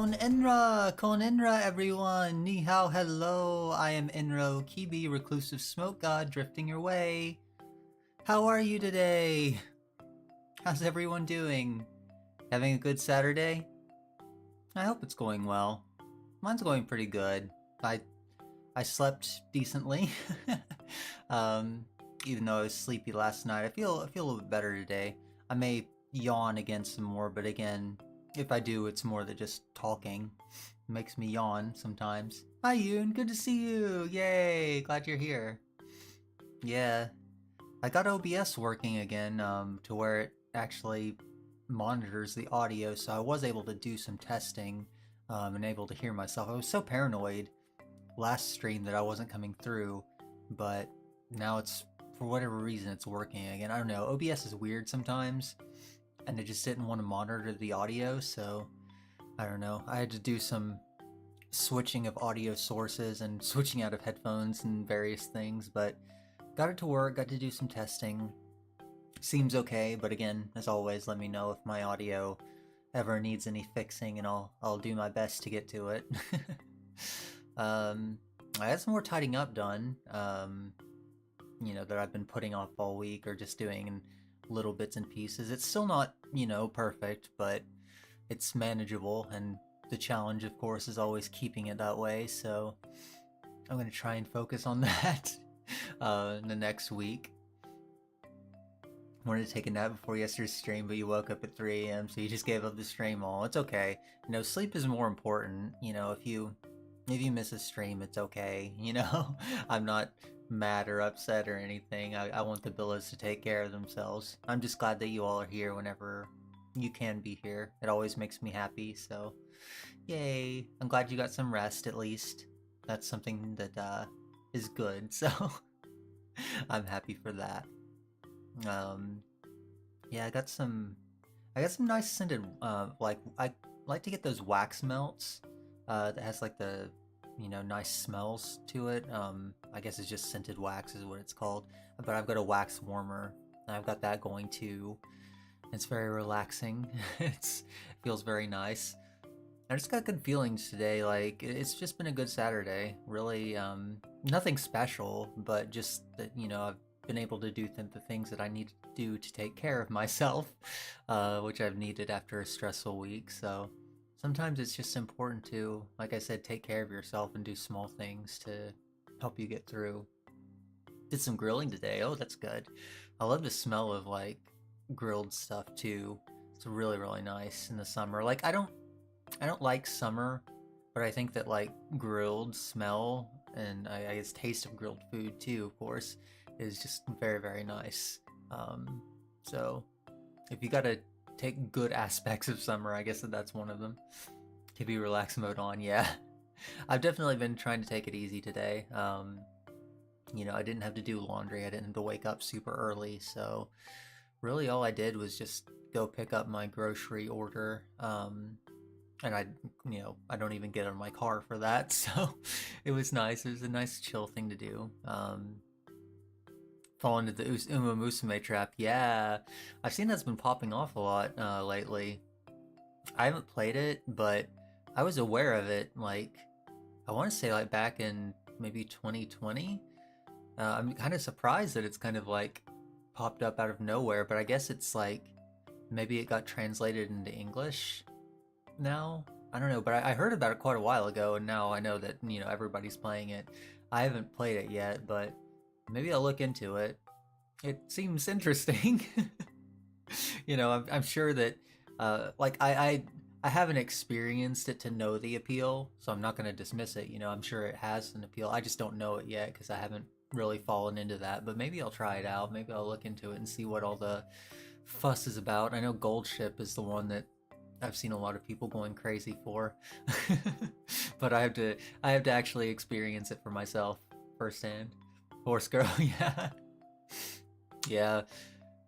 Kon'Enra everyone! Ni hao, hello! I am Enra Okibi, reclusive smoke god, drifting your way. How are you today? How's everyone doing? Having a good Saturday? I hope it's going well. Mine's going pretty good. I slept decently, even though I was sleepy last night. I feel a little bit better today. I may yawn again some more, but again, if I do, it's more than just talking. It makes me yawn sometimes. Hi Yoon, good to see you! Yay! Glad you're here. Yeah. I got OBS working again, to where it actually monitors the audio, so I was able to do some testing, and able to hear myself. I was so paranoid last stream that I wasn't coming through, but now it's, for whatever reason, it's working again. I don't know, OBS is weird sometimes, and it just didn't want to monitor the audio, so I don't know. I had to do some switching of audio sources and switching out of headphones and various things, but got it to work, got to do some testing. Seems okay, but again, as always, let me know if my audio ever needs any fixing, and I'll do my best to get to it. I had some more tidying up done, you know, that I've been putting off all week or just doing in little bits and pieces. It's still not, you know, perfect, but it's manageable, and the challenge, of course, is always keeping it that way, so I'm going to try and focus on that in the next week. Wanted to take a nap before yesterday's stream, but you woke up at 3 AM, so you just gave up the stream all. It's okay. You know, sleep is more important. You know, if you miss a stream, it's okay. You know, I'm not mad or upset or anything. I want the Billows to take care of themselves. I'm just glad that you all are here whenever you can be here. It always makes me happy, so yay. I'm glad you got some rest at least. That's something that is good, so I'm happy for that. Yeah, I got some nice scented, like, I like to get those wax melts, that has like the, you know, nice smells to it. I guess it's just scented wax is what it's called, but I've got a wax warmer, and I've got that going too. It's very relaxing. It feels very nice. I just got good feelings today. Like, it's just been a good Saturday. Really, nothing special, but just that, you know, I've been able to do the things that I need to do to take care of myself, which I've needed after a stressful week. So sometimes it's just important to, like I said, take care of yourself and do small things to help you get through. Did some grilling today. Oh, that's good. I love the smell of like grilled stuff too. It's really, really nice in the summer. Like, I don't like summer, but I think that like grilled smell, and I guess taste of grilled food too, of course, is just very, very nice. So if you gotta take good aspects of summer, I guess that's one of them. Keep your relax mode on, yeah. I've definitely been trying to take it easy today. You know, I didn't have to do laundry, I didn't have to wake up super early, so really all I did was just go pick up my grocery order, and you know, I don't even get on my car for that, so it was nice. It was a nice chill thing to do. Fall into the Uma Musume trap. Yeah, I've seen that's been popping off a lot lately. I haven't played it, but I was aware of it, like, I want to say like back in maybe 2020. I'm kind of surprised that it's kind of like popped up out of nowhere, but I guess it's like maybe it got translated into English now. I don't know, but I heard about it quite a while ago, and now I know that, you know, everybody's playing it. I haven't played it yet, but maybe I'll look into it. It seems interesting. You know, I'm sure that, like, I haven't experienced it to know the appeal, so I'm not going to dismiss it. You know, I'm sure it has an appeal. I just don't know it yet because I haven't really fallen into that, but maybe I'll try it out. Maybe I'll look into it and see what all the fuss is about. I know Gold Ship is the one that I've seen a lot of people going crazy for. But I have to actually experience it for myself firsthand. Horse Girl, yeah. Yeah.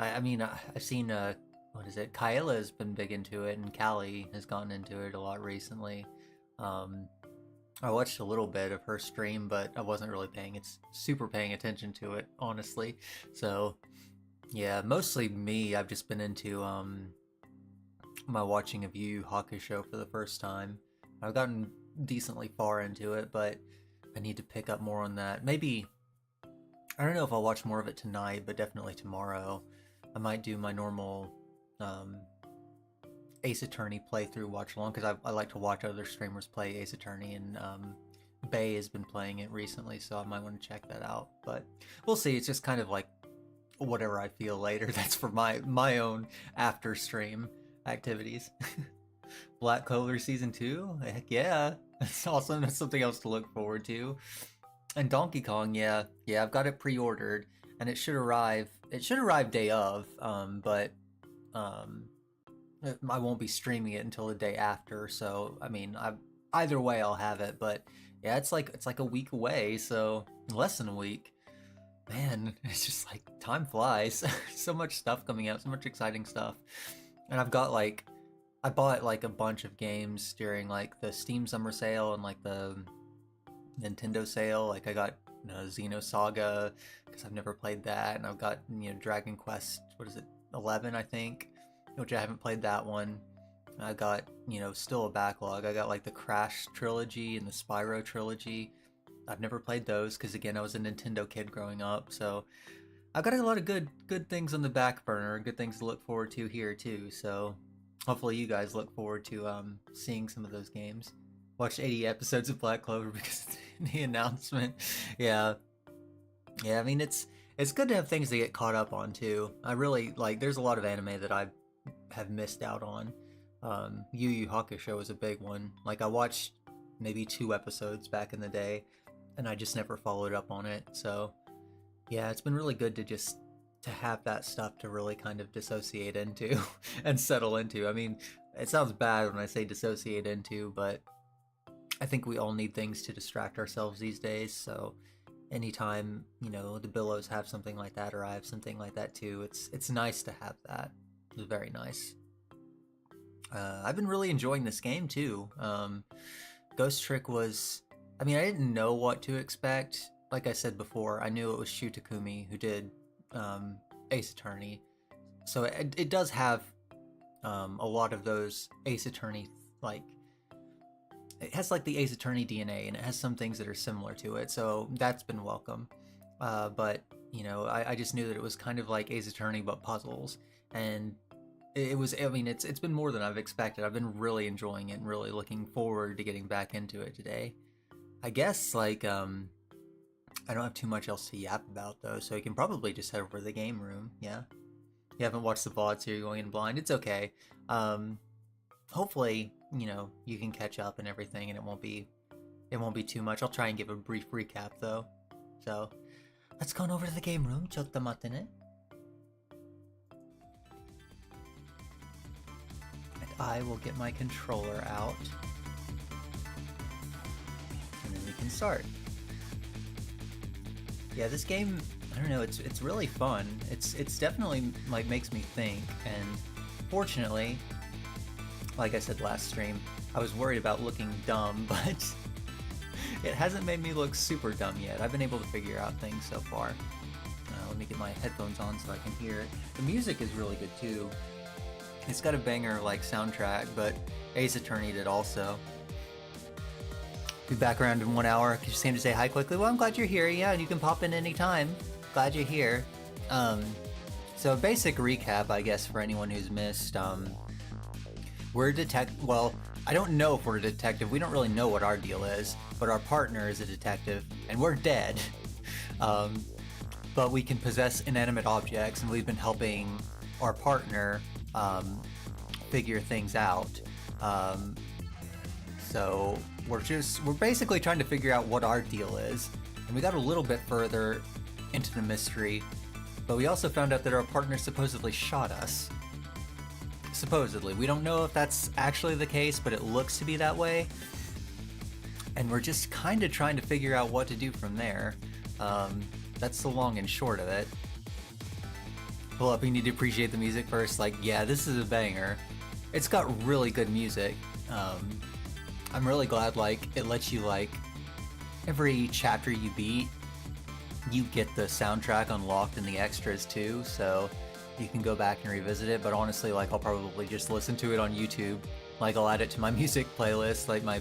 I mean, I've seen, what is it? Kaela has been big into it, and Callie has gotten into it a lot recently. I watched a little bit of her stream, but I wasn't really super paying attention to it, honestly. So, yeah, mostly me. I've just been into my watching of Yu Yu Hakusho for the first time, I've gotten decently far into it, but I need to pick up more on that. Maybe, I don't know if I'll watch more of it tonight, but definitely tomorrow. I might do my normal Ace Attorney playthrough watch along, because I like to watch other streamers play Ace Attorney, and Bay has been playing it recently, so I might want to check that out. But we'll see. It's just kind of like whatever I feel later. That's for my own after stream activities. Black Clover Season 2? Heck yeah. That's awesome. That's something else to look forward to. And Donkey Kong, yeah, I've got it pre-ordered, and it should arrive day of, but I won't be streaming it until the day after, so I mean, either way I'll have it. But yeah, it's like a week away, so less than a week. Man, it's just like time flies. So much stuff coming out, so much exciting stuff. And I've got like, I bought like a bunch of games during like the Steam Summer Sale and like the Nintendo sale. Like I got Xenosaga, because I've never played that, and I've got Dragon Quest, what is it, 11 I think, which I haven't played that one. I got still a backlog. I got like the Crash trilogy and the Spyro trilogy. I've never played those because again I was a Nintendo kid growing up, so I've got a lot of good things on the back burner, good things to look forward to here too. So hopefully you guys look forward to seeing some of those games. Watched 80 episodes of Black Clover because of the announcement. Yeah, I mean it's good to have things to get caught up on too. I really like, there's a lot of anime that I have missed out on. Yu Yu Hakusho was a big one. Like I watched maybe 2 episodes back in the day, and I just never followed up on it. So yeah, it's been really good to have that stuff to really kind of dissociate into and settle into. I mean, it sounds bad when I say dissociate into, but I think we all need things to distract ourselves these days. So anytime, the Billows have something like that, or I have something like that too, it's nice to have that. It's very nice. I've been really enjoying this game too. Ghost Trick was, I mean, I didn't know what to expect. Like I said before, I knew it was Shu Takumi who did Ace Attorney, so it does have a lot of those Ace Attorney, like it has like the Ace Attorney DNA, and it has some things that are similar to it, so that's been welcome. But I just knew that it was kind of like Ace Attorney but puzzles, and it was, I mean, it's been more than I've expected. I've been really enjoying it and really looking forward to getting back into it today. I guess like I don't have too much else to yap about though, so you can probably just head over to the game room. Yeah, you haven't watched the VOD, so you're going in blind. It's okay. Hopefully you can catch up and everything, and it won't be too much. I'll try and give a brief recap though. So let's go on over to the game room. Chotto matte ne. I will get my controller out, and then we can start. Yeah, this game, I don't know, it's really fun. It's definitely like makes me think, and fortunately, like I said last stream, I was worried about looking dumb, but it hasn't made me look super dumb yet. I've been able to figure out things so far. Let me get my headphones on so I can hear it. The music is really good too. It's got a banger like soundtrack, but Ace Attorney did also. Be back around in 1 hour. Just came to say hi quickly. Well, I'm glad you're here. Yeah, you can pop in anytime. Glad you're here. So basic recap, I guess, for anyone who's missed. We're a detective. Well, I don't know if we're a detective. We don't really know what our deal is, but our partner is a detective, and we're dead. But we can possess inanimate objects, and we've been helping our partner figure things out. So we're basically trying to figure out what our deal is, and we got a little bit further into the mystery, but we also found out that our partner supposedly shot us. Supposedly. We don't know if that's actually the case, but it looks to be that way, and we're just kind of trying to figure out what to do from there. That's the long and short of it. Pull up, you need to appreciate the music first. Like, yeah, this is a banger. It's got really good music. I'm really glad, like, it lets you, like, every chapter you beat, you get the soundtrack unlocked and the extras too, so you can go back and revisit it. But honestly, like, I'll probably just listen to it on YouTube Like, I'll add it to my music playlist, like my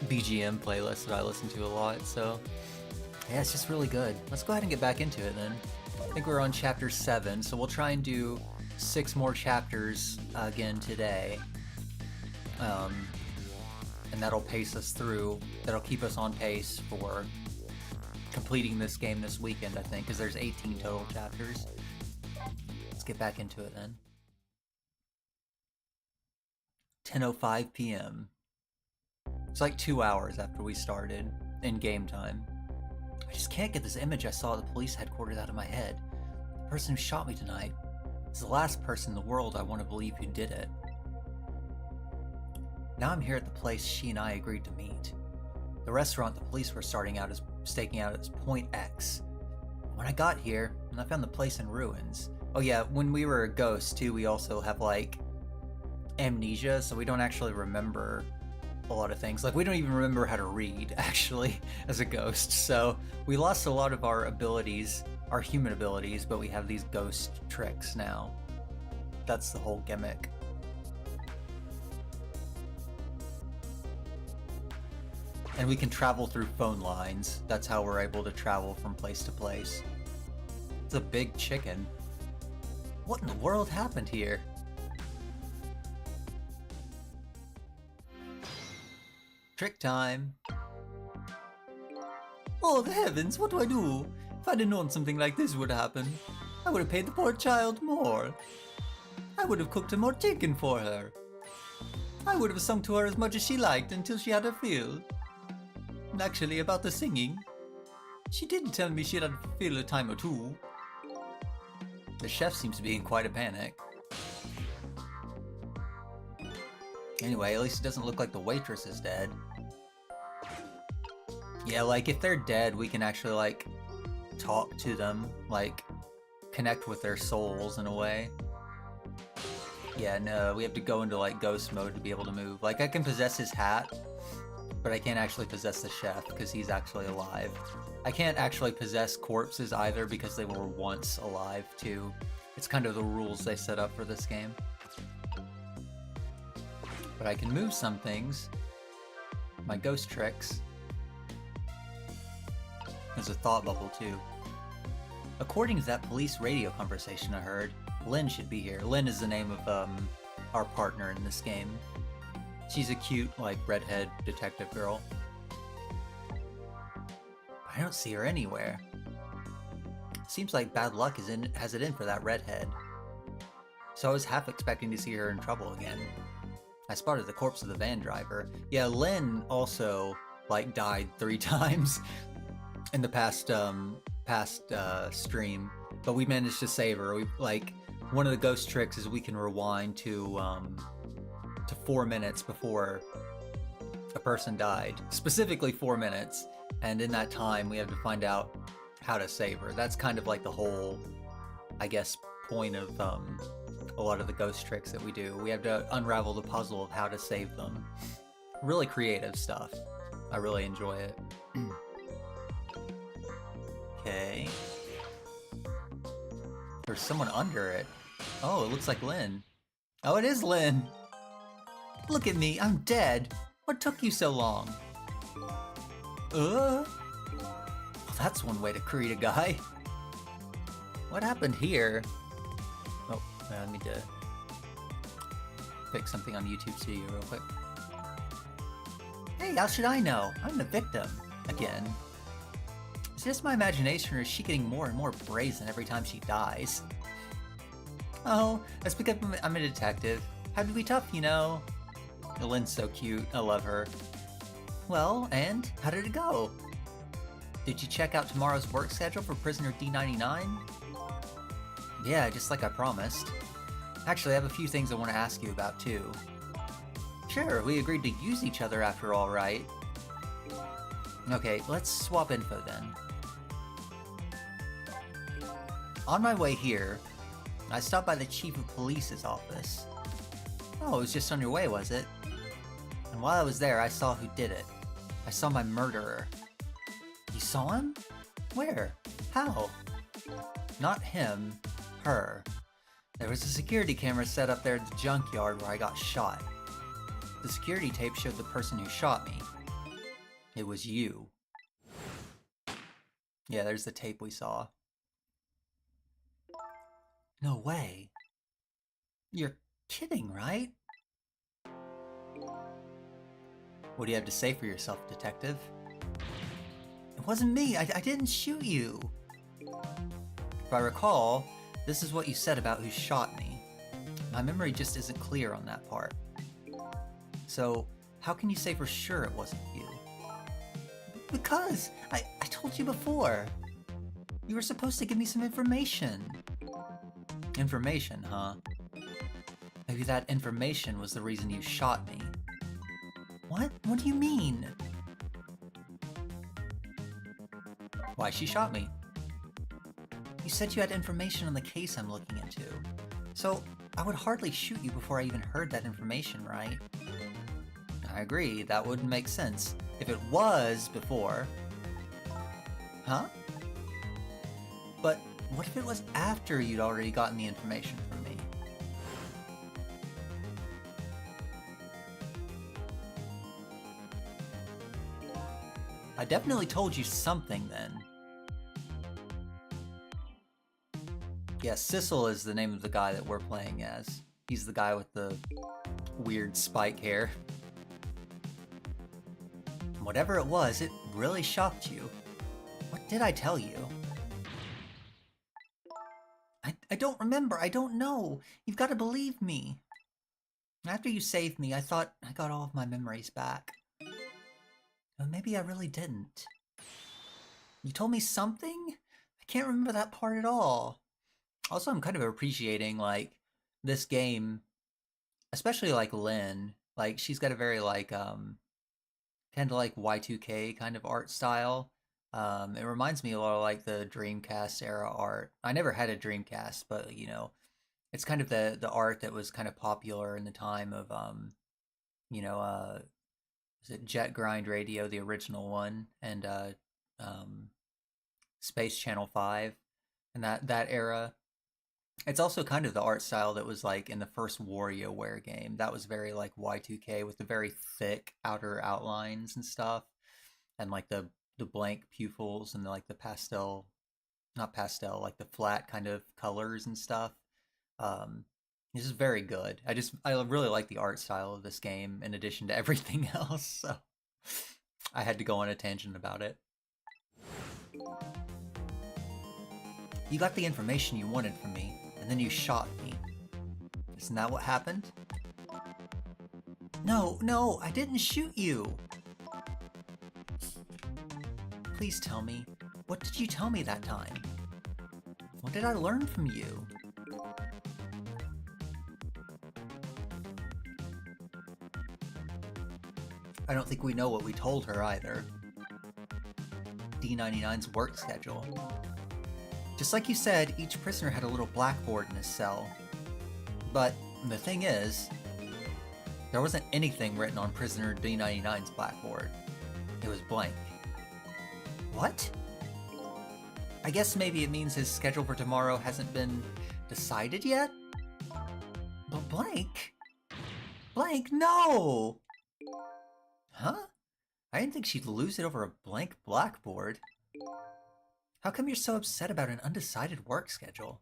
BGM playlist that I listen to a lot, so... Yeah, it's just really good. Let's go ahead and get back into it then. I think we're on chapter 7, so we'll try and do 6 more chapters again today. And that'll pace us through, that'll keep us on pace for completing this game this weekend, I think, because there's 18 total chapters. Let's get back into it then. 10:05 p.m. It's like 2 hours after we started, in game time. I just can't get this image I saw at the police headquarters out of my head. The person who shot me tonight is the last person in the world I want to believe who did it. Now I'm here at the place she and I agreed to meet. The restaurant the police were staking out as Point X. When I got here, and I found the place in ruins. Oh yeah, when we were a ghost too, we also have like amnesia, so we don't actually remember a lot of things. Like, we don't even remember how to read, actually, as a ghost. So we lost a lot of our abilities, our human abilities, but we have these ghost tricks now. That's the whole gimmick. And we can travel through phone lines. That's how we're able to travel from place to place. It's a big chicken. What in the world happened here? Trick time. Oh, the heavens, what do I do? If I'd have known something like this would happen, I would have paid the poor child more. I would have cooked a more chicken for her. I would have sung to her as much as she liked until she had her fill. And actually, about the singing, she did tell me she had to fill a time or two. The chef seems to be in quite a panic. Anyway, at least it doesn't look like the waitress is dead. Yeah, like, if they're dead, we can actually, like, talk to them, like, connect with their souls in a way. Yeah, no, we have to go into, like, ghost mode to be able to move. Like, I can possess his hat, but I can't actually possess the chef because he's actually alive. I can't actually possess corpses either because they were once alive, too. It's kind of the rules they set up for this game. But I can move some things. My ghost tricks. There's a thought bubble too. According to that police radio conversation I heard, Lynn should be here. Lynn is the name of our partner in this game. She's a cute, like, redhead detective girl. I don't see her anywhere. Seems like bad luck has it in for that redhead. So I was half expecting to see her in trouble again. I spotted the corpse of the van driver. Yeah, Lynn also, like, died 3 times in the past stream, but we managed to save her. We, like, one of the ghost tricks is we can rewind to 4 minutes before a person died. Specifically 4 minutes, and in that time we have to find out how to save her. That's kind of like the whole, I guess, point of a lot of the ghost tricks that we do. We have to unravel the puzzle of how to save them. Really creative stuff. I really enjoy it. Okay. There's someone under it. Oh, it looks like Lynn. Oh, it is Lynn! Look at me, I'm dead! What took you so long? Well, that's one way to create a guy. What happened here? Oh, I need to fix something on YouTube Studio real quick. Hey, how should I know? I'm the victim. Again. Is it just my imagination, or is she getting more and more brazen every time she dies? Oh, that's because I'm a detective. Have to be tough, you know. Lynn's so cute. I love her. Well, and how did it go? Did you check out tomorrow's work schedule for prisoner D99? Yeah, just like I promised. Actually, I have a few things I want to ask you about, too. Sure, we agreed to use each other after all, right? Okay, let's swap info then. On my way here, I stopped by the Chief of Police's office. Oh, it was just on your way, was it? And while I was there, I saw who did it. I saw my murderer. You saw him? Where? How? Not him. Her. There was a security camera set up there at the junkyard where I got shot. The security tape showed the person who shot me. It was you. Yeah, there's the tape we saw. No way. You're kidding, right? What do you have to say for yourself, detective? It wasn't me. I didn't shoot you. If I recall, this is what you said about who shot me. My memory just isn't clear on that part. So, how can you say for sure it wasn't you? Because I told you before. You were supposed to give me some information. Information, huh? Maybe that information was the reason you shot me. What? What do you mean? Why she shot me? You said you had information on the case I'm looking into. So, I would hardly shoot you before I even heard that information, right? I agree, that wouldn't make sense. If it was before... Huh? But what if it was after you'd already gotten the information from me? I definitely told you something then. Yeah, Sissel is the name of the guy that we're playing as. He's the guy with the weird spike hair. Whatever it was, it really shocked you. What did I tell you? I don't remember, I don't know. You've got to believe me. After you saved me, I thought I got all of my memories back. But maybe I really didn't. You told me something? I can't remember that part at all. Also, I'm kind of appreciating, like, this game, especially, like, Lynn. Like, she's got a very, like, kind of like Y2K kind of art style. It reminds me a lot of like the Dreamcast era art. I never had a Dreamcast, but you know, it's kind of the art that was kind of popular in the time of you know, is it Jet Grind Radio, the original one, and Space Channel 5, and that era. It's also kind of the art style that was like in the first WarioWare game. That was very like Y2K with the very thick outer outlines and stuff, and like the blank pupils and like the pastel, not pastel, like the flat kind of colors and stuff. This is very good. I really like the art style of this game in addition to everything else, so I had to go on a tangent about it. You got the information you wanted from me, and then you shot me. Isn't that what happened? No, I didn't shoot you! Please tell me, what did you tell me that time? What did I learn from you? I don't think we know what we told her either. D99's work schedule. Just like you said, each prisoner had a little blackboard in his cell. But the thing is, there wasn't anything written on prisoner D99's blackboard. It was blank. What? I guess maybe it means his schedule for tomorrow hasn't been decided yet? But blank? Blank? No! Huh? I didn't think she'd lose it over a blank blackboard. How come you're so upset about an undecided work schedule?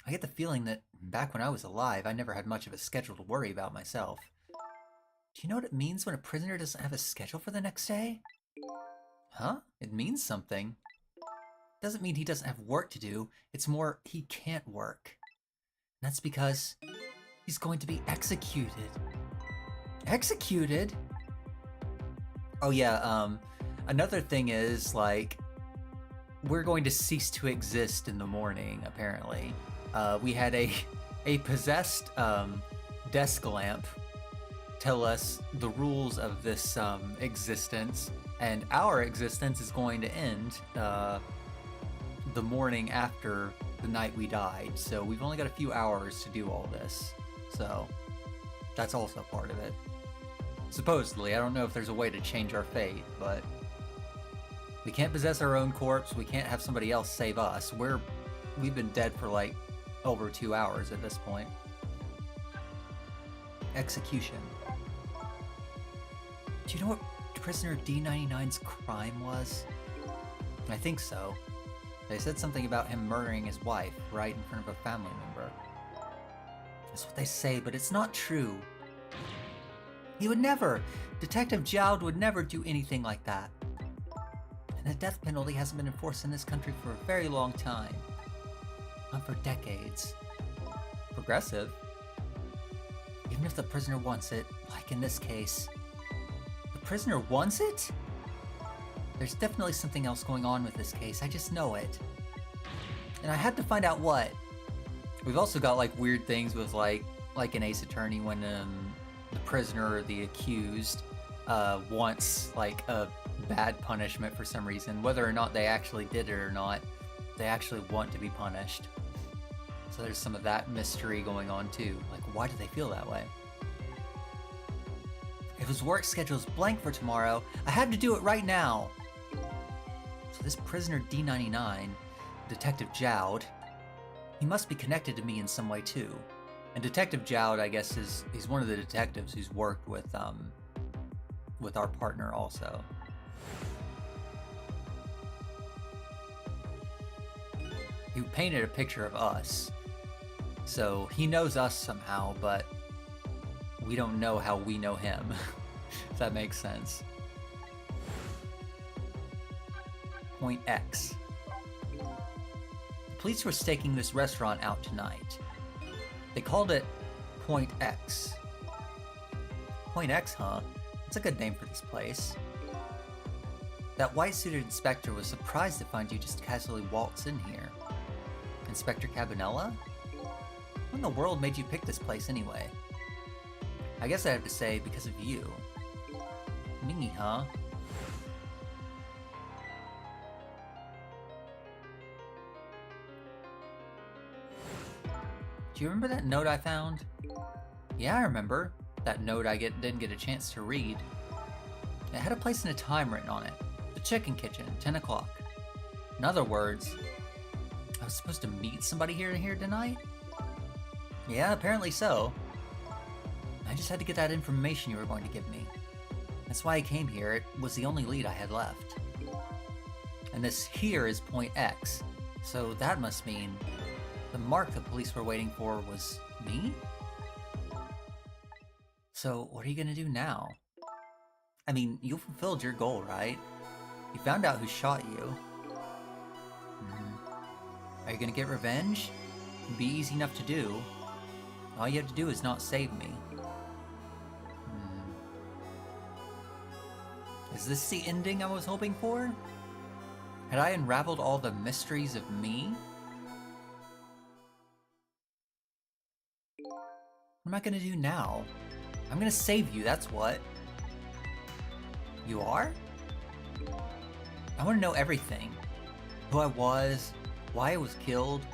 I get the feeling that back when I was alive, I never had much of a schedule to worry about myself. Do you know what it means when a prisoner doesn't have a schedule for the next day? Huh? It means something. Doesn't mean he doesn't have work to do, it's more he can't work. And that's because he's going to be executed. Executed? Oh yeah, another thing is, like, we're going to cease to exist in the morning, apparently. We had a possessed desk lamp tell us the rules of this existence, and our existence is going to end the morning after the night we died. So we've only got a few hours to do all this. So that's also part of it. Supposedly, I don't know if there's a way to change our fate, but we can't possess our own corpse, we can't have somebody else save us. We've been dead for like over 2 hours at this point. Execution. Do you know what prisoner D99's crime was? I think so. They said something about him murdering his wife right in front of a family member. That's what they say, but it's not true. He would never! Detective Jowd would never do anything like that. And the death penalty hasn't been enforced in this country for a very long time. Not for decades. Progressive? Even if the prisoner wants it, like in this case. The prisoner wants it? There's definitely something else going on with this case, I just know it. And I had to find out what. We've also got like weird things with like in Ace Attorney when the prisoner or the accused wants like a bad punishment for some reason, whether or not they actually did it or not, they actually want to be punished. So there's some of that mystery going on too. Like, why do they feel that way? If his work schedule's blank for tomorrow, I had to do it right now. So this prisoner D99, Detective Jowd, he must be connected to me in some way too. And Detective Jowd, I guess, he's one of the detectives who's worked with our partner also. He painted a picture of us. So he knows us somehow, but we don't know how we know him. If that makes sense. Point X. The police were staking this restaurant out tonight. They called it Point X. Point X, huh? That's a good name for this place. That white-suited inspector was surprised to find you just casually waltz in here. Inspector Cabanella? What in the world made you pick this place anyway? I guess I have to say, because of you. Me, huh? Do you remember that note I found? Yeah, I remember. That note I didn't get a chance to read. It had a place and a time written on it. The chicken kitchen, 10 o'clock. In other words, I was supposed to meet somebody here tonight? Yeah, apparently so. I just had to get that information you were going to give me. That's why I came here. It was the only lead I had left. And this here is Point X, so that must mean the mark the police were waiting for was me? So what are you gonna do now? I mean, you fulfilled your goal, right? You found out who shot you. Are you gonna get revenge? It'd be easy enough to do. All you have to do is not save me. Is this the ending I was hoping for? Had I unraveled all the mysteries of me? What am I gonna do now? I'm gonna save you, that's what. You are? I want to know everything. Who I was, why I was killed.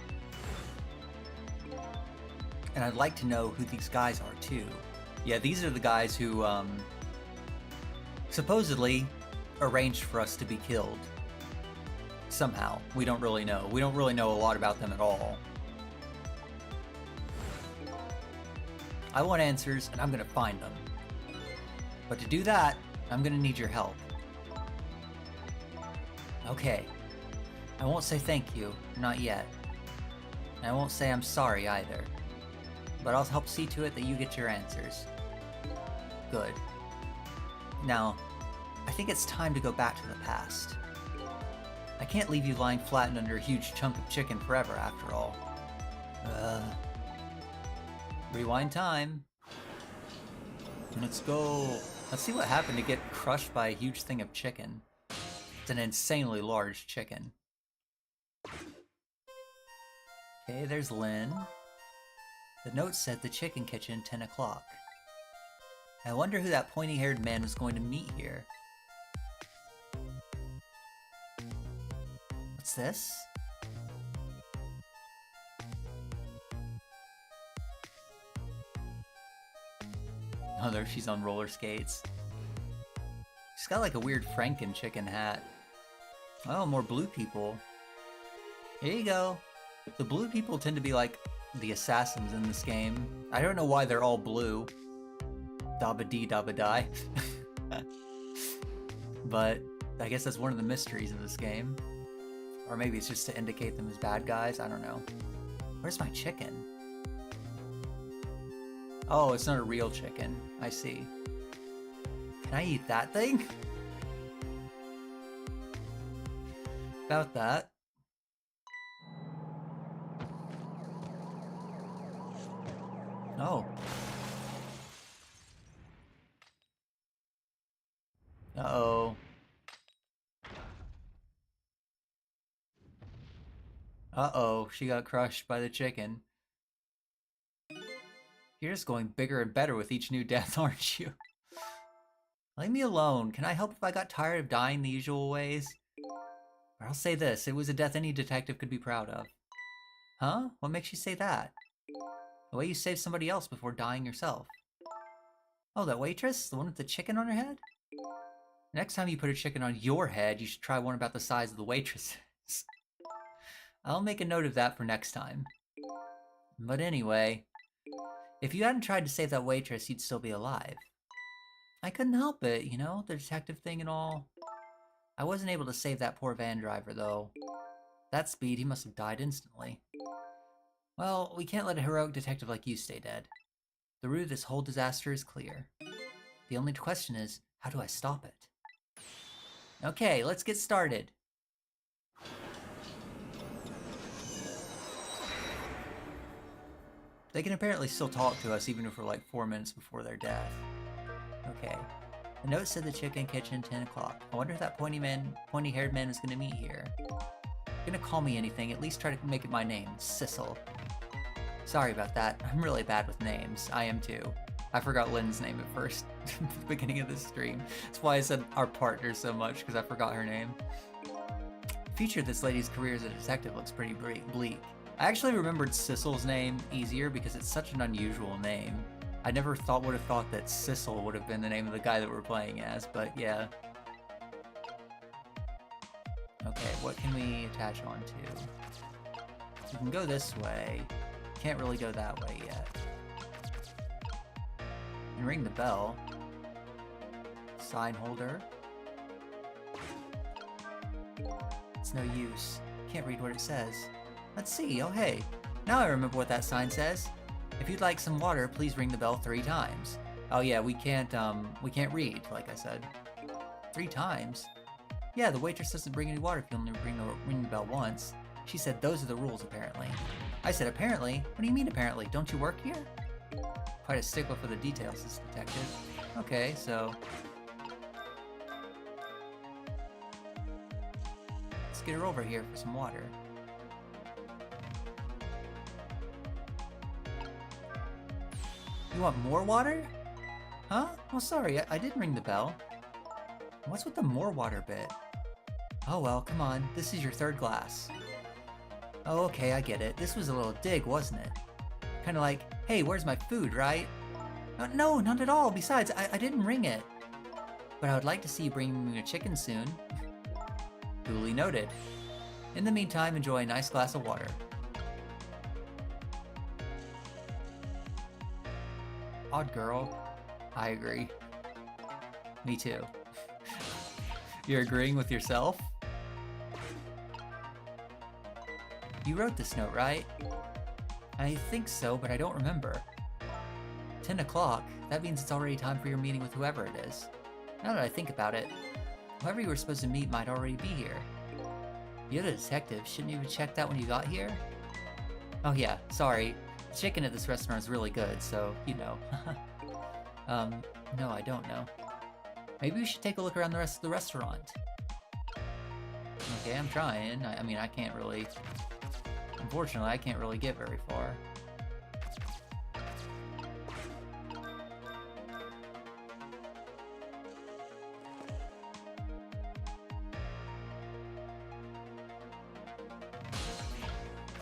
And I'd like to know who these guys are too. Yeah, these are the guys who, supposedly arranged for us to be killed. Somehow. We don't really know. We don't really know a lot about them at all. I want answers, and I'm gonna find them. But to do that, I'm gonna need your help. Okay. I won't say thank you, not yet. And I won't say I'm sorry either. But I'll help see to it that you get your answers. Good. Now, I think it's time to go back to the past. I can't leave you lying flattened under a huge chunk of chicken forever, after all. Rewind time. Let's go. Let's see what happened to get crushed by a huge thing of chicken. It's an insanely large chicken. Okay, there's Lynn. The note said the chicken kitchen, 10 o'clock. I wonder who that pointy-haired man was going to meet here. What's this? Oh, there she's on roller skates. She's got like a weird Franken chicken hat. Oh, more blue people. Here you go. The blue people tend to be like the assassins in this game. I don't know why they're all blue. Dabba dee dabba die. But I guess that's one of the mysteries of this game. Or maybe it's just to indicate them as bad guys, I don't know. Where's my chicken? Oh, it's not a real chicken. I see. Can I eat that thing? About that. Oh. Uh-oh. Uh-oh, she got crushed by the chicken. You're just going bigger and better with each new death, aren't you? Leave me alone. Can I help if I got tired of dying the usual ways? Or I'll say this, it was a death any detective could be proud of. Huh? What makes you say that? The way you saved somebody else before dying yourself. Oh, that waitress? The one with the chicken on her head? Next time you put a chicken on your head, you should try one about the size of the waitress's. I'll make a note of that for next time. But anyway, if you hadn't tried to save that waitress, you'd still be alive. I couldn't help it, you know, the detective thing and all. I wasn't able to save that poor van driver, though. That speed, he must have died instantly. Well, we can't let a heroic detective like you stay dead. The root of this whole disaster is clear. The only question is, how do I stop it? Okay, let's get started. They can apparently still talk to us even if we're like 4 minutes before their death. Okay. The note said the chicken kitchen 10 o'clock. I wonder if that pointy-haired man is gonna meet here. If you're gonna call me anything, at least try to make it my name, Sissel. Sorry about that. I'm really bad with names. I am too. I forgot Lynn's name at first, at the beginning of this stream. That's why I said our partner so much, because I forgot her name. The future of this lady's career as a detective looks pretty bleak. I actually remembered Sissel's name easier because it's such an unusual name. I never would have thought that Sissel would have been the name of the guy that we're playing as, but yeah. Okay, what can we attach onto? We can go this way. Can't really go that way yet. And ring the bell. Sign holder. It's no use. Can't read what it says. Let's see. Oh hey, now I remember what that sign says. If you'd like some water, please ring the bell 3 times. Oh yeah, we can't read, like I said. 3 times? Yeah, the waitress doesn't bring any water if you only ring the bell once. She said those are the rules, apparently. I said, apparently? What do you mean, apparently? Don't you work here? Quite a stickler for the details, this detective. Okay, so... let's get her over here for some water. You want more water? Huh? Oh, sorry, I didn't ring the bell. What's with the more water bit? Oh well, come on, this is your 3rd glass. Oh, okay, I get it. This was a little dig, wasn't it? Kinda like, hey, where's my food, right? No, not at all. Besides, I didn't ring it. But I would like to see you bring me a chicken soon. Duly noted. In the meantime, enjoy a nice glass of water. Odd girl. I agree. Me too. You're agreeing with yourself? You wrote this note, right? I think so, but I don't remember. 10 o'clock? That means it's already time for your meeting with whoever it is. Now that I think about it, whoever you were supposed to meet might already be here. You're the detective, shouldn't you have checked that when you got here? Oh yeah, sorry. The chicken at this restaurant is really good, so, you know. No, I don't know. Maybe we should take a look around the rest of the restaurant. Okay, I'm trying. I mean, I can't really... Unfortunately, I can't really get very far.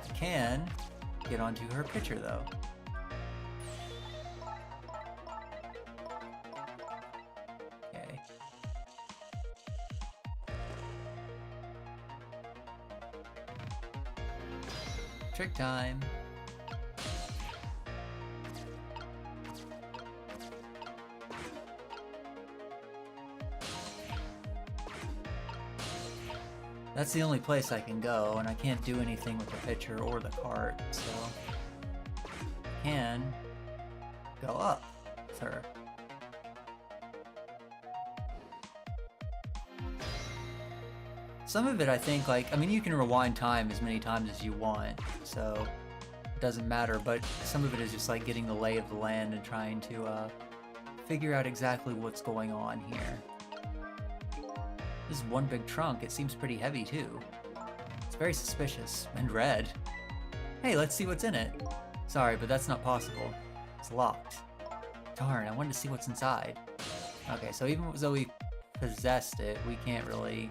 I can get onto her picture, though. Okay. Trick time. That's the only place I can go, and I can't do anything with the pitcher or the cart, so I can go up with her. Some of it, I think, like, I mean, you can rewind time as many times as you want, so it doesn't matter, but some of it is just like getting the lay of the land and trying to figure out exactly what's going on here. This is one big trunk. It seems pretty heavy, too. It's very suspicious. And red. Hey, let's see what's in it. Sorry, but that's not possible. It's locked. Darn, I wanted to see what's inside. Okay, so even though we possessed it, we can't really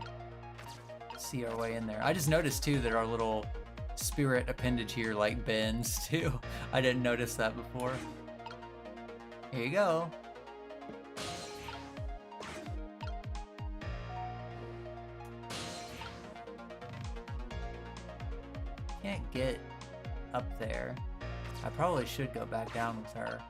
see our way in there. I just noticed, too, that our little spirit appendage here, like, bends, too. I didn't notice that before. Here you go. Can't get up there. I probably should go back down with her.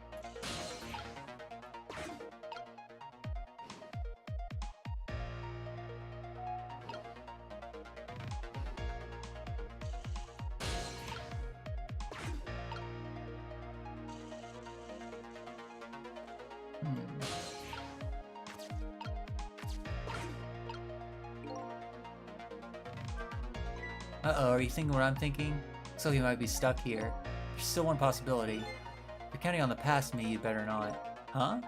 Uh-oh, are you thinking what I'm thinking? So you might be stuck here. There's still one possibility. If you're counting on the past me, you better not. Huh?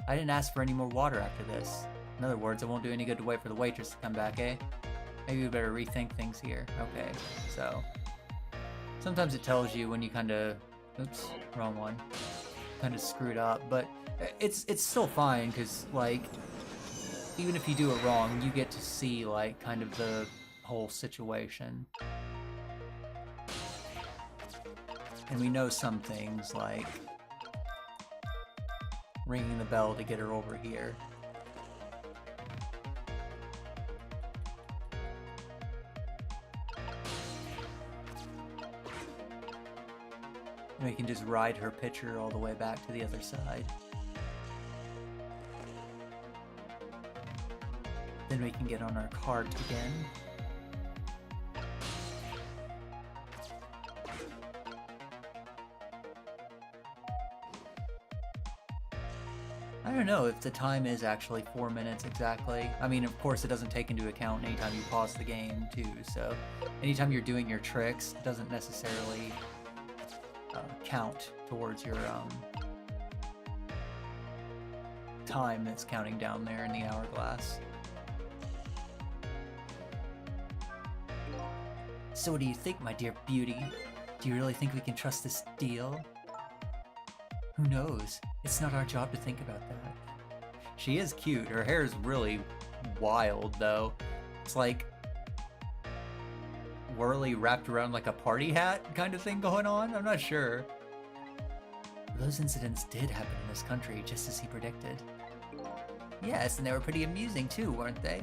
I didn't ask for any more water after this. In other words, it won't do any good to wait for the waitress to come back, eh? Maybe we better rethink things here. Okay, so... sometimes it tells you when you kinda... oops, wrong one. Kinda screwed up, but it's still fine, because, like, even if you do it wrong, you get to see, like, kind of the whole situation. And we know some things, like ringing the bell to get her over here. And we can just ride her pitcher all the way back to the other side. Then we can get on our cart again. I don't know if the time is actually 4 minutes exactly. I mean, of course, it doesn't take into account anytime you pause the game, too, so anytime you're doing your tricks, it doesn't necessarily count towards your time that's counting down there in the hourglass. So what do you think, my dear beauty? Do you really think we can trust this deal? Who knows? It's not our job to think about that. She is cute. Her hair is really wild, though. It's like whirly wrapped around like a party hat kind of thing going on. I'm not sure. Those incidents did happen in this country, just as he predicted. Yes, and they were pretty amusing too, weren't they?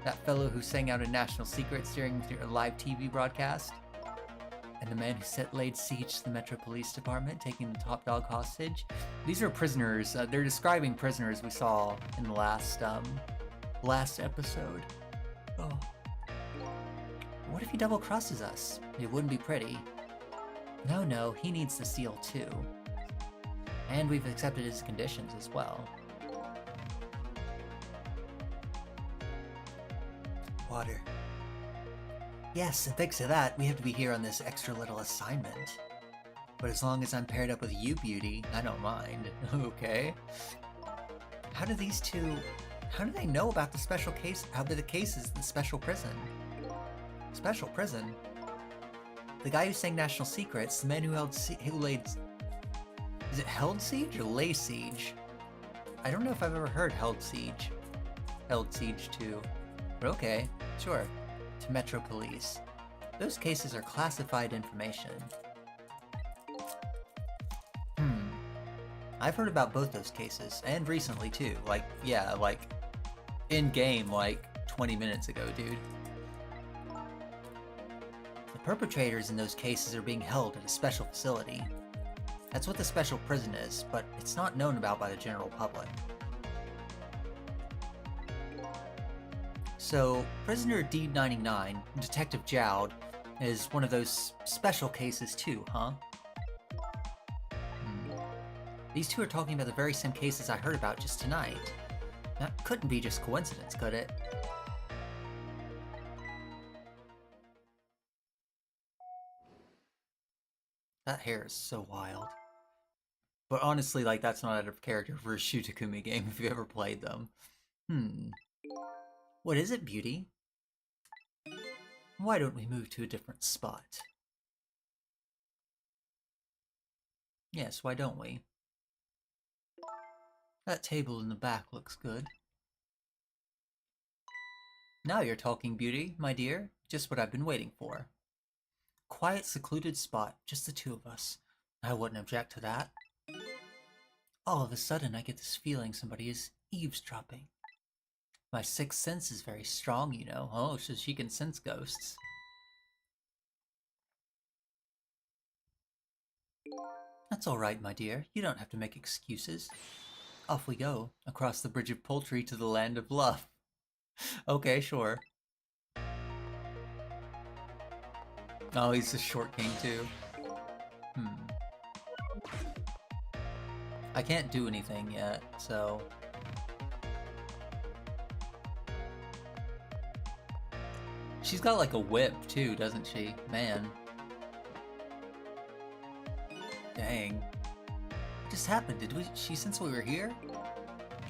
That fellow who sang out a national secret during a live TV broadcast. And the man who laid siege to the Metro Police Department, taking the top dog hostage. These are prisoners. They're describing prisoners we saw in the last episode. Oh. What if he double crosses us? It wouldn't be pretty. No, he needs the seal too. And we've accepted his conditions as well. Water. Yes, and thanks to that, we have to be here on this extra little assignment. But as long as I'm paired up with you, beauty, I don't mind. Okay. How do they know about the special case? How the cases in the special prison? Special prison? The guy who sang National Secrets, the man who laid... Is it held siege or lay siege? I don't know if I've ever heard held siege. Held siege too. But okay, sure. To Metro Police. Those cases are classified information. I've heard about both those cases, and recently too. Like, yeah, like, in-game, like, 20 minutes ago, dude. The perpetrators in those cases are being held at a special facility. That's what the special prison is, but it's not known about by the general public. So, prisoner D99, Detective Jowd, is one of those special cases too, huh? These two are talking about the very same cases I heard about just tonight. That couldn't be just coincidence, could it? That hair is so wild. But honestly, like, that's not out of character for a Shutakumi game if you ever played them. What is it, Beauty? Why don't we move to a different spot? Yes, why don't we? That table in the back looks good. Now you're talking, Beauty, my dear. Just what I've been waiting for. Quiet, secluded spot, just the two of us. I wouldn't object to that. All of a sudden, I get this feeling somebody is eavesdropping. My sixth sense is very strong, you know. Oh, so she can sense ghosts. That's all right, my dear. You don't have to make excuses. Off we go, across the bridge of poultry to the land of love. Okay, sure. Oh, he's a short king too. I can't do anything yet, so... She's got like a whip too, doesn't she? Man. Dang. What just happened? Did she sense we were here?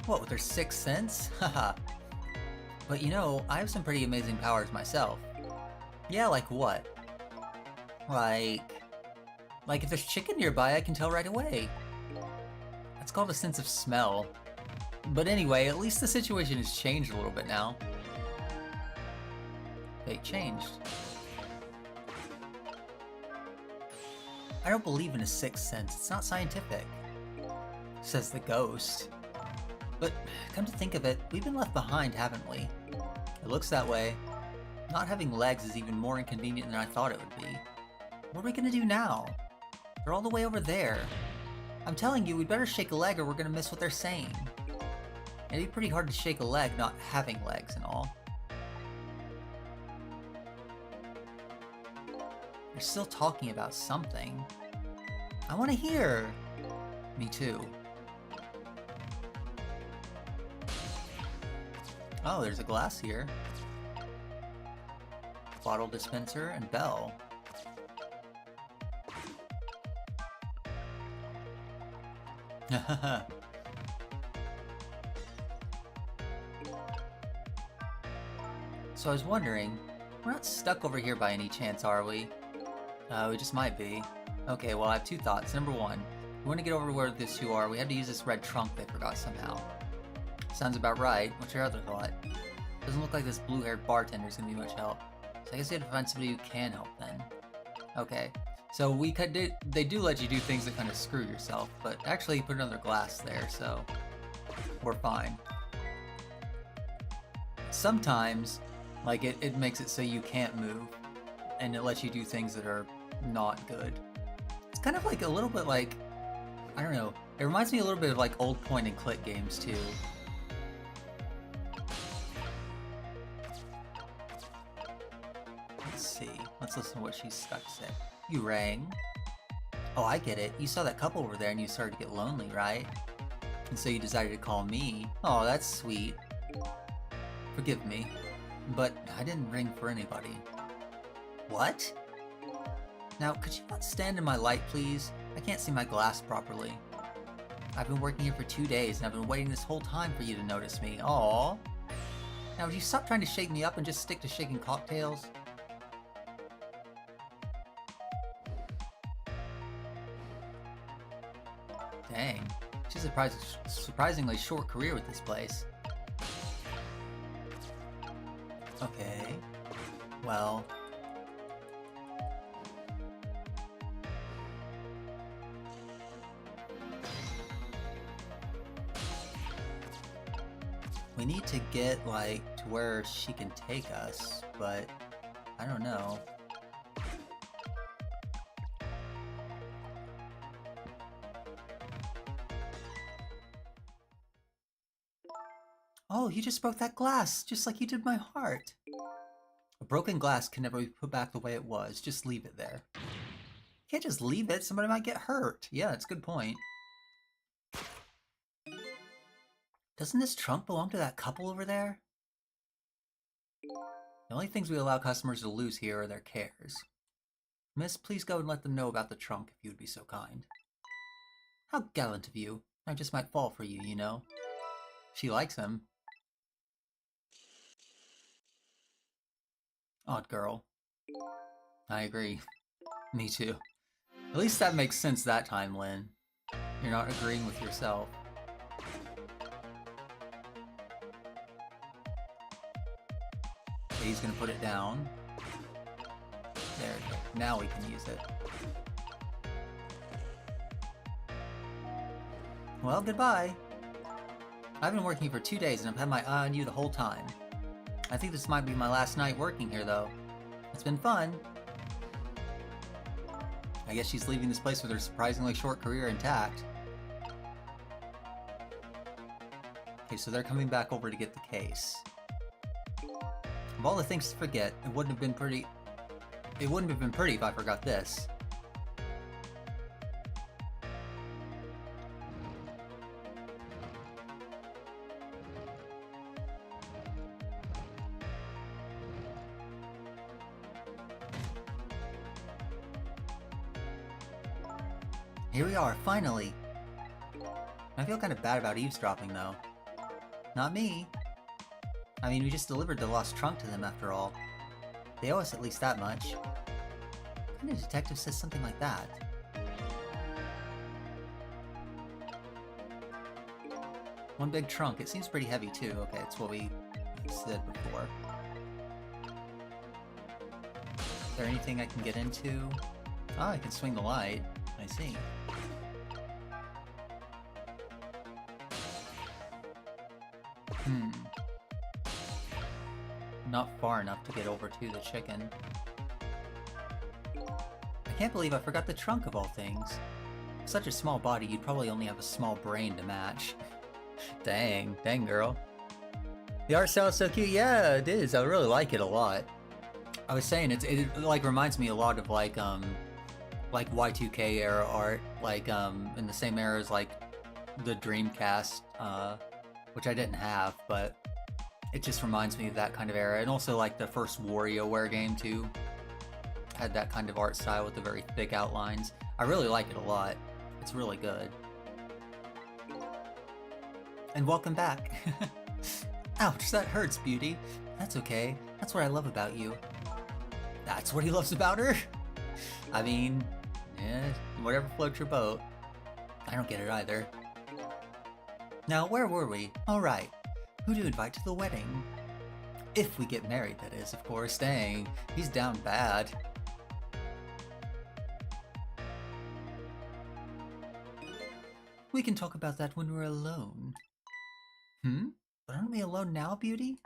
What, with her sixth sense? Haha. But you know, I have some pretty amazing powers myself. Yeah, like what? Like if there's chicken nearby, I can tell right away. That's called a sense of smell. But anyway, at least the situation has changed a little bit now. It changed. I don't believe in a sixth sense. It's not scientific, says the ghost. But come to think of it, we've been left behind, haven't we? It looks that way. Not having legs is even more inconvenient than I thought it would be. What are we gonna do now? They're all the way over there. I'm telling you, we'd better shake a leg or we're gonna miss what they're saying. It'd be pretty hard to shake a leg not having legs and all. They're still talking about something. I want to hear. Me too. Oh, there's a glass here. Bottle dispenser and bell. So I was wondering, we're not stuck over here by any chance, are we? We just might be. Okay, well I have two thoughts. Number one, we want to get over where these two are. We have to use this red trunk they forgot somehow. Sounds about right. What's your other thought? Doesn't look like this blue-haired bartender's gonna be much help. So I guess we have to find somebody who can help then. Okay, so they do let you do things that kind of screw yourself, but actually put another glass there, so we're fine. Sometimes, like it makes it so you can't move, and it lets you do things that are not good. It's kind of like a little bit like, I don't know, it reminds me a little bit of like old point and click games too. Let's see, let's listen to what she's got to say. You rang? Oh, I get it. You saw that couple over there and you started to get lonely, right? And so you decided to call me. Oh, that's sweet. Forgive me, but I didn't ring for anybody. What? Now, could you not stand in my light, please? I can't see my glass properly. I've been working here for 2 days, and I've been waiting this whole time for you to notice me. Aww. Now, would you stop trying to shake me up and just stick to shaking cocktails? Dang. She's a surprisingly short career with this place. Okay. Well... we need to get, like, to where she can take us, but I don't know. Oh, you just broke that glass, just like you did my heart. A broken glass can never be put back the way it was. Just leave it there. You can't just leave it. Somebody might get hurt. Yeah, that's a good point. Doesn't this trunk belong to that couple over there? The only things we allow customers to lose here are their cares. Miss, please go and let them know about the trunk if you would be so kind. How gallant of you. I just might fall for you, you know. She likes him. Odd girl. I agree. Me too. At least that makes sense that time, Lynn. You're not agreeing with yourself. Okay, he's gonna put it down. There we go. Now we can use it. Well, goodbye. I've been working for 2 days and I've had my eye on you the whole time. I think this might be my last night working here, though. It's been fun. I guess she's leaving this place with her surprisingly short career intact. Okay, so they're coming back over to get the case. Of all the things to forget, it wouldn't have been pretty if I forgot this. Here we are, finally! I feel kind of bad about eavesdropping, though. Not me. I mean, we just delivered the lost trunk to them, after all. They owe us at least that much. What kind of detective says something like that? One big trunk. It seems pretty heavy, too. Okay, it's what we said before. Is there anything I can get into? Oh, I can swing the light. I see. Not far enough to get over to the chicken. I can't believe I forgot the trunk of all things. Such a small body, you'd probably only have a small brain to match. Dang girl. The art style is so cute. Yeah, it is. I really like it a lot. I was saying it like reminds me a lot of like Y2K era art, like in the same era as like the Dreamcast, which I didn't have, but it just reminds me of that kind of era. And also like the first WarioWare game too had that kind of art style with the very thick outlines. I really like it a lot. It's really good. And welcome back. Ouch, that hurts, beauty. That's okay. That's what I love about you. That's what he loves about her? I mean, yeah, whatever floats your boat. I don't get it either. Now, where were we? All right. Who to invite to the wedding? If we get married, that is, of course. Dang, he's down bad. We can talk about that when we're alone. But aren't we alone now, beauty?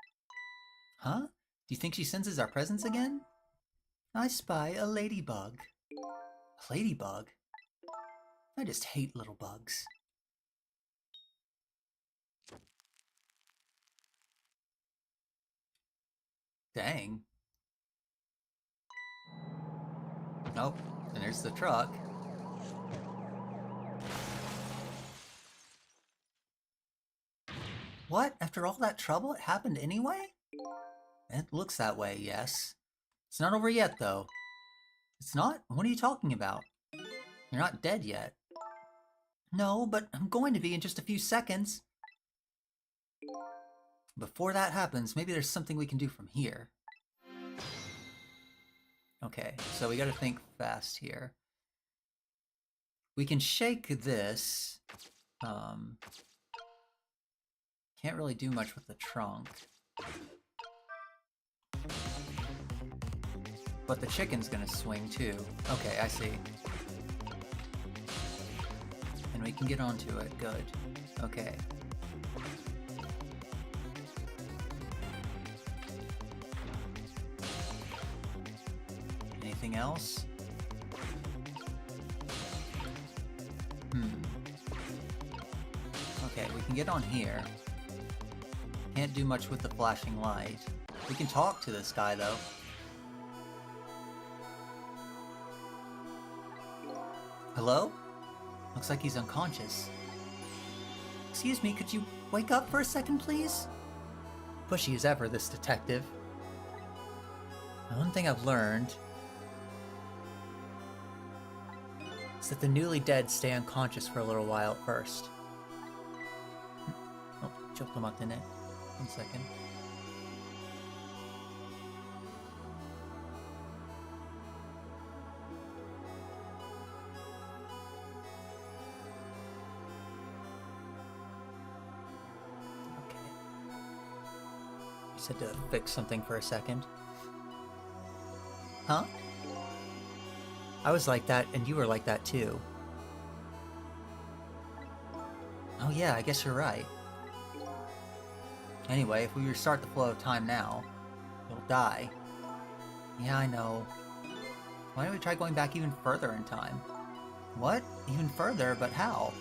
Huh? Do you think she senses our presence again? I spy a ladybug. A ladybug? I just hate little bugs. Dang. Oh, and there's the truck. What? After all that trouble, it happened anyway? It looks that way, yes. It's not over yet, though. It's not? What are you talking about? You're not dead yet. No, but I'm going to be in just a few seconds. Before that happens, maybe there's something we can do from here. Okay, so we gotta think fast here. We can shake this. Can't really do much with the trunk. But the chicken's gonna swing too. Okay, I see. And we can get onto it, good. Okay. Anything else? Okay, we can get on here. can't do much with the flashing light. We can talk to this guy, though. Hello? Looks like he's unconscious. Excuse me, could you wake up for a second, please? Pushy as ever, this detective. One thing I've learned is that the newly dead stay unconscious for a little while at first. Oh, choked him up in it. 1 second. Just had to fix something for a second. Huh? I was like that, and you were like that too. Oh yeah, I guess you're right. Anyway, if we restart the flow of time now, you'll die. Yeah, I know. Why don't we try going back even further in time? What? Even further? But how?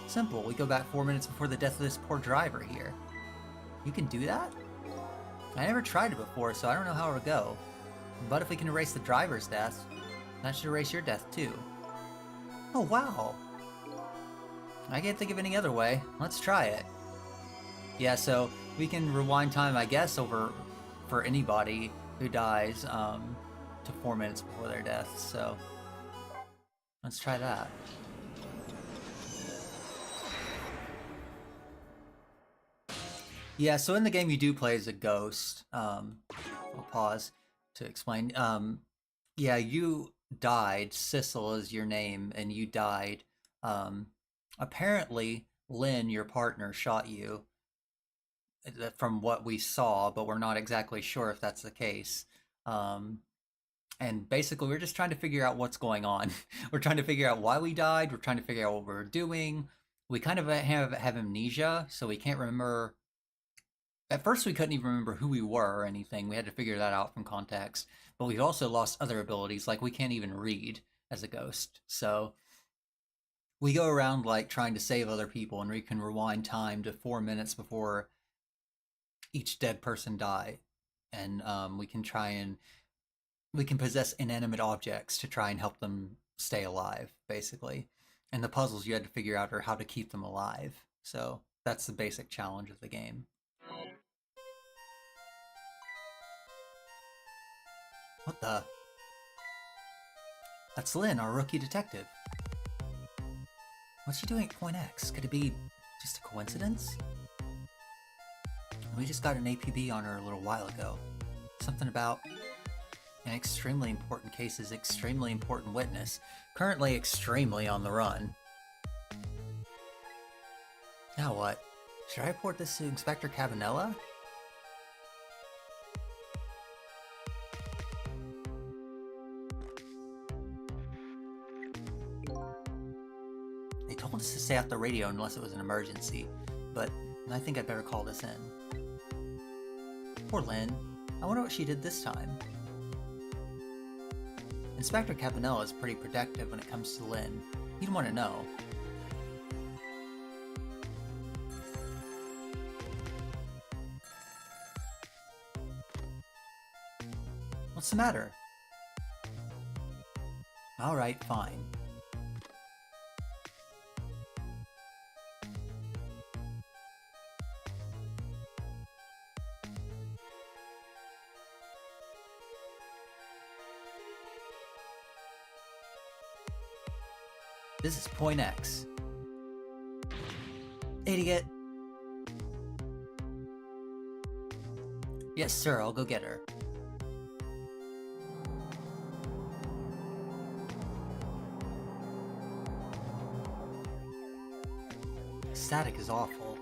Simple, we go back 4 minutes before the death of this poor driver here. You can do that? I never tried it before, so I don't know how it would go. But if we can erase the driver's death, that should erase your death too. Oh wow! I can't think of any other way. Let's try it. Yeah, so we can rewind time, I guess, over for anybody who dies to 4 minutes before their death, so let's try that. Yeah, so in the game you do play as a ghost. I'll pause to explain. Yeah, you died. Sissel is your name, and you died. Apparently, Lynn, your partner, shot you. From what we saw, but we're not exactly sure if that's the case. And basically, we're just trying to figure out what's going on. We're trying to figure out why we died. We're trying to figure out what we're doing. We kind of have amnesia, so we can't remember. At first, we couldn't even remember who we were or anything. We had to figure that out from context. But we've also lost other abilities, like we can't even read as a ghost. So we go around like trying to save other people, and we can rewind time to 4 minutes before each dead person die. And we can possess inanimate objects to try and help them stay alive, basically. And the puzzles you had to figure out are how to keep them alive. So that's the basic challenge of the game. What the? That's Lynn, our rookie detective. What's she doing at Point X? Could it be just a coincidence? We just got an APB on her a little while ago. Something about an extremely important case is extremely important witness. Currently extremely on the run. Now what? Should I report this to Inspector Cabanella? They told us to stay off the radio unless it was an emergency, but I think I'd better call this in. Poor Lynn. I wonder what she did this time. Inspector Cabanella is pretty protective when it comes to Lynn. He'd want to know. What's the matter? Alright, fine. This is Point X. Idiot! Yes, sir, I'll go get her. Static is awful.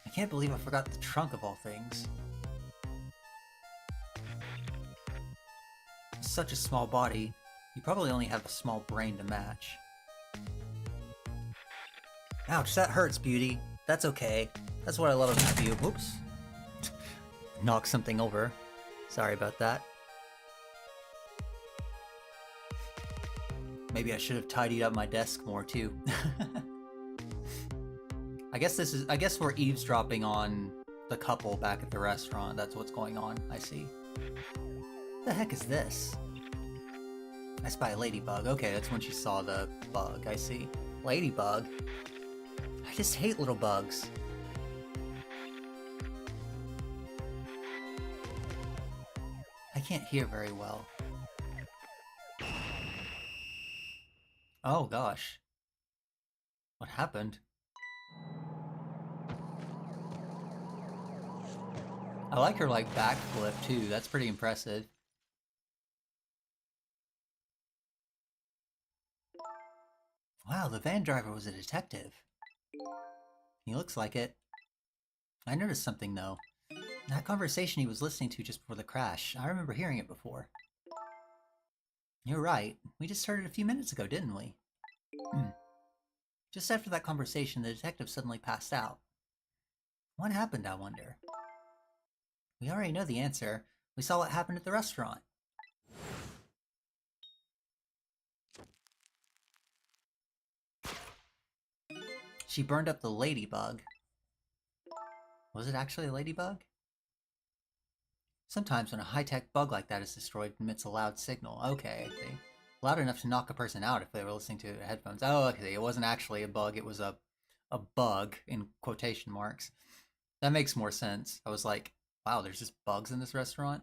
I can't believe I forgot the trunk of all things. Such a small body, you probably only have a small brain to match. Ouch, that hurts, beauty. That's okay. That's what I love about you. Whoops. Knock something over. Sorry about that. Maybe I should have tidied up my desk more too. I guess we're eavesdropping on the couple back at the restaurant. That's what's going on. I see. What the heck is this? I spy a ladybug. Okay, that's when she saw the bug. I see. Ladybug? I just hate little bugs. I can't hear very well. Oh gosh. What happened? I like her like backflip too. That's pretty impressive. Wow, the van driver was a detective. He looks like it. I noticed something though. That conversation he was listening to just before the crash, I remember hearing it before. You're right. We just started a few minutes ago, didn't we? Just after that conversation, the detective suddenly passed out. What happened, I wonder? We already know the answer. We saw what happened at the restaurant. She burned up the ladybug. Was it actually a ladybug? Sometimes when a high-tech bug like that is destroyed, it emits a loud signal. Okay, I see. Loud enough to knock a person out if they were listening to headphones. Oh, okay, it wasn't actually a bug, it was a bug, in quotation marks. That makes more sense. I was like, wow, there's just bugs in this restaurant?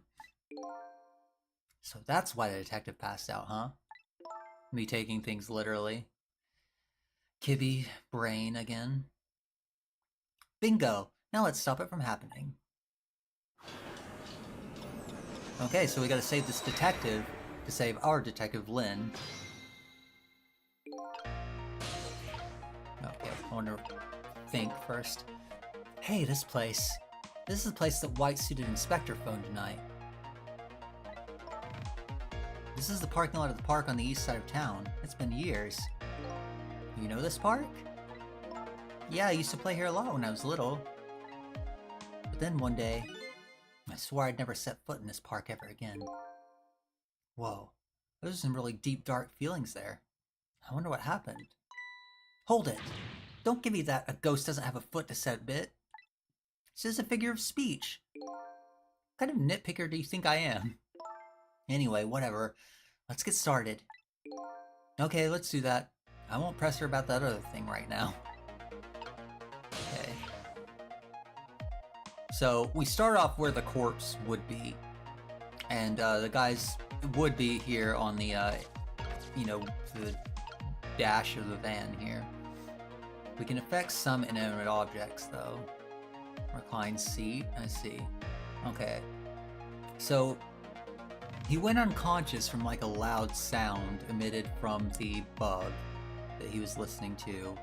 So that's why the detective passed out, huh? Me taking things literally. Kibby, brain again. Bingo! Now let's stop it from happening. Okay, so we gotta save this detective to save our detective, Lynn. Okay, I wanna think first. Hey, this place. This is the place that white-suited inspector phoned tonight. This is the parking lot of the park on the east side of town. It's been years. You know this park? Yeah, I used to play here a lot when I was little. But then one day, I swore I'd never set foot in this park ever again. Whoa, those are some really deep, dark feelings there. I wonder what happened. Hold it! Don't give me that a ghost doesn't have a foot to set bit. It's just a figure of speech. What kind of nitpicker do you think I am? Anyway, whatever. Let's get started. Okay, let's do that. I won't press her about that other thing right now. Okay. So, we start off where the corpse would be. And the guys would be here on the, you know, the dash of the van here. We can affect some inanimate objects, though. Reclined seat, I see. Okay. So, he went unconscious from like a loud sound emitted from the bug that he was listening to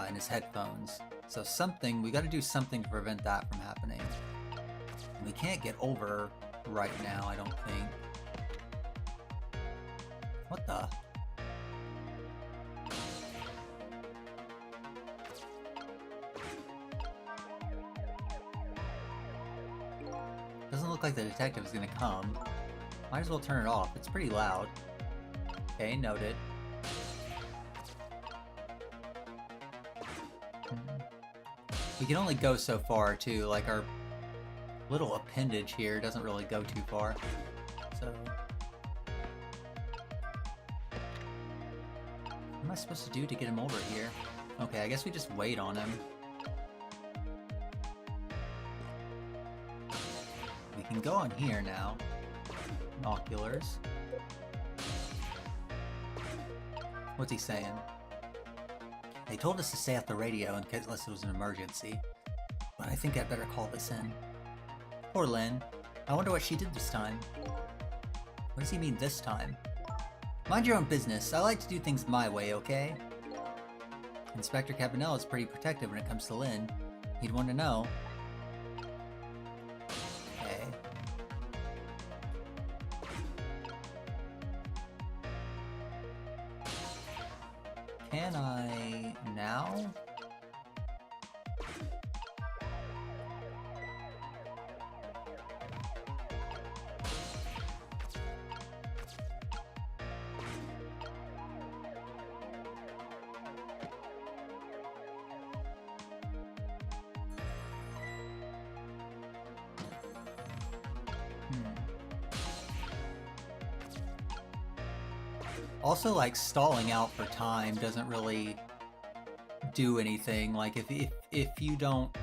in his headphones. So we gotta do something to prevent that from happening. We can't get over right now, I don't think. What the? Doesn't look like the detective is gonna come. Might as well turn it off. It's pretty loud. Okay, noted. We can only go so far too, like our little appendage here doesn't really go too far. So what am I supposed to do to get him over here? Okay, I guess we just wait on him. We can go on here now. Binoculars. What's he saying? They told us to stay off the radio in case unless it was an emergency. But I think I'd better call this in. Poor Lynn. I wonder what she did this time. What does he mean this time? Mind your own business. I like to do things my way, okay? Inspector Cabanel is pretty protective when it comes to Lynn. He'd want to know. Okay. Can I now? Also, like, stalling out for time doesn't really do anything. Like, if you don't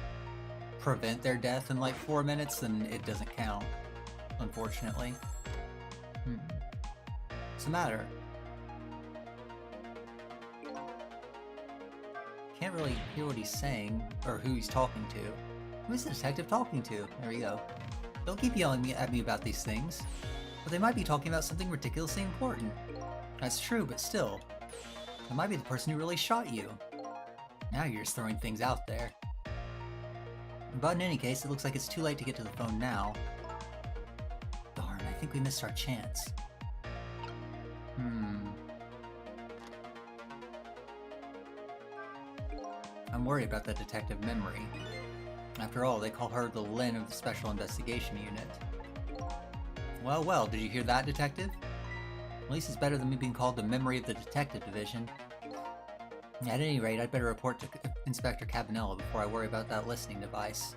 prevent their death in like 4 minutes, then it doesn't count, unfortunately. What's the matter? Can't really hear what he's saying, or who he's talking to. Who's the detective talking to? There we go. Don't keep yelling at me about these things. But they might be talking about something ridiculously important. That's true, but still. That might be the person who really shot you. Now you're just throwing things out there. But in any case, it looks like it's too late to get to the phone now. Darn, I think we missed our chance. I'm worried about that detective memory. After all, they call her the Lynn of the Special Investigation Unit. Well, well, did you hear that, detective? At least it's better than me being called the memory of the detective division. At any rate, I'd better report to Inspector Cabanella before I worry about that listening device.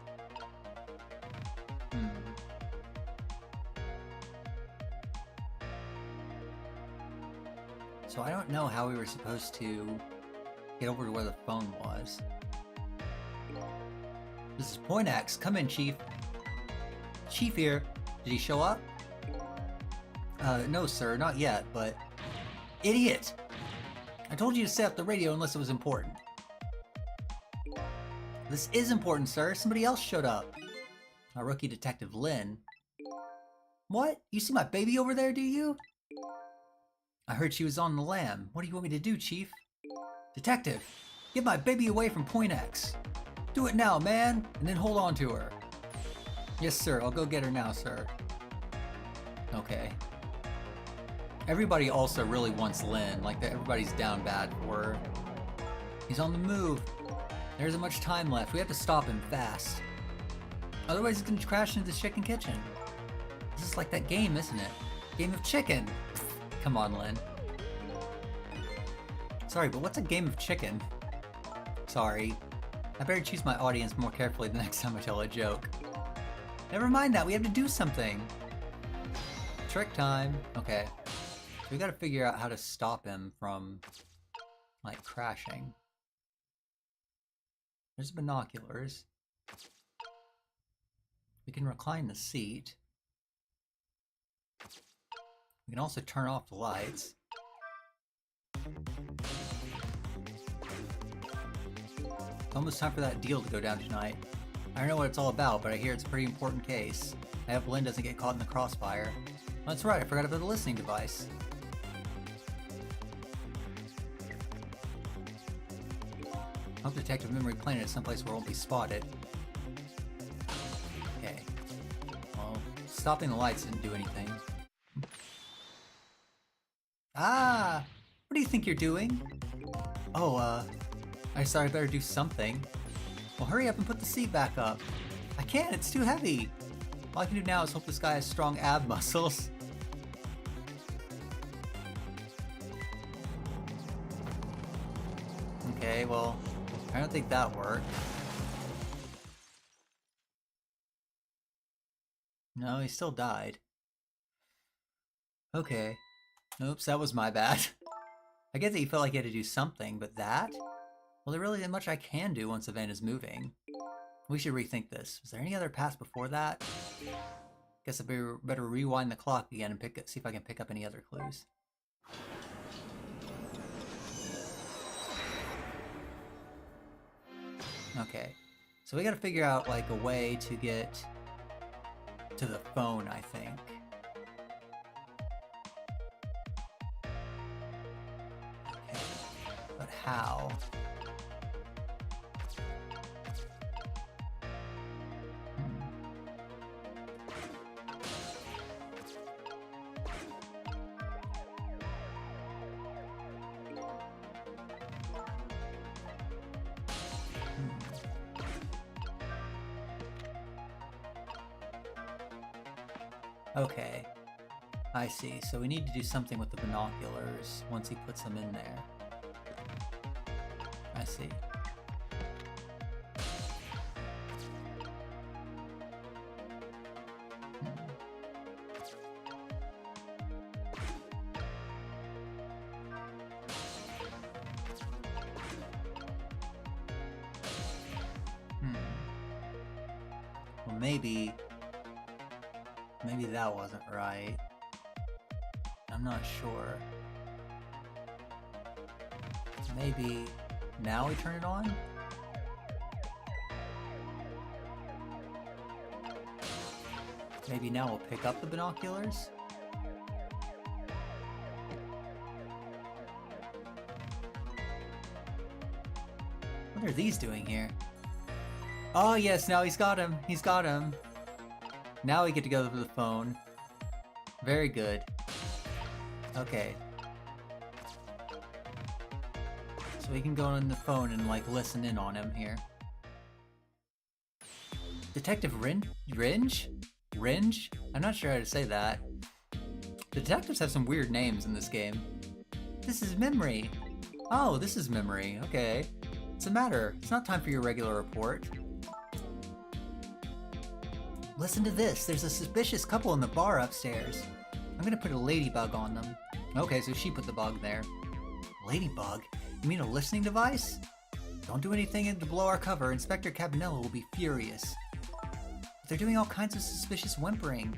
So I don't know how we were supposed to get over to where the phone was. This is Poinax. Come in, Chief. Chief here. Did he show up? No, sir, not yet, but... Idiot! I told you to set up the radio unless it was important. This is important, sir. Somebody else showed up. Our rookie detective, Lynn. What? You see my baby over there, do you? I heard she was on the lam. What do you want me to do, Chief? Detective, get my baby away from Poinax. Do it now, man, and then hold on to her. Yes, sir. I'll go get her now, sir. Okay. Everybody also really wants Lynn. Like, everybody's down bad for her. He's on the move. There isn't much time left. We have to stop him fast. Otherwise, he's gonna crash into the chicken kitchen. This is like that game, isn't it? Game of chicken. Come on, Lynn. Sorry, but what's a game of chicken? Sorry. I better choose my audience more carefully the next time I tell a joke. Never mind that, we have to do something. Trick time. Okay. So we gotta figure out how to stop him from, like, crashing. There's binoculars. We can recline the seat. We can also turn off the lights. It's almost time for that deal to go down tonight. I don't know what it's all about, but I hear it's a pretty important case. I hope Lynn doesn't get caught in the crossfire. That's right, I forgot about the listening device. I hope Detective Memory planted it someplace where it won't be spotted. Okay. Well, stopping the lights didn't do anything. Ah! What do you think you're doing? Oh, I thought I better do something. Well, hurry up and put the seat back up. I can't, it's too heavy. All I can do now is hope this guy has strong ab muscles. Okay, well, I don't think that worked. No, he still died. Okay. Oops, that was my bad. I get that you felt like you had to do something, but that? Well, there really isn't much I can do once the van is moving. We should rethink this. Was there any other path before that? Guess I better rewind the clock again and see if I can pick up any other clues. Okay, so we gotta figure out, like, a way to get to the phone, I think. Okay, but how? Okay, I see. So we need to do something with the binoculars once he puts them in there. I see. maybe that wasn't right. I'm not sure. Maybe now we turn it on? Maybe now we'll pick up the binoculars? What are these doing here? Oh yes, now he's got him. He's got him. Now we get to go to the phone. Very good. Okay. So we can go on the phone and like listen in on him here. Detective Ringe? I'm not sure how to say that. The detectives have some weird names in this game. This is Memory. Oh, this is Memory. Okay. What's the matter? It's not time for your regular report. Listen to this. There's a suspicious couple in the bar upstairs. I'm gonna put a ladybug on them. Okay, so she put the bug there. Ladybug? You mean a listening device? Don't do anything to blow our cover. Inspector Cabanello will be furious. They're doing all kinds of suspicious whimpering.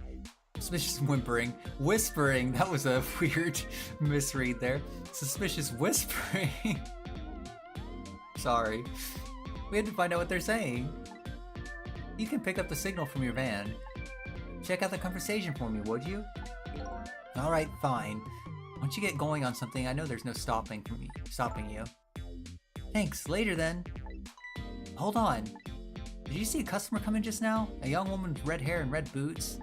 Whispering. That was a weird misread there. Suspicious whispering. Sorry. We had to find out what they're saying. You can pick up the signal from your van. Check out the conversation for me, would you? Alright, fine. Once you get going on something, I know there's no stopping you. Thanks, later then. Hold on. Did you see a customer come in just now? A young woman with red hair and red boots?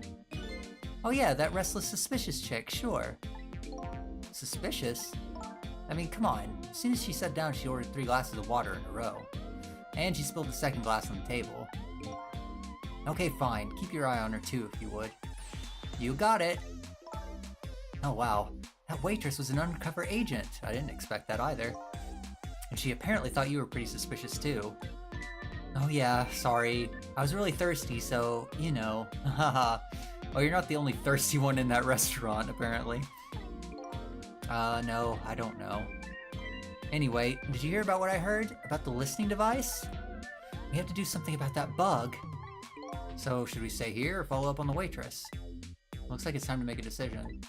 Oh yeah, that restless, suspicious chick, sure. Suspicious? I mean, come on. As soon as she sat down, she ordered 3 glasses of water in a row. And she spilled the second glass on the table. Okay, fine. Keep your eye on her too, if you would. You got it! Oh wow. That waitress was an undercover agent. I didn't expect that either. And she apparently thought you were pretty suspicious too. Oh yeah, sorry. I was really thirsty, so, you know. Haha. Oh, you're not the only thirsty one in that restaurant, apparently. No, I don't know. Anyway, did you hear about what I heard? About the listening device? We have to do something about that bug. So, should we stay here or follow up on the waitress? Looks like it's time to make a decision.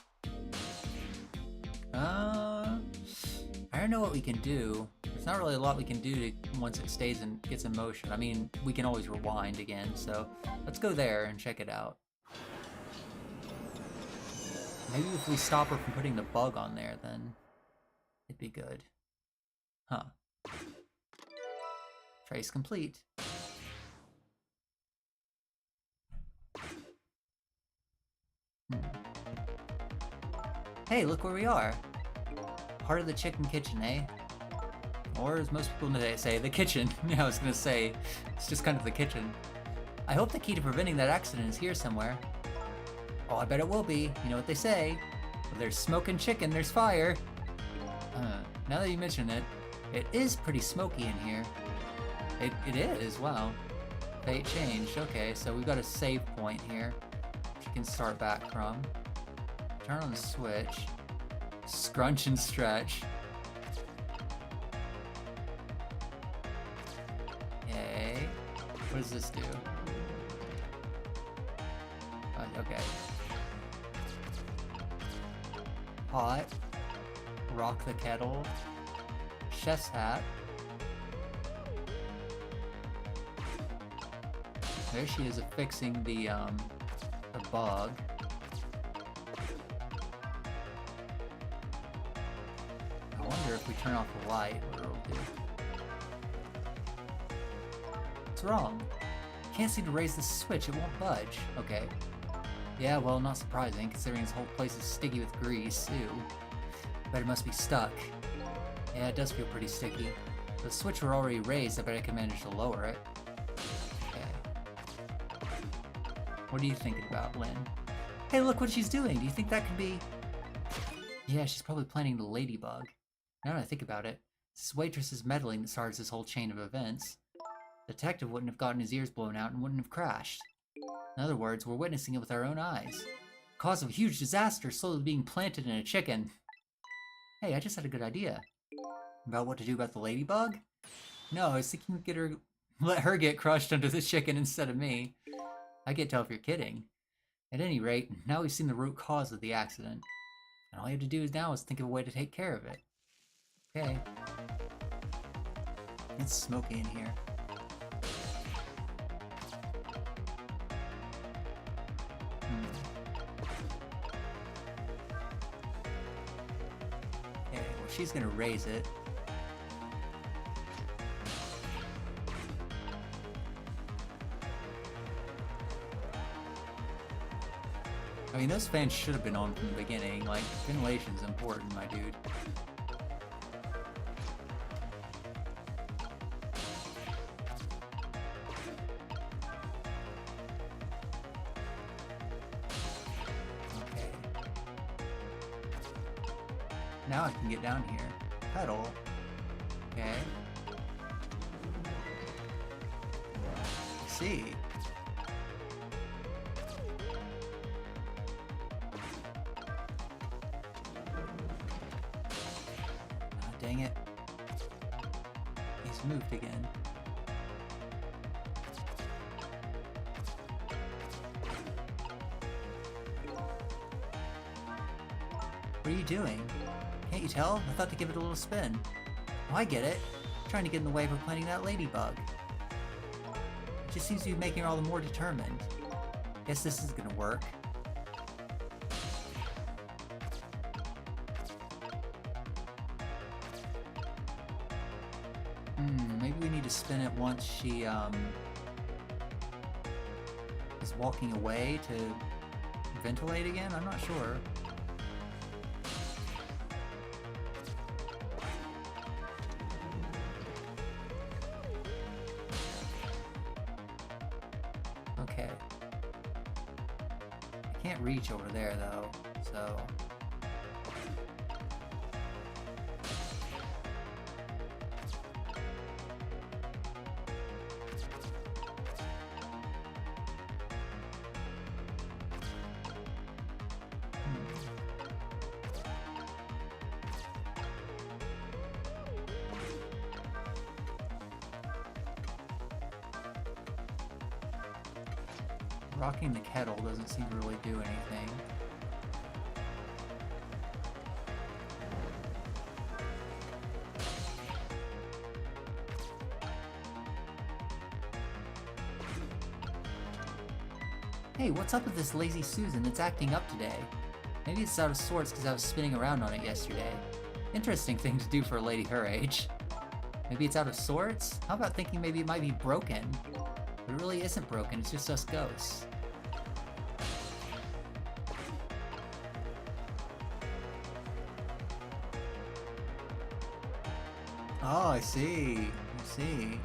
I don't know what we can do. There's not really a lot we can do once it stays and gets in motion. I mean, we can always rewind again, so let's go there and check it out. Maybe if we stop her from putting the bug on there, then it'd be good. Huh. Trace complete. Hey, look where we are. Part of the chicken kitchen, eh? Or as most people say, the kitchen. Yeah, I was gonna say, it's just kind of the kitchen. I hope the key to preventing that accident is here somewhere. Oh, I bet it will be. You know what they say. Where there's smoke and chicken, there's fire. Now that you mention it, it is pretty smoky in here. It is, wow. Fate changed. Okay, so we've got a save point here, which you can start back from. Turn on the switch. Scrunch and stretch. Okay. What does this do? Okay. Hot. Rock the kettle. Chef's hat. There she is affixing the bug. I wonder if we turn off the light, what it'll do. What's wrong? Can't seem to raise the switch, it won't budge. Okay. Yeah, well, not surprising, considering this whole place is sticky with grease. Ew. Bet it must be stuck. Yeah, it does feel pretty sticky. If the switch were already raised, I bet I could manage to lower it. Okay. What are you thinking about, Lynn? Hey, look what she's doing! Do you think that could be... Yeah, she's probably planning the ladybug. Now that I think about it, this waitress's meddling that starts this whole chain of events. The detective wouldn't have gotten his ears blown out and wouldn't have crashed. In other words, we're witnessing it with our own eyes. Cause of a huge disaster slowly being planted in a chicken. Hey, I just had a good idea. About what to do about the ladybug? No, I was thinking we'd let her get crushed under the chicken instead of me. I can't tell if you're kidding. At any rate, now we've seen the root cause of the accident. And all you have to do now is think of a way to take care of it. Okay. It's smoky in here. Okay, well, she's gonna raise it. I mean, those fans should have been on from the beginning. Like, ventilation's important, my dude. Okay. Now I can get down here. Pedal. Okay. See. Dang it. He's moved again. What are you doing? Can't you tell? I thought to give it a little spin. Oh, I get it. I'm trying to get in the way of her planting that ladybug. It just seems to be making her all the more determined. Guess this is gonna work. Maybe we need to spin it once she, is walking away to ventilate again? I'm not sure. Okay. I can't reach over there, though, so... Rocking the kettle doesn't seem to really do anything. Hey, what's up with this lazy Susan that's acting up today? Maybe it's out of sorts because I was spinning around on it yesterday. Interesting thing to do for a lady her age. Maybe it's out of sorts? How about thinking maybe it might be broken? But it really isn't broken, it's just us ghosts. Oh, I see. I see.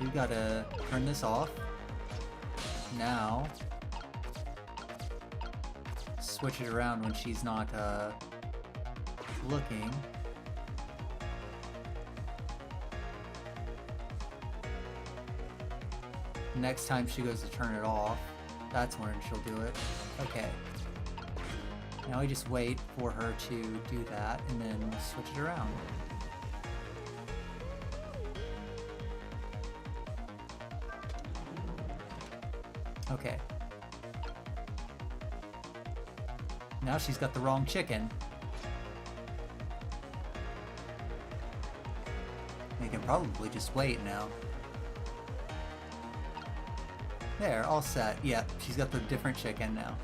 You gotta turn this off. Now, switch it around when she's not, looking. Next time she goes to turn it off, that's when she'll do it. Okay. Now we just wait for her to do that, and then we'll switch it around. Okay. Now she's got the wrong chicken. We can probably just wait now. There, all set. Yep, she's got the different chicken now.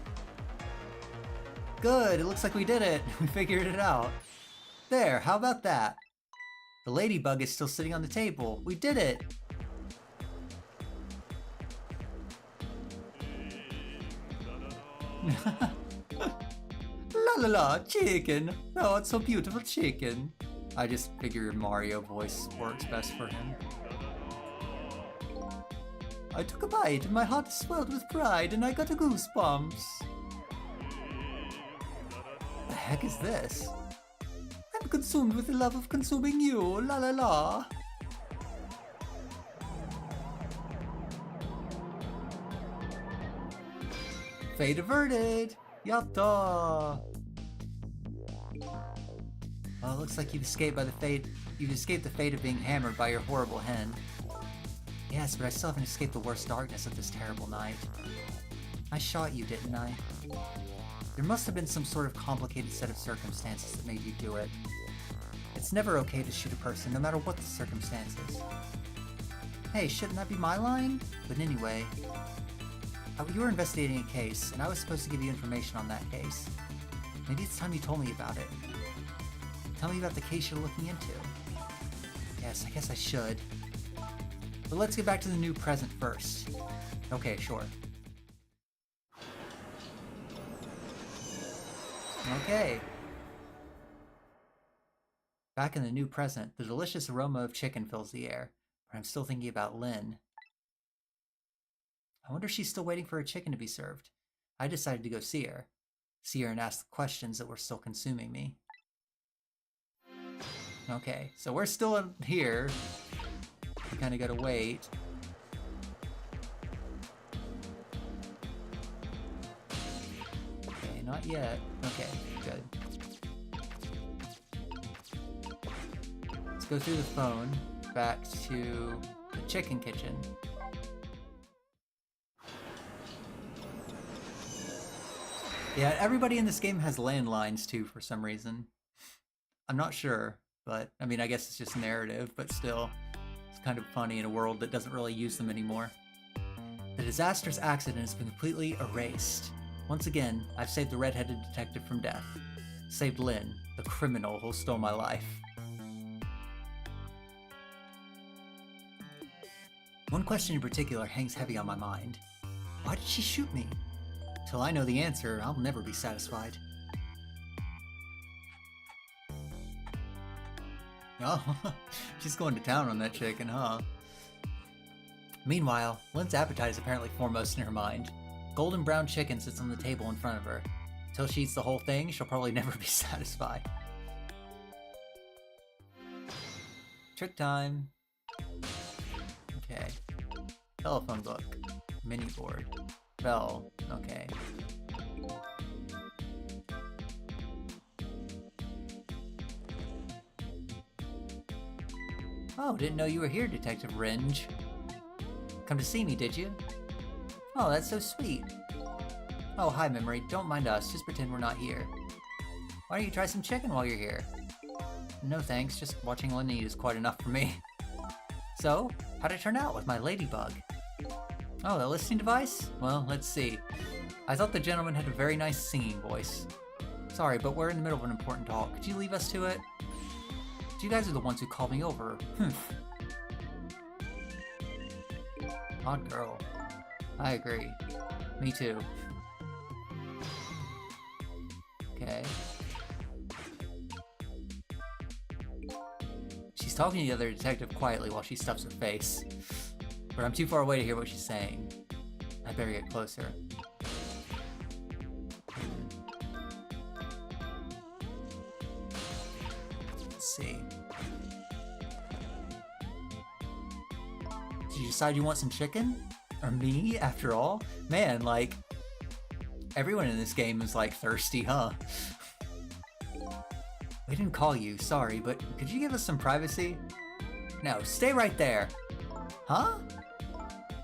Good, it looks like we did it. We figured it out. There, how about that? The ladybug is still sitting on the table. We did it! La la la, chicken! Oh, it's so beautiful chicken. I just figure Mario voice works best for him. I took a bite and my heart swelled with pride and I got a goosebumps. The heck is this? I'm consumed with the love of consuming you, la la la. Fate averted! Yatta! Oh, it looks like you've escaped the fate of being hammered by your horrible hen. Yes, but I still haven't escaped the worst darkness of this terrible night. I shot you, didn't I? There must have been some sort of complicated set of circumstances that made you do it. It's never okay to shoot a person, no matter what the circumstances. Hey, shouldn't that be my line? But anyway, you were investigating a case, and I was supposed to give you information on that case. Maybe it's time you told me about it. Tell me about the case you're looking into. Yes, I guess I should. But let's get back to the new present first. Okay, sure. Okay. Back in the new present, the delicious aroma of chicken fills the air, but I'm still thinking about Lynn. I wonder if she's still waiting for her chicken to be served. I decided to go see her and ask the questions that were still consuming me. Okay, so we're still here. We kind of gotta wait. Okay, not yet. Okay, good. Let's go through the phone, back to the chicken kitchen. Yeah, everybody in this game has landlines too for some reason. I'm not sure, but I mean, I guess it's just narrative, but still, it's kind of funny in a world that doesn't really use them anymore. The disastrous accident has been completely erased. Once again, I've saved the red-headed detective from death. Saved Lynn, the criminal who stole my life. One question in particular hangs heavy on my mind. Why did she shoot me? Till I know the answer, I'll never be satisfied. Oh, she's going to town on that chicken, huh? Meanwhile, Lynn's appetite is apparently foremost in her mind. Golden brown chicken sits on the table in front of her. Till she eats the whole thing, she'll probably never be satisfied. Trick time. Okay. Telephone book. Mini board. Bell. Okay. Oh, didn't know you were here, Detective Renge. Come to see me, did you? Oh, that's so sweet. Oh, hi, Memory. Don't mind us. Just pretend we're not here. Why don't you try some chicken while you're here? No thanks. Just watching Lynn eat is quite enough for me. So, how'd it turn out with my ladybug? Oh, the listening device? Well, let's see. I thought the gentleman had a very nice singing voice. Sorry, but we're in the middle of an important talk. Could you leave us to it? You guys are the ones who called me over. Humph. Odd girl. I agree. Me too. Okay. She's talking to the other detective quietly while she stuffs her face. But I'm too far away to hear what she's saying. I better get closer. Let's see. Did you decide you want some chicken? Or me, after all? Man, like, everyone in this game is, like, thirsty, huh? We didn't call you, sorry, but could you give us some privacy? No, stay right there. Huh?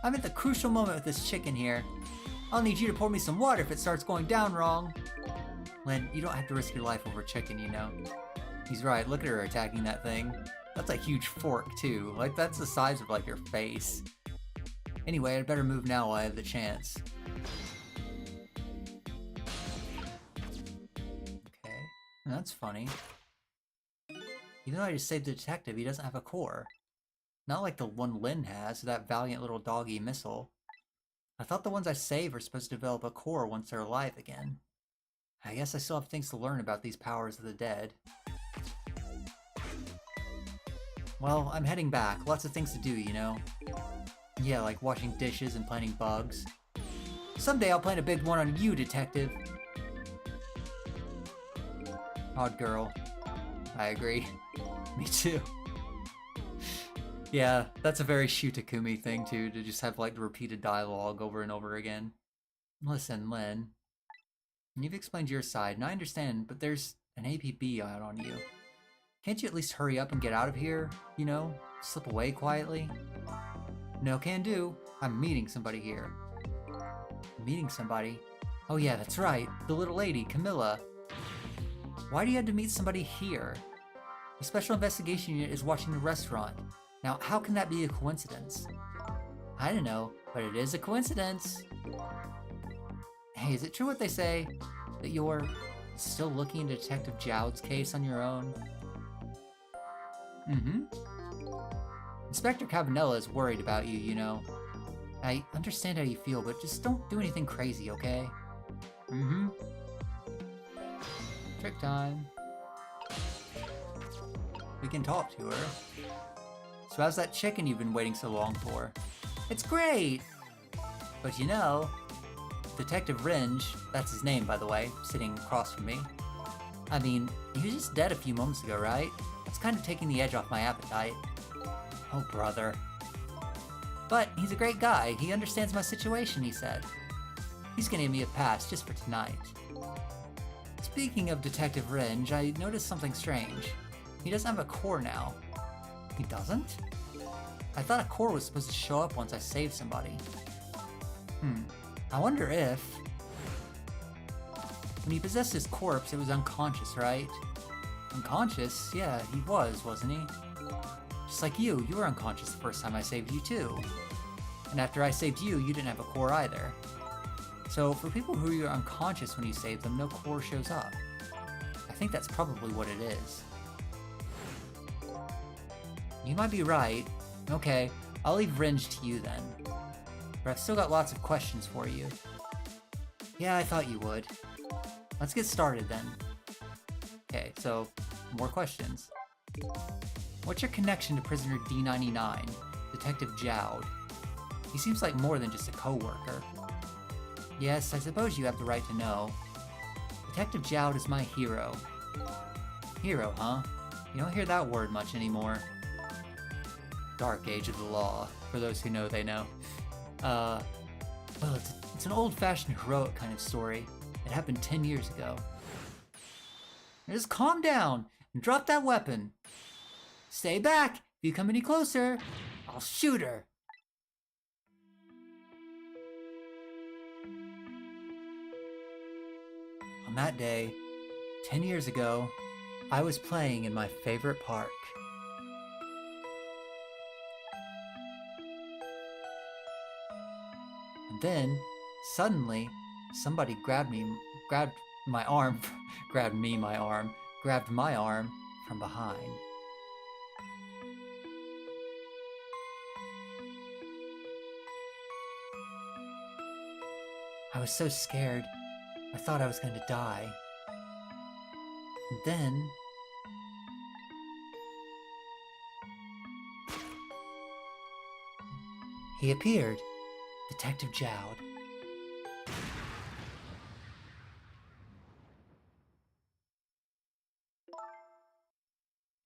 I'm at the crucial moment with this chicken here. I'll need you to pour me some water if it starts going down wrong. Lynn, you don't have to risk your life over chicken, you know. He's right, look at her attacking that thing. That's a huge fork, too. Like, that's the size of, like, your face. Anyway, I'd better move now while I have the chance. Okay, that's funny. Even though I just saved the detective, he doesn't have a core. Not like the one Lynn has, that valiant little doggy missile. I thought the ones I save are supposed to develop a core once they're alive again. I guess I still have things to learn about these powers of the dead. Well, I'm heading back. Lots of things to do, you know? Yeah, like washing dishes and planting bugs. Someday I'll plant a big one on you, detective. Odd girl. I agree. Me too. Yeah, that's a very Shutakumi thing too, to just have like the repeated dialogue over and over again. Listen, Lynn. You've explained your side, and I understand, but there's an APB out on you. Can't you at least hurry up and get out of here? You know, slip away quietly? No can do. I'm meeting somebody here. Meeting somebody? Oh yeah, that's right. The little lady, Camilla. Why do you have to meet somebody here? The Special Investigation Unit is watching the restaurant. Now, how can that be a coincidence? I don't know, but it is a coincidence. Hey, is it true what they say? That you're still looking into Detective Jowd's case on your own? Mm-hmm. Inspector Cabanella is worried about you, you know. I understand how you feel, but just don't do anything crazy, okay? Mm-hmm. Trick time. We can talk to her. So how's that chicken you've been waiting so long for? It's great! But you know, Detective Ringe, that's his name by the way, sitting across from me. I mean, he was just dead a few moments ago, right? That's kind of taking the edge off my appetite. Oh brother. But he's a great guy, he understands my situation, he said. He's gonna give me a pass just for tonight. Speaking of Detective Ringe, I noticed something strange. He doesn't have a core now. He doesn't? I thought a core was supposed to show up once I saved somebody. I wonder if... When he possessed his corpse, it was unconscious, right? Unconscious? Yeah, he was, wasn't he? Just like you were unconscious the first time I saved you too. And after I saved you, you didn't have a core either. So for people who are unconscious when you save them, no core shows up. I think that's probably what it is. You might be right. Okay, I'll leave Ringe to you then. But I've still got lots of questions for you. Yeah, I thought you would. Let's get started then. Okay, so, more questions. What's your connection to prisoner D99, Detective Jowd? He seems like more than just a co-worker. Yes, I suppose you have the right to know. Detective Jowd is my hero. Hero, huh? You don't hear that word much anymore. Dark age of the law, for those who know they know. Well, it's an old-fashioned heroic kind of story. It happened 10 years ago. Just calm down and drop that weapon. Stay back. If you come any closer, I'll shoot her. On that day, 10 years ago, I was playing in my favorite park. And then, suddenly, somebody grabbed my arm from behind. I was so scared, I thought I was going to die. And then... he appeared, Detective Jowd.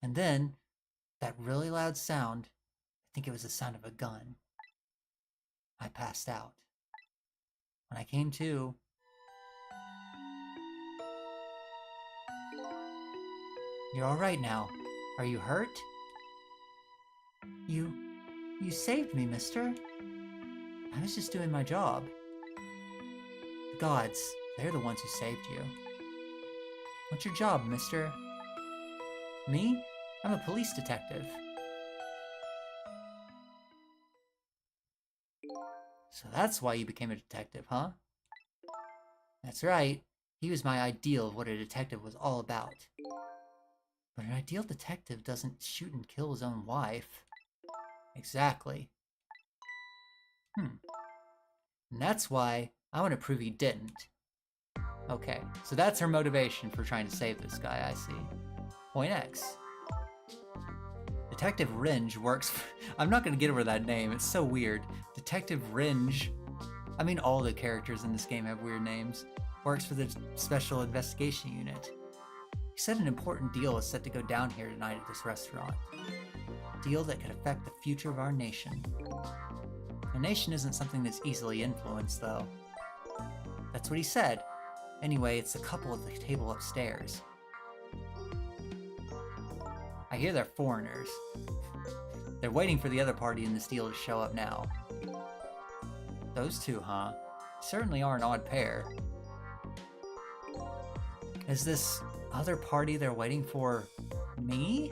And then, that really loud sound, I think it was the sound of a gun. I passed out. When I came to, you're all right now. Are you hurt? You saved me, mister. I was just doing my job. The gods, they're the ones who saved you. What's your job, mister? Me? I'm a police detective. So that's why you became a detective, huh? That's right. He was my ideal of what a detective was all about. But an ideal detective doesn't shoot and kill his own wife. Exactly. And that's why I want to prove he didn't. Okay, so that's her motivation for trying to save this guy, I see. Point X. Detective Ringe works for... I'm not going to get over that name, it's so weird. Detective Ringe. I mean, all the characters in this game have weird names. Works for the Special Investigation Unit. He said an important deal is set to go down here tonight at this restaurant. A deal that could affect the future of our nation. Our nation isn't something that's easily influenced, though. That's what he said. Anyway, it's a couple at the table upstairs. I hear they're foreigners. They're waiting for the other party in this deal to show up now. Those two, huh? Certainly are an odd pair. Is this other party they're waiting for me?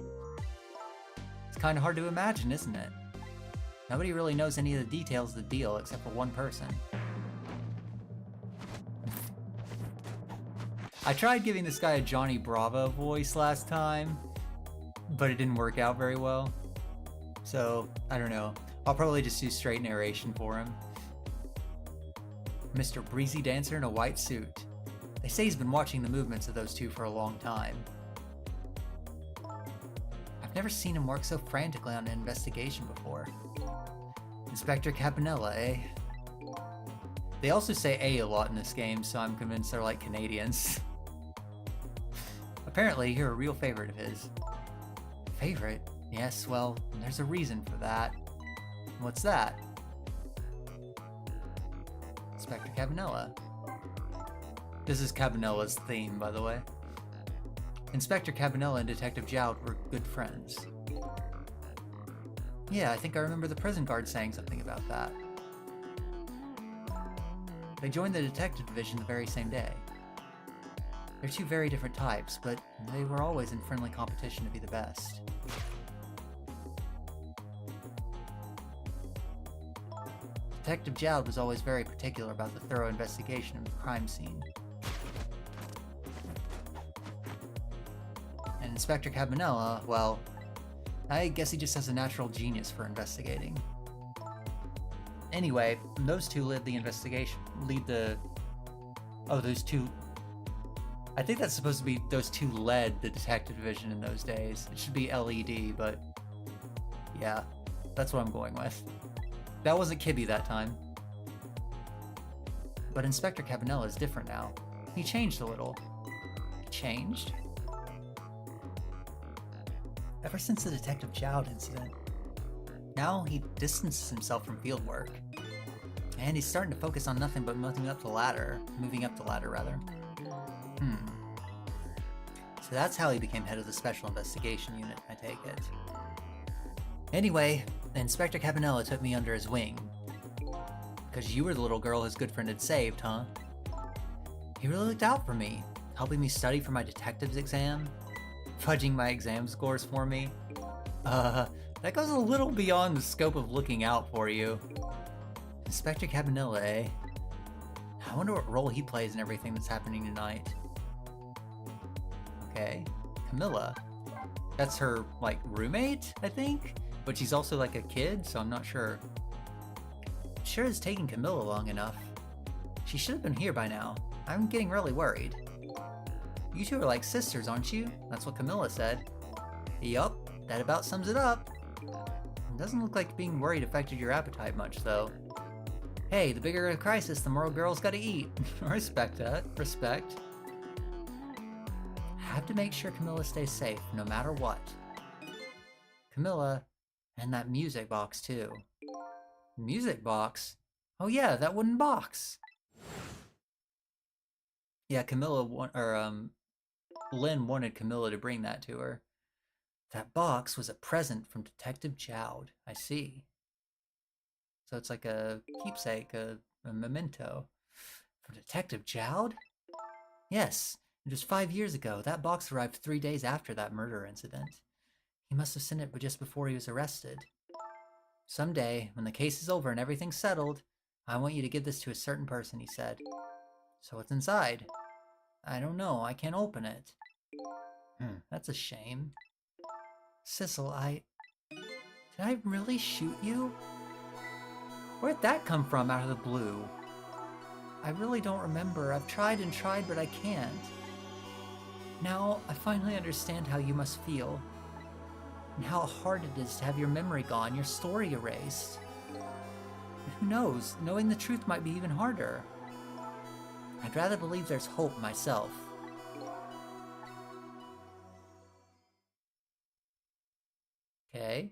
It's kind of hard to imagine, isn't it? Nobody really knows any of the details of the deal except for one person. I tried giving this guy a Johnny Bravo voice last time, but it didn't work out very well. So, I don't know. I'll probably just do straight narration for him. Mr. Breezy Dancer in a white suit. They say he's been watching the movements of those two for a long time. I've never seen him work so frantically on an investigation before. Inspector Cabanela, eh? They also say A a lot in this game, so I'm convinced they're like Canadians. Apparently, you're a real favorite of his. Favorite? Yes, well, there's a reason for that. What's that? Inspector Cabanela. This is Cabanela's theme, by the way. Inspector Cabanela and Detective Jowd were good friends. Yeah, I think I remember the prison guard saying something about that. They joined the detective division the very same day. They're two very different types, but they were always in friendly competition to be the best. Detective Jowd was always very particular about the thorough investigation of the crime scene. And Inspector Cabanela, well, I guess he just has a natural genius for investigating. Anyway, those two those two... I think that's supposed to be those two led the detective division in those days. It should be LED, but yeah, that's what I'm going with. That wasn't Kibby that time. But Inspector Cabanela is different now. He changed a little. Changed? Ever since the Detective Jowd incident. Now he distances himself from field work. And he's starting to focus on nothing but moving up the ladder, rather. So that's how he became head of the Special Investigation Unit, I take it. Anyway, Inspector Cabanela took me under his wing. Because you were the little girl his good friend had saved, huh? He really looked out for me, helping me study for my detective's exam, fudging my exam scores for me. That goes a little beyond the scope of looking out for you. Inspector Cabanela, eh? I wonder what role he plays in everything that's happening tonight. Okay, Camilla. That's her, like, roommate, I think? But she's also, like, a kid, so I'm not sure. Sure is taking Camilla long enough. She should have been here by now. I'm getting really worried. You two are like sisters, aren't you? That's what Camilla said. Yup, that about sums it up. It doesn't look like being worried affected your appetite much, though. Hey, the bigger the crisis, the more girls gotta eat. Respect that. Respect. Have to make sure Camilla stays safe, no matter what. Camilla, and that music box, too. Music box? Oh yeah, that wooden box! Yeah, Lynn wanted Camilla to bring that to her. That box was a present from Detective Jowd, I see. So it's like a keepsake, a memento. From Detective Jowd? Yes, it was 5 years ago. That box arrived 3 days after that murder incident. He must have sent it just before he was arrested. Someday, when the case is over and everything's settled, I want you to give this to a certain person, he said. So what's inside? I don't know, I can't open it. That's a shame. Sissel, did I really shoot you? Where'd that come from out of the blue? I really don't remember. I've tried and tried, but I can't. Now, I finally understand how you must feel. And how hard it is to have your memory gone, your story erased. And who knows, knowing the truth might be even harder. I'd rather believe there's hope myself. Okay.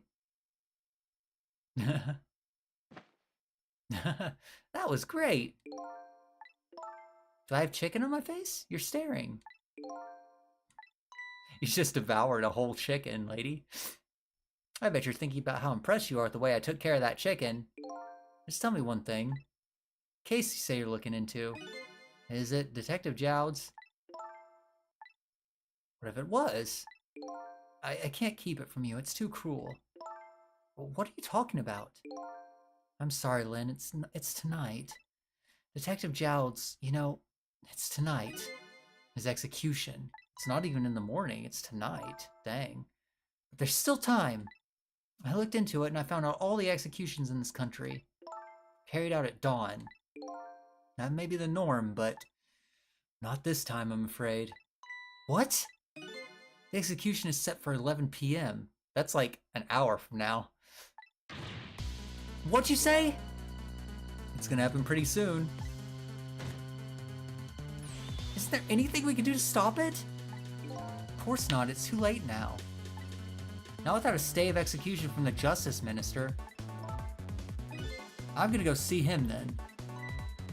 That was great! Do I have chicken on my face? You're staring. You just devoured a whole chicken, lady. I bet you're thinking about how impressed you are with the way I took care of that chicken. Just tell me one thing. Case you say you're looking into. Is it Detective Jowd's? What if it was? I can't keep it from you. It's too cruel. What are you talking about? I'm sorry, Lynn. It's tonight. Detective Jowd's, you know, it's tonight. His execution. It's not even in the morning. It's tonight. Dang. But there's still time. I looked into it and I found out all the executions in this country. Carried out at dawn. That may be the norm, but not this time, I'm afraid. What? The execution is set for 11 p.m. That's like an hour from now. What'd you say? It's gonna happen pretty soon. Is there anything we can do to stop it? Of course not, it's too late now. Not without a stay of execution from the Justice Minister. I'm gonna go see him then.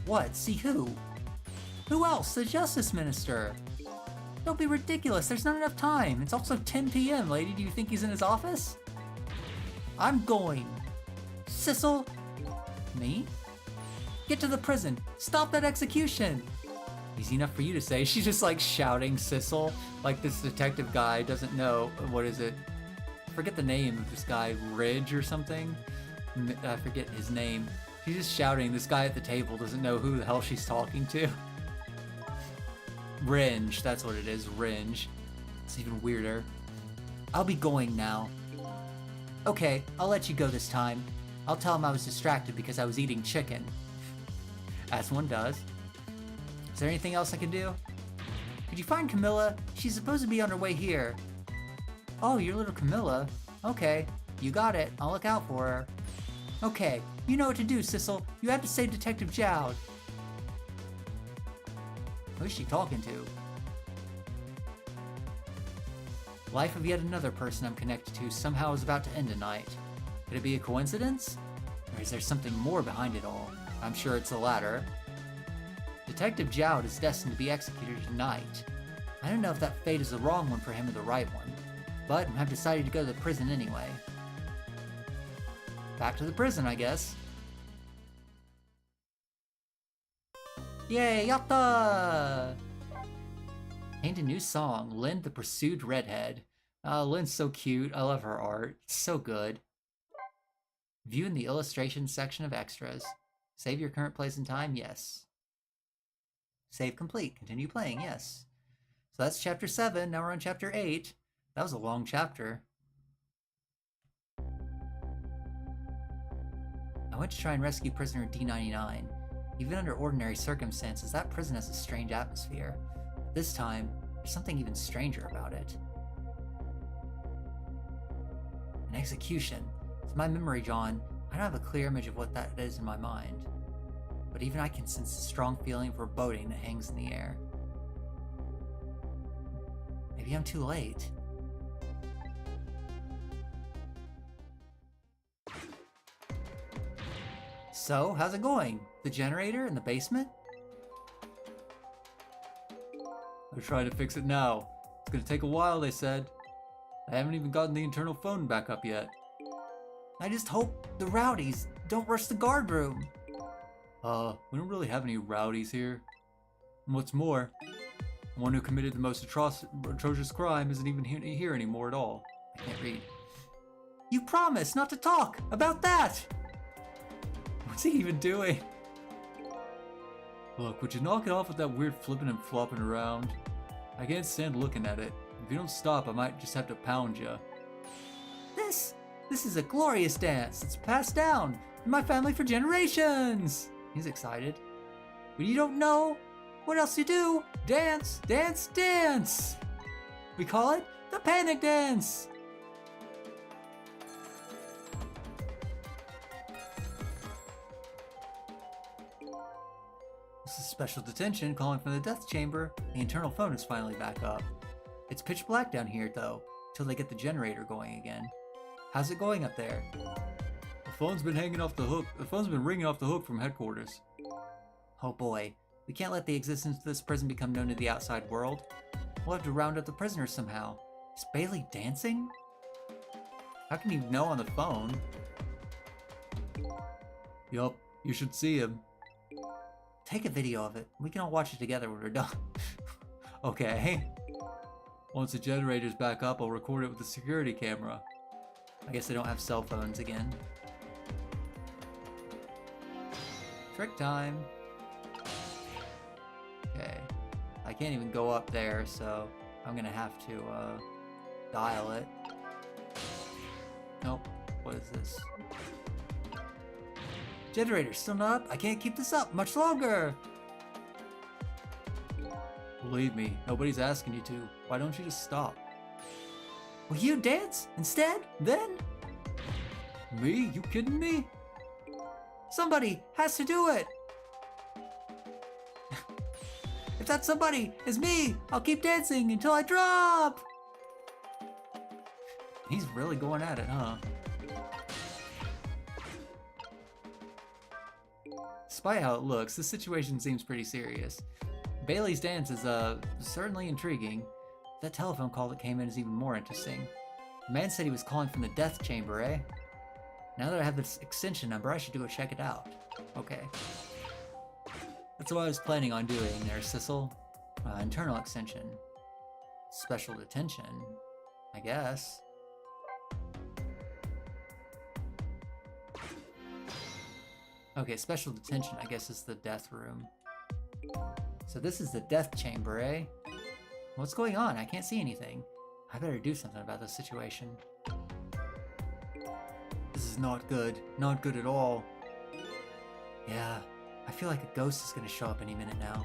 What? See who? Who else? The Justice Minister. Don't be ridiculous, there's not enough time. It's also 10 p.m., lady. Do you think he's in his office? I'm going. Sissel? Me? Get to the prison. Stop that execution. Easy enough for you to say. She's just like shouting Sissel. Like this detective guy doesn't know, what is it? I forget the name of this guy, Ridge or something? I forget his name. She's just shouting. This guy at the table doesn't know who the hell she's talking to. Ringe, that's what it is, Ringe. It's even weirder. I'll be going now. Okay, I'll let you go this time. I'll tell him I was distracted because I was eating chicken. As one does. Is there anything else I can do? Could you find Camilla? She's supposed to be on her way here. Oh, your little Camilla? Okay, you got it. I'll look out for her. Okay, you know what to do, Sissel. You have to save Detective Jowd. Who's she talking to? Life of yet another person I'm connected to somehow is about to end tonight. Could it be a coincidence? Or is there something more behind it all? I'm sure it's the latter. Detective Jowd is destined to be executed tonight. I don't know if that fate is the wrong one for him or the right one, but I've decided to go to the prison anyway. Back to the prison, I guess. Yay, yatta! Named a new song, Lynn the Pursued Redhead. Lynn's so cute. I love her art. It's so good. View in the illustration section of extras. Save your current place and time, yes. Save complete. Continue playing, yes. So that's chapter 7. Now we're on chapter 8. That was a long chapter. I went to try and rescue prisoner D99. Even under ordinary circumstances, that prison has a strange atmosphere. But this time, there's something even stranger about it. An execution. To my memory, John, I don't have a clear image of what that is in my mind. But even I can sense a strong feeling of foreboding that hangs in the air. Maybe I'm too late. So, how's it going? The generator in the basement? They're trying to fix it now. It's gonna take a while, they said. I haven't even gotten the internal phone back up yet. I just hope the rowdies don't rush the guard room. We don't really have any rowdies here. And what's more, the one who committed the most atrocious crime isn't even here anymore at all. I can't read. You promised not to talk about that! What's he even doing? Look, would you knock it off with that weird flipping and flopping around? I can't stand looking at it. If you don't stop, I might just have to pound you. This is a glorious dance. It's passed down in my family for generations. He's excited. But you don't know what else you do? Dance, dance, dance. We call it the panic dance. This is special detention calling from the death chamber. The internal phone is finally back up. It's pitch black down here though, till they get the generator going again. How's it going up there? The phone's been hanging off the hook. The phone's been ringing off the hook from headquarters. Oh boy, we can't let the existence of this prison become known to the outside world. We'll have to round up the prisoners somehow. Is Bailey dancing? How can you know on the phone? Yup, you should see him. Take a video of it. We can all watch it together when we're done. Okay. Once the generator's back up, I'll record it with the security camera. I guess they don't have cell phones again. Trick time. Okay. I can't even go up there, so I'm gonna have to dial it. Nope. What is this? Generator's still not up? I can't keep this up much longer! Believe me, nobody's asking you to. Why don't you just stop? Will you dance instead, then? Me? You kidding me? Somebody has to do it! If that somebody is me, I'll keep dancing until I drop! He's really going at it, huh? Despite how it looks, this situation seems pretty serious. Bailey's dance is certainly intriguing. That telephone call that came in is even more interesting. The man said he was calling from the death chamber, eh? Now that I have this extension number, I should check it out. Okay. That's what I was planning on doing there, Sissel. Internal extension. Special detention, I guess. Okay, special detention, I guess, is the death room. So this is the death chamber, eh? What's going on? I can't see anything. I better do something about this situation. This is not good. Not good at all. Yeah, I feel like a ghost is gonna show up any minute now.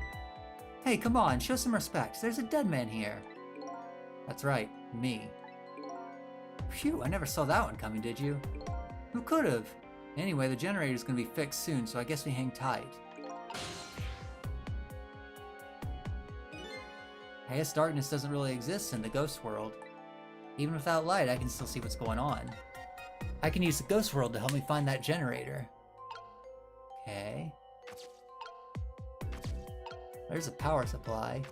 Hey, come on, show some respect. There's a dead man here. That's right, me. Phew, I never saw that one coming, did you? Who could've? Anyway, the generator's gonna be fixed soon, so I guess we hang tight. I guess darkness doesn't really exist in the ghost world. Even without light, I can still see what's going on. I can use the ghost world to help me find that generator. Okay. There's a power supply.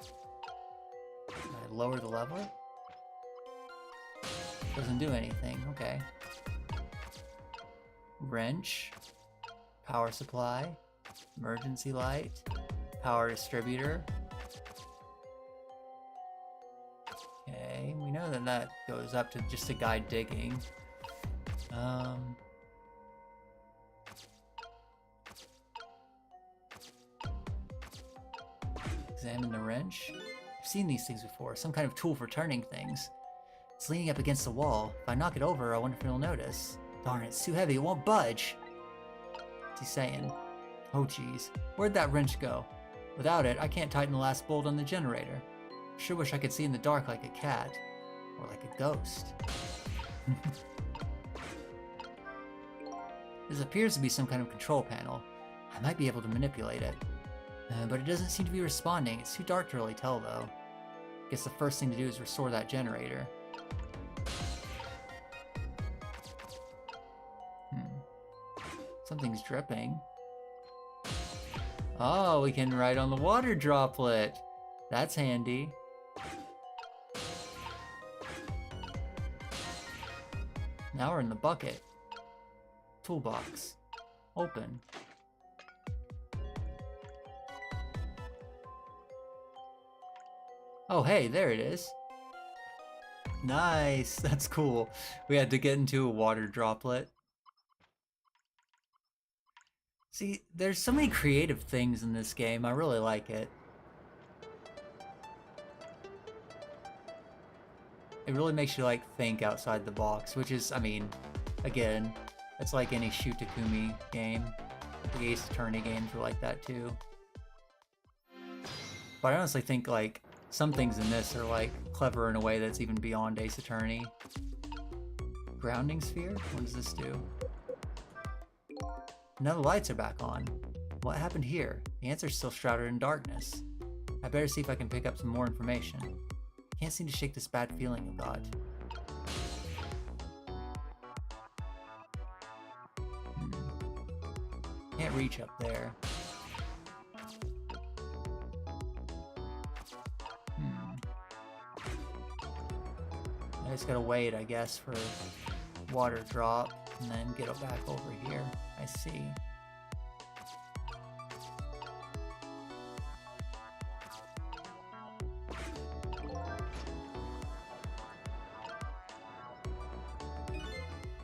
Can I lower the level? Doesn't do anything, okay. Wrench. Power supply. Emergency light. Power distributor. Okay, we know that that goes up to just a guy digging. Examine the wrench. I've seen these things before, some kind of tool for turning things. It's leaning up against the wall. If I knock it over, I wonder if it'll notice. Darn, it's too heavy, it won't budge. What's he saying? Oh geez, where'd that wrench go? Without it, I can't tighten the last bolt on the generator. Sure wish I could see in the dark like a cat. Or like a ghost. This appears to be some kind of control panel. I might be able to manipulate it. But it doesn't seem to be responding. It's too dark to really tell, though. Guess the first thing to do is restore that generator. Something's dripping. Oh, we can write on the water droplet. That's handy. Now we're in the bucket. Toolbox. Open. Oh, hey, there it is. Nice, that's cool. We had to get into a water droplet. See, there's so many creative things in this game. I really like it. It really makes you, like, think outside the box, which is, I mean, again, it's like any Shoot Takumi game. The Ace Attorney games were like that, too. But I honestly think, like, some things in this are, like, clever in a way that's even beyond Ace Attorney. Grounding sphere? What does this do? Now the lights are back on. What happened here? The answer's still shrouded in darkness. I better see if I can pick up some more information. Can't seem to shake this bad feeling I've got. Can't reach up there. just gotta wait, I guess, for water drop, and then get it back over here. I see.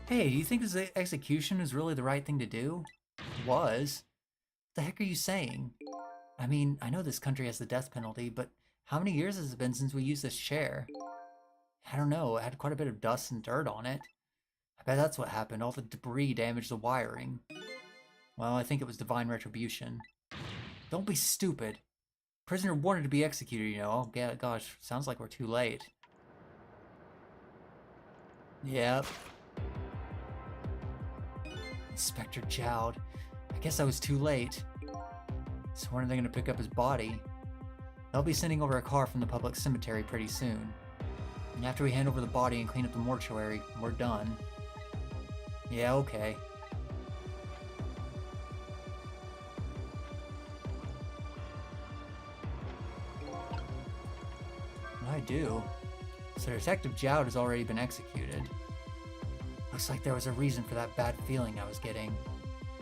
Hey, do you think this execution is really the right thing to do? It was. What the heck are you saying? I mean, I know this country has the death penalty, but how many years has it been since we used this chair? I don't know, it had quite a bit of dust and dirt on it. I bet that's what happened, all the debris damaged the wiring. Well, I think it was divine retribution. Don't be stupid. Prisoner wanted to be executed, you know. Oh, gosh, sounds like we're too late. Yep. Inspector Jowd. I guess I was too late. So when are they going to pick up his body? They'll be sending over a car from the public cemetery pretty soon. And after we hand over the body and clean up the mortuary, we're done. Yeah, okay. I do. So Detective Jowd has already been executed. Looks like there was a reason for that bad feeling I was getting.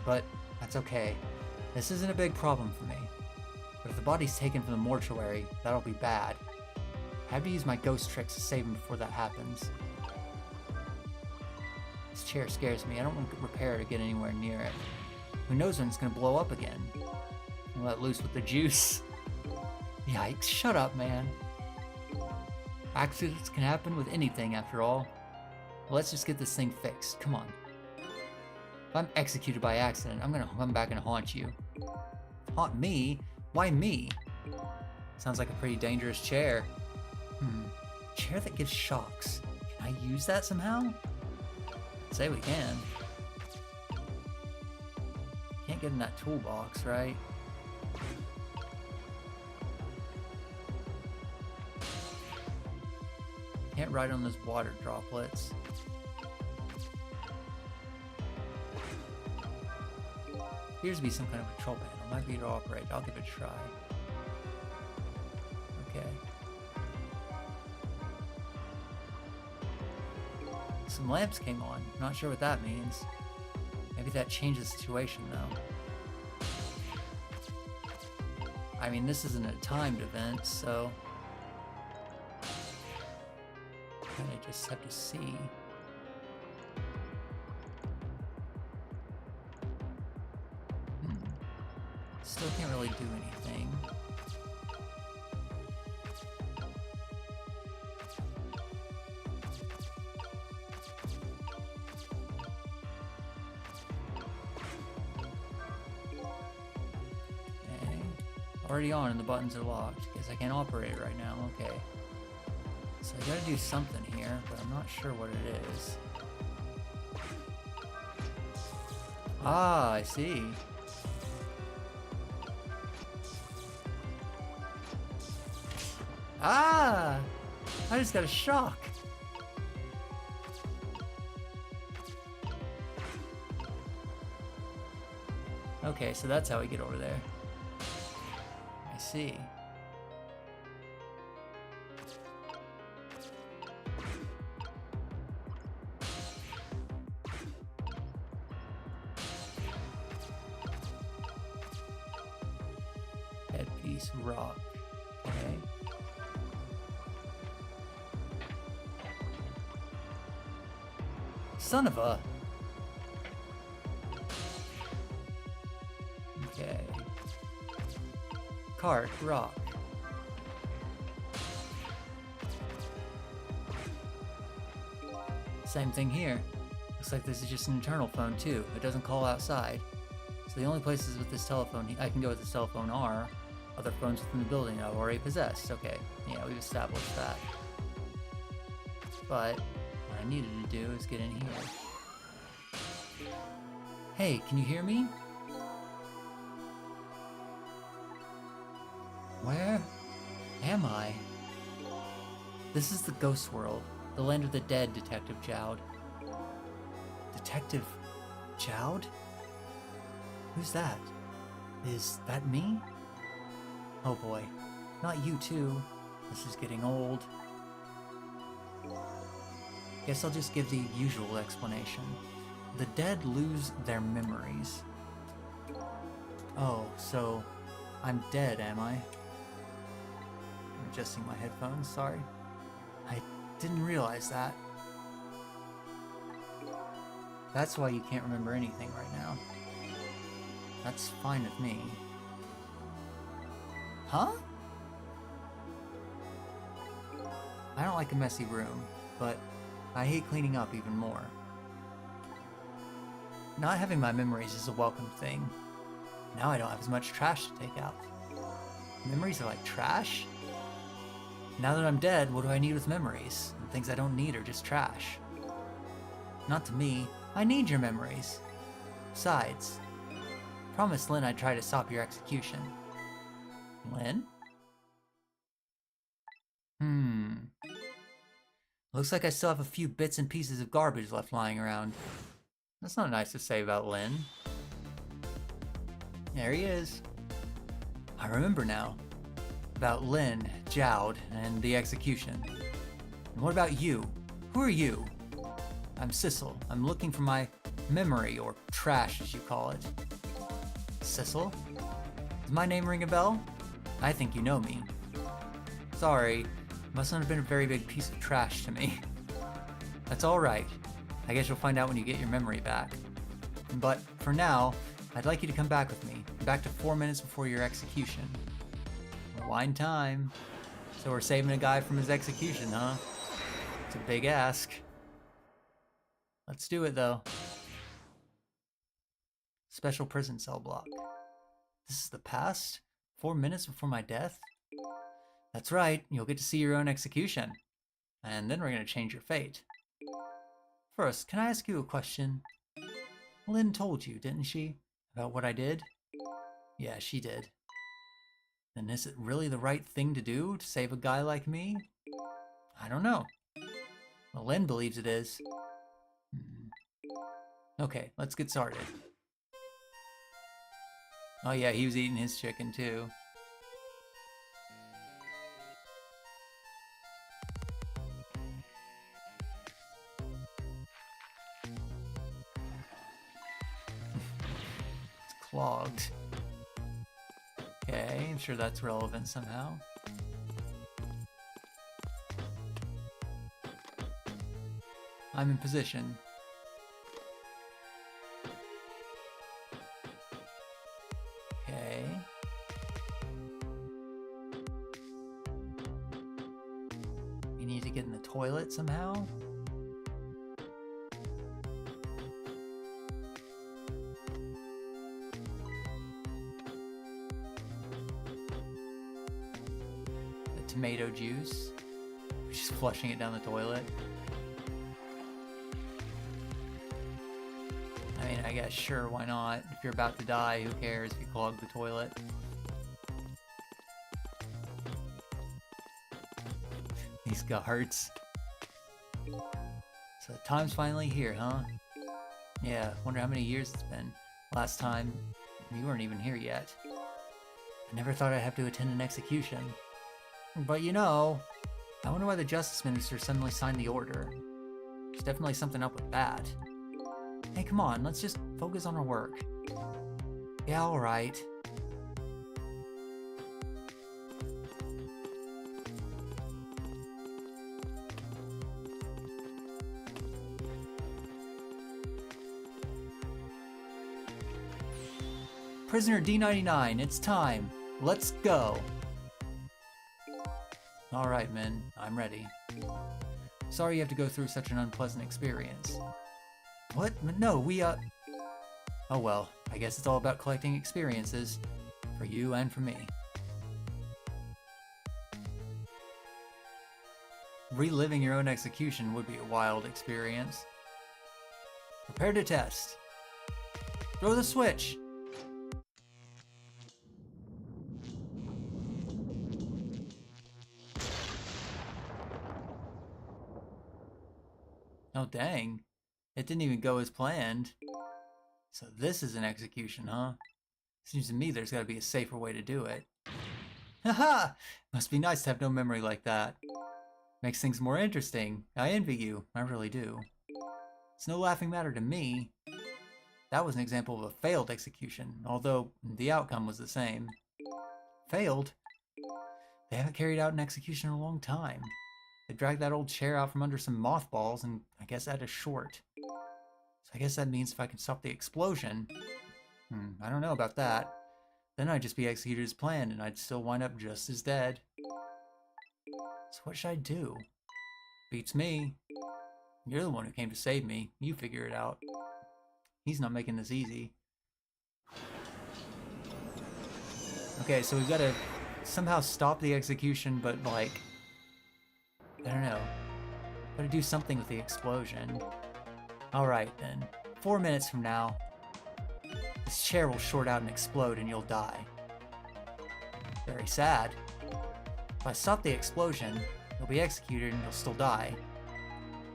But that's okay. This isn't a big problem for me. But if the body's taken from the mortuary, that'll be bad. I have to use my ghost tricks to save him before that happens. This chair scares me. I don't want to repair it or get anywhere near it. Who knows when it's going to blow up again? I'll let loose with the juice. Yikes, shut up, man. Accidents can happen with anything, after all. Well, let's just get this thing fixed. Come on. If I'm executed by accident, I'm gonna come back and haunt you. Haunt me? Why me? Sounds like a pretty dangerous chair. Chair that gives shocks. Can I use that somehow? Say we can. Can't get in that toolbox, right? Can't ride on those water droplets. Appears to be some kind of control panel. Might be to operate. I'll give it a try. Okay. Some lamps came on. Not sure what that means. Maybe that changes the situation though. I mean, this isn't a timed event, so I just have to see. Still can't really do anything. Okay. Already on and the buttons are locked. Guess I can't operate it right now. Okay. So I gotta do something here, but I'm not sure what it is. Ah, I see. Ah! I just got a shock. Okay, so that's how we get over there. I see. Headpiece rock. Okay. Son of a... Okay. Cart, rock. Same thing here. Looks like this is just an internal phone too. It doesn't call outside. So the only places with this telephone I can go with this telephone are other phones within the building I've already possessed. Okay, yeah, we've established that. But what I needed to do is get in here. Hey, can you hear me? Where am I? This is the ghost world, the land of the dead, Detective Jowd. Detective Jowd? Who's that? Is that me? Oh boy, not you too. This is getting old. Guess I'll just give the usual explanation. The dead lose their memories. Oh, so I'm dead, am I? I'm adjusting my headphones, sorry. I didn't realize that. That's why you can't remember anything right now. That's fine with me. Huh? I don't like a messy room, but I hate cleaning up even more. Not having my memories is a welcome thing. Now I don't have as much trash to take out. Memories are like trash? Now that I'm dead, what do I need with memories? And things I don't need are just trash. Not to me. I need your memories. Besides, promised Lynn I'd try to stop your execution. Lynn? Looks like I still have a few bits and pieces of garbage left lying around. That's not nice to say about Lynn. There he is. I remember now. About Lynn, Jowd, and the execution. And what about you? Who are you? I'm Sissel. I'm looking for my memory, or trash as you call it. Sissel? Does my name ring a bell? I think you know me. Sorry, must not have been a very big piece of trash to me. That's alright. I guess you'll find out when you get your memory back. But for now, I'd like you to come back with me. Back to 4 minutes before your execution. Rewind time. So we're saving a guy from his execution, huh? It's a big ask. Let's do it, though. Special prison cell block. This is the past? 4 minutes before my death? That's right, you'll get to see your own execution. And then we're going to change your fate. First, can I ask you a question? Lynn told you, didn't she? About what I did? Yeah, she did. Then is it really the right thing to do to save a guy like me? I don't know. Well, Lynn believes it is. Okay, let's get started. Oh yeah, he was eating his chicken too. It's clogged. Okay, I'm sure that's relevant somehow. I'm in position. Okay. You need to get in the toilet somehow? The tomato juice. Just flushing it down the toilet. I mean, I guess, sure, why not? If you're about to die, who cares if you clog the toilet? These guards. So the time's finally here, huh? Yeah, wonder how many years it's been. Last time, you weren't even here yet. I never thought I'd have to attend an execution. But you know, I wonder why the Justice Minister suddenly signed the order. There's definitely something up with that. Hey, come on, let's just focus on our work. Yeah, alright. Prisoner D99, it's time. Let's go. Alright, men, I'm ready. Sorry you have to go through such an unpleasant experience. What? No, Oh well, I guess it's all about collecting experiences. For you and for me. Reliving your own execution would be a wild experience. Prepare to test. Throw the switch! Oh dang. It didn't even go as planned. So this is an execution, huh? Seems to me there's gotta be a safer way to do it. Haha! Must be nice to have no memory like that. Makes things more interesting. I envy you. I really do. It's no laughing matter to me. That was an example of a failed execution, although the outcome was the same. Failed? They haven't carried out an execution in a long time. They dragged that old chair out from under some mothballs and I guess added a short. So I guess that means if I can stop the explosion... I don't know about that. Then I'd just be executed as planned and I'd still wind up just as dead. So what should I do? Beats me. You're the one who came to save me. You figure it out. He's not making this easy. Okay, so we've got to somehow stop the execution, but like... I don't know. Gotta do something with the explosion. Alright then. 4 minutes from now, this chair will short out and explode and you'll die. Very sad. If I stop the explosion, you'll be executed and you'll still die.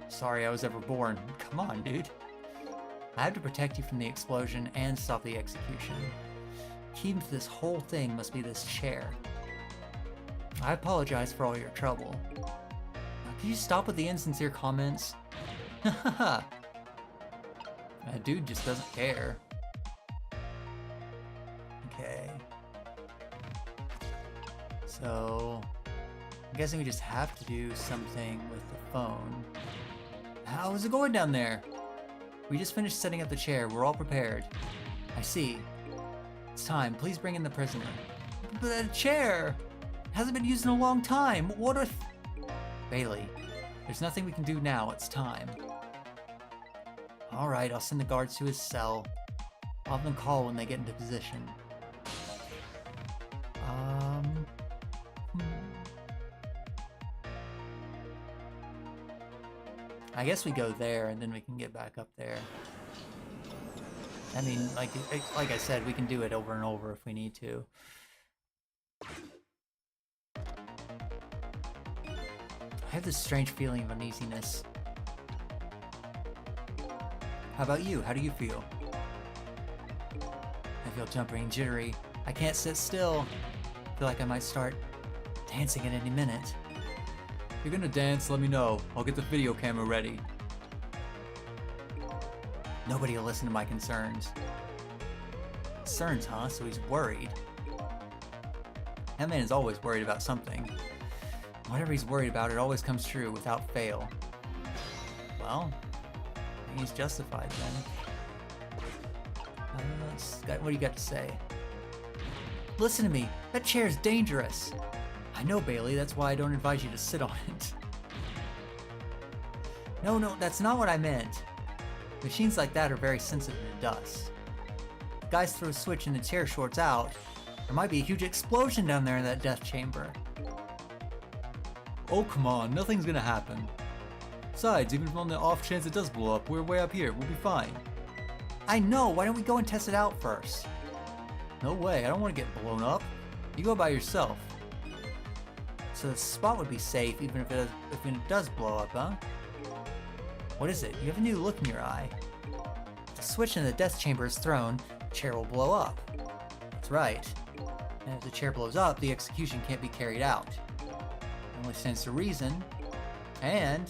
Sorry I was ever born. Come on, dude. I have to protect you from the explosion and stop the execution. Key to this whole thing must be this chair. I apologize for all your trouble. Now, can you stop with the insincere comments? Haha. That dude just doesn't care. Okay. So, I'm guessing we just have to do something with the phone. How is it going down there? We just finished setting up the chair. We're all prepared. I see. It's time. Please bring in the prisoner. But the chair hasn't been used in a long time. What if... Bailey, there's nothing we can do now. It's time. Alright, I'll send the guards to his cell. I'll have them call when they get into position. I guess we go there and then we can get back up there. I mean, like I said, we can do it over and over if we need to. I have this strange feeling of uneasiness. How about you? How do you feel? I feel jumpy and jittery. I can't sit still. I feel like I might start dancing at any minute. If you're gonna dance, let me know. I'll get the video camera ready. Nobody will listen to my concerns. Concerns, huh? So he's worried. That man is always worried about something. Whatever he's worried about, it always comes true without fail. Well, he's justified then. What do you got to say? Listen to me. That chair's dangerous. I know, Bailey. That's why I don't advise you to sit on it. No, that's not what I meant. Machines like that are very sensitive to dust. If guys throw a switch and the chair shorts out, there might be a huge explosion down there in that death chamber. Oh, come on. Nothing's gonna happen. Besides, even if on the off chance it does blow up, we're way up here. We'll be fine. I know. Why don't we go and test it out first? No way. I don't want to get blown up. You go by yourself. So the spot would be safe even if it does blow up, huh? What is it? You have a new look in your eye. If the switch in the death chamber is thrown, the chair will blow up. That's right. And if the chair blows up, the execution can't be carried out. It only stands to reason. And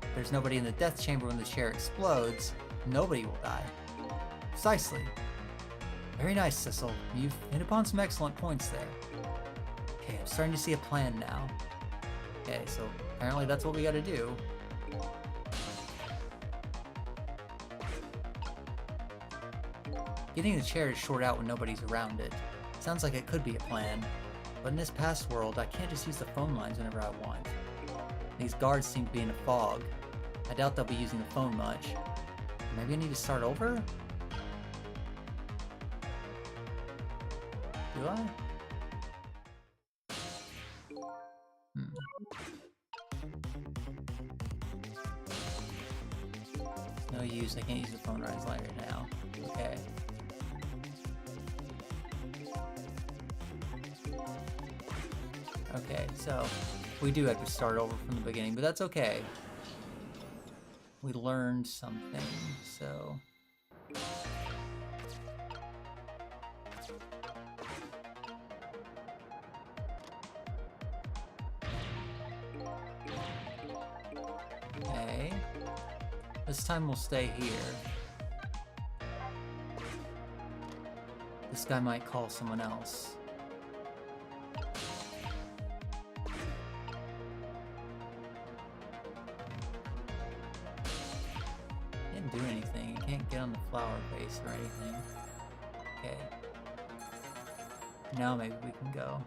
if there's nobody in the death chamber when the chair explodes, nobody will die. Precisely. Very nice, Sissel. You've hit upon some excellent points there. Okay, I'm starting to see a plan now. Okay, so apparently that's what we gotta do. Getting the chair to short out when nobody's around it. Sounds like it could be a plan. But in this past world, I can't just use the phone lines whenever I want. These guards seem to be in a fog. I doubt they'll be using the phone much. Maybe I need to start over? Do I? No use, I can't use the phone lines right now. Okay. Okay, so we do have to start over from the beginning, but that's okay. We learned something, so... this time we'll stay here. This guy might call someone else. Can't do anything. You can't get on the flower base or anything. Okay. Now maybe we can go.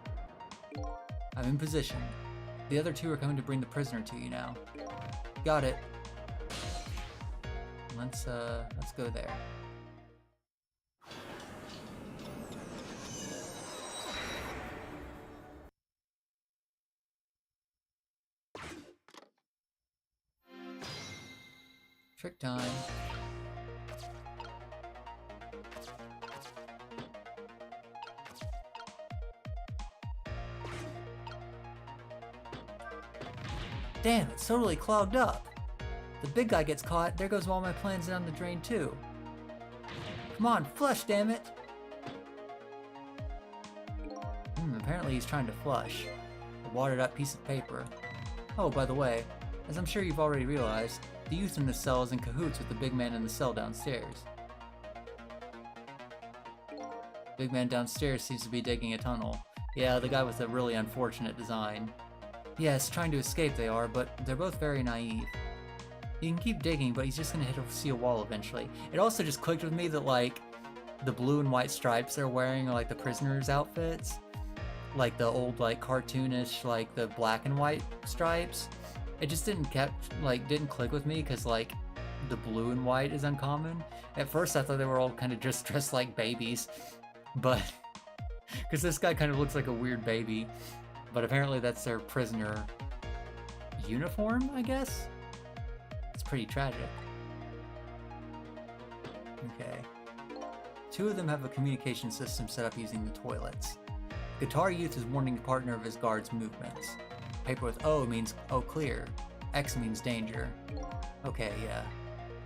I'm in position. The other two are coming to bring the prisoner to you now. Got it. Let's go there. Trick time. Damn, it's totally clogged up. The big guy gets caught, there goes all my plans down the drain too. Come on, flush, damn it! Apparently he's trying to flush. A wadded up piece of paper. Oh, by the way, as I'm sure you've already realized, the youth in this cell is in cahoots with the big man in the cell downstairs. Big man downstairs seems to be digging a tunnel. Yeah, the guy with a really unfortunate design. Yes, trying to escape they are, but they're both very naive. He can keep digging, but he's just gonna see a wall eventually. It also just clicked with me that, like, the blue and white stripes they're wearing are like the prisoners' outfits. Like the old, like, cartoonish, like, the black and white stripes. It just didn't click with me, because, like, the blue and white is uncommon. At first I thought they were all kind of just dressed like babies, but... because this guy kind of looks like a weird baby. But apparently that's their prisoner uniform, I guess? It's pretty tragic. Okay. Two of them have a communication system set up using the toilets. Guitar Youth is warning the partner of his guard's movements. Paper with O means O clear. X means danger. Okay, yeah.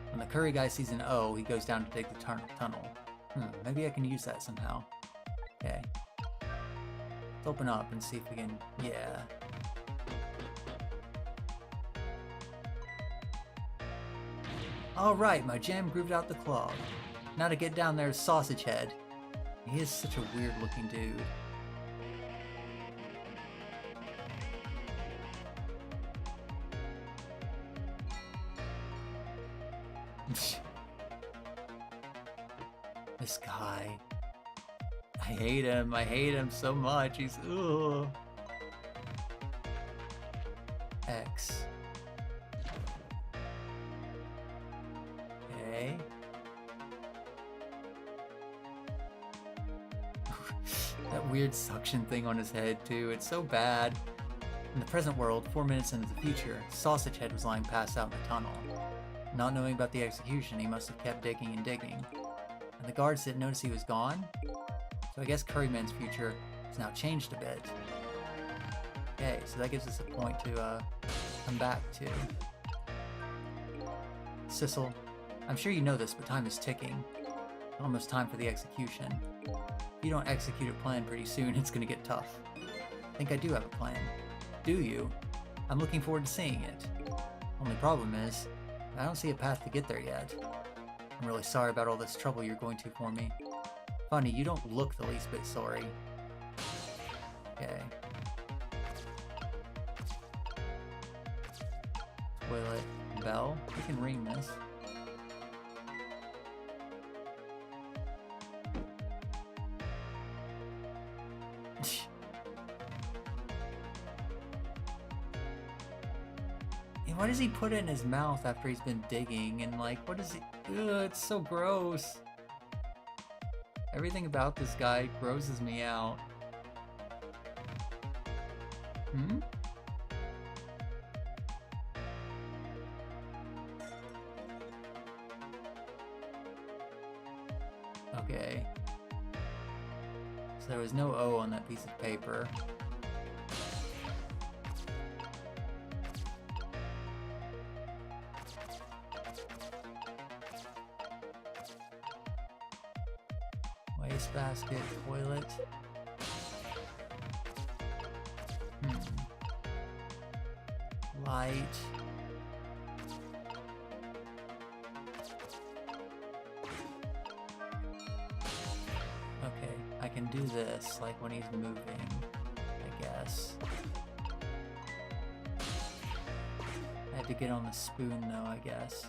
When the curry guy sees an O, he goes down to dig the tunnel. Maybe I can use that somehow. Okay. Let's open up and see if we can... yeah. Alright, my jam grooved out the clog. Now to get down there is Sausage Head. He is such a weird looking dude. This guy. I hate him so much. He's ugh. X. Okay. That weird suction thing on his head too, it's so bad. In the present world, 4 minutes into the future, Sausage Head was lying passed out in the tunnel. Not knowing about the execution, he must have kept digging and digging. And the guards didn't notice he was gone? So I guess Curryman's future has now changed a bit. Okay, so that gives us a point to come back to. Sissel, I'm sure you know this, but time is ticking. Almost time for the execution. If you don't execute a plan pretty soon, it's gonna get tough. I think I do have a plan. Do you? I'm looking forward to seeing it. Only problem is, I don't see a path to get there yet. I'm really sorry about all this trouble you're going to for me. Funny, you don't look the least bit sorry. Okay. Toilet. Bell. We can ring this. And why does he put it in his mouth after he's been digging? And like, what is he? Ugh, it's so gross. Everything about this guy grosses me out. Okay. So there was no O on that piece of paper. Wastebasket, toilet. Light. can do this, like when he's moving, I guess. I had to get on the spoon though, I guess.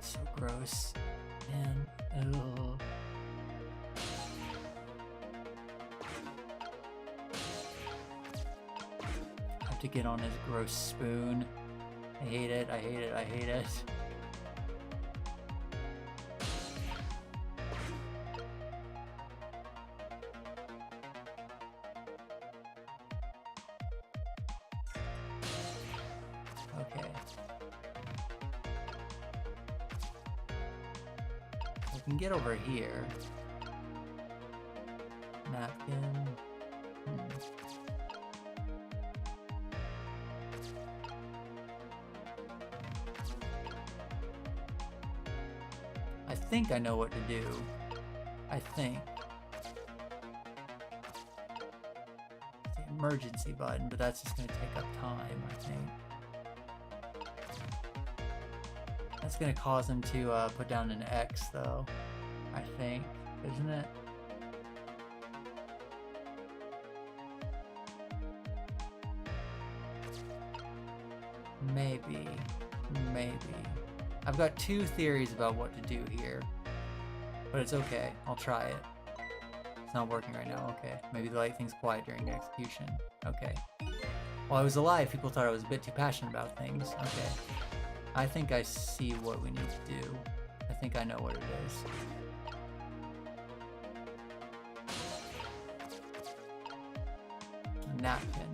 So gross. Man, ugh. I have to get on his gross spoon. I hate it, I hate it, I hate it. Okay. We can get over here. Napkin. I think I know what to do. I think. It's the emergency button, but that's just going to take up time, I think. That's going to cause him to put down an X, though. I think. Isn't it? Maybe. Maybe. I've got two theories about what to do here, but it's okay. I'll try it. It's not working right now. Okay. Maybe the light thing's quiet during execution. Okay. While I was alive, people thought I was a bit too passionate about things. Okay. I think I see what we need to do. I think I know what it is. A napkin.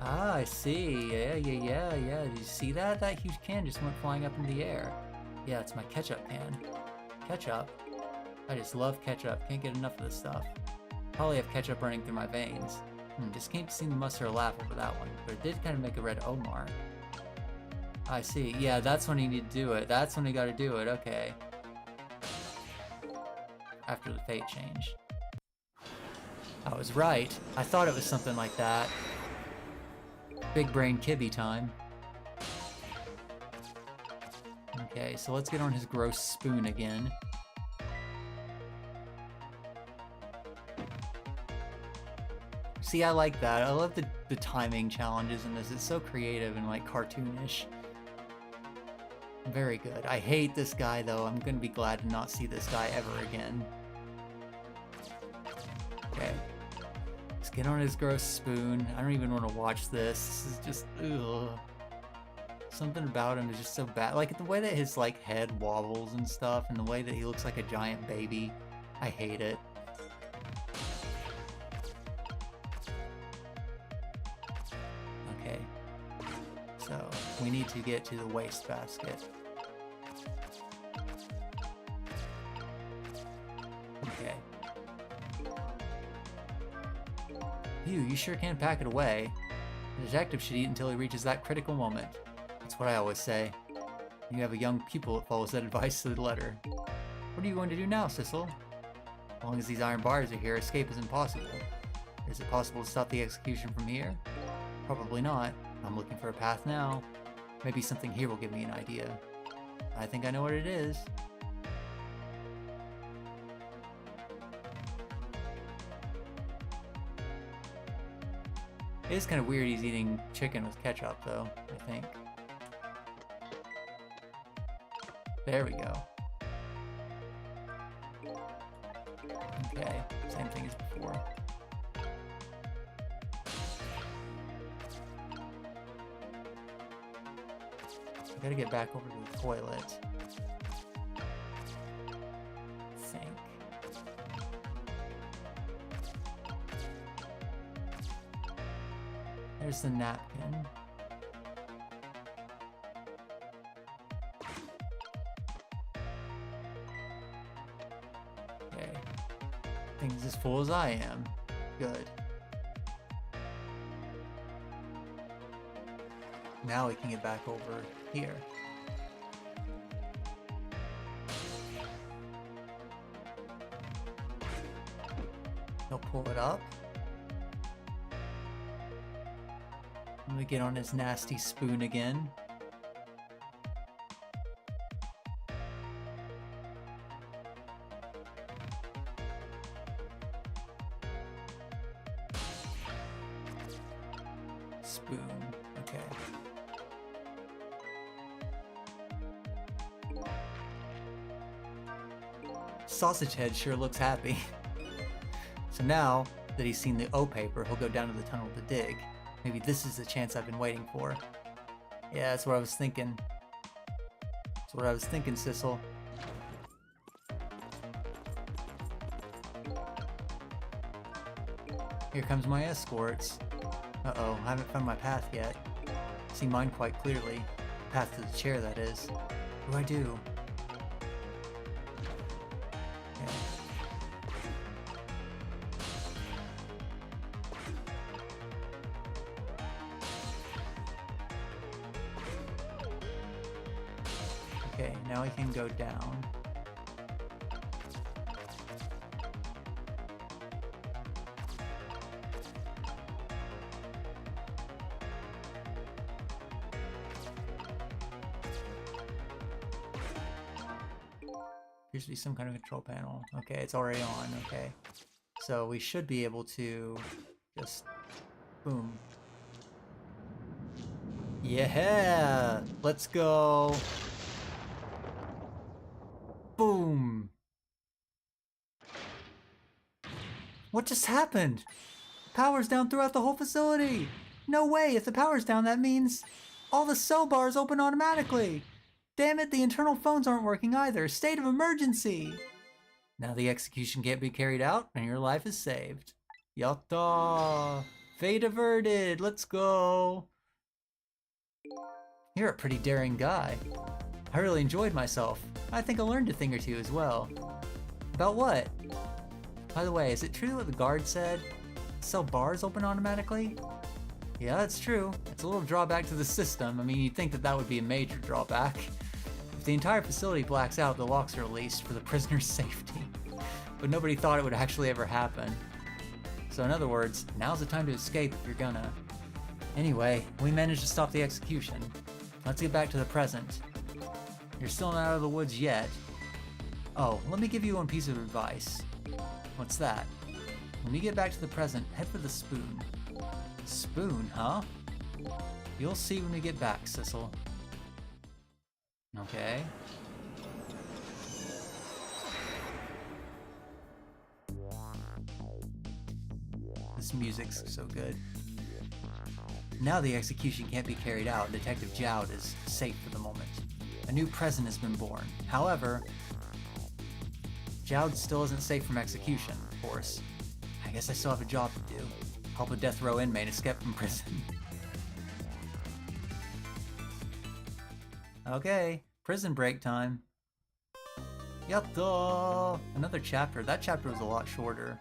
Ah, I see. Yeah. Did you see that? That huge can just went flying up in the air. Yeah, it's my ketchup can. Ketchup? I just love ketchup. Can't get enough of this stuff. Probably have ketchup running through my veins. Just can't seem to muster a laugh over that one, but it did kind of make a red O mark. I see. Yeah, that's when you need to do it. That's when you gotta do it. Okay. After the fate change. I was right. I thought it was something like that. Big brain kibby time. Okay, so let's get on his gross spoon again. See, I like that. I love the timing challenges in this. It's so creative and like cartoonish. Very good. I hate this guy though. I'm gonna be glad to not see this guy ever again. Okay. Let's get on his gross spoon. I don't even want to watch this. This is just, ugh. Something about him is just so bad. Like the way that his like head wobbles and stuff, and the way that he looks like a giant baby. I hate it. Okay. So we need to get to the wastebasket. Okay. Phew, you sure can pack it away. The detective should eat until he reaches that critical moment. That's what I always say. You have a young pupil that follows that advice to the letter. What are you going to do now, Sissel? As long as these iron bars are here, escape is impossible. Is it possible to stop the execution from here? Probably not. I'm looking for a path now. Maybe something here will give me an idea. I think I know what it is. It is kind of weird he's eating chicken with ketchup, though, I think. There we go. Okay, same thing as before. I gotta get back over to the toilet. I think. There's the napkin. Okay. Things as full as I am. Good. Now we can get back over here. He'll pull it up. I'm gonna get on his nasty spoon again. Spoon, okay. Sausage Head sure looks happy. So now that he's seen the O paper, he'll go down to the tunnel to dig. Maybe this is the chance I've been waiting for. Yeah, that's what I was thinking. That's what I was thinking, Sissel. Here comes my escorts. Uh-oh, I haven't found my path yet. See mine quite clearly. Path to the chair, that is. What do I do? Okay. Okay, now we can go down. Appears to be some kind of control panel. Okay, it's already on, okay. So we should be able to just boom. Yeah! Let's go! Boom! What just happened? Power's down throughout the whole facility! No way! If the power's down, that means all the cell bars open automatically! Damn it, the internal phones aren't working either. State of emergency! Now the execution can't be carried out, and your life is saved. Yatta! Fate averted! Let's go! You're a pretty daring guy. I really enjoyed myself. I think I learned a thing or two as well. About what? By the way, is it true what the guard said? Cell bars open automatically? Yeah, that's true. It's a little drawback to the system. I mean, you'd think that that would be a major drawback. If the entire facility blacks out, the locks are released for the prisoner's safety. But nobody thought it would actually ever happen. So in other words, now's the time to escape if you're gonna. Anyway, we managed to stop the execution. Let's get back to the present. You're still not out of the woods yet. Oh, let me give you one piece of advice. What's that? When you get back to the present, head for the spoon. Spoon, huh? You'll see when we get back, Sissel. Okay. This music's so good. Now the execution can't be carried out, and Detective Jowd is safe for the moment. A new present has been born. However, Jowd still isn't safe from execution, of course. I guess I still have a job to do. Help a death row inmate escape from prison. Okay, prison break time. Yatta! Another chapter. That chapter was a lot shorter.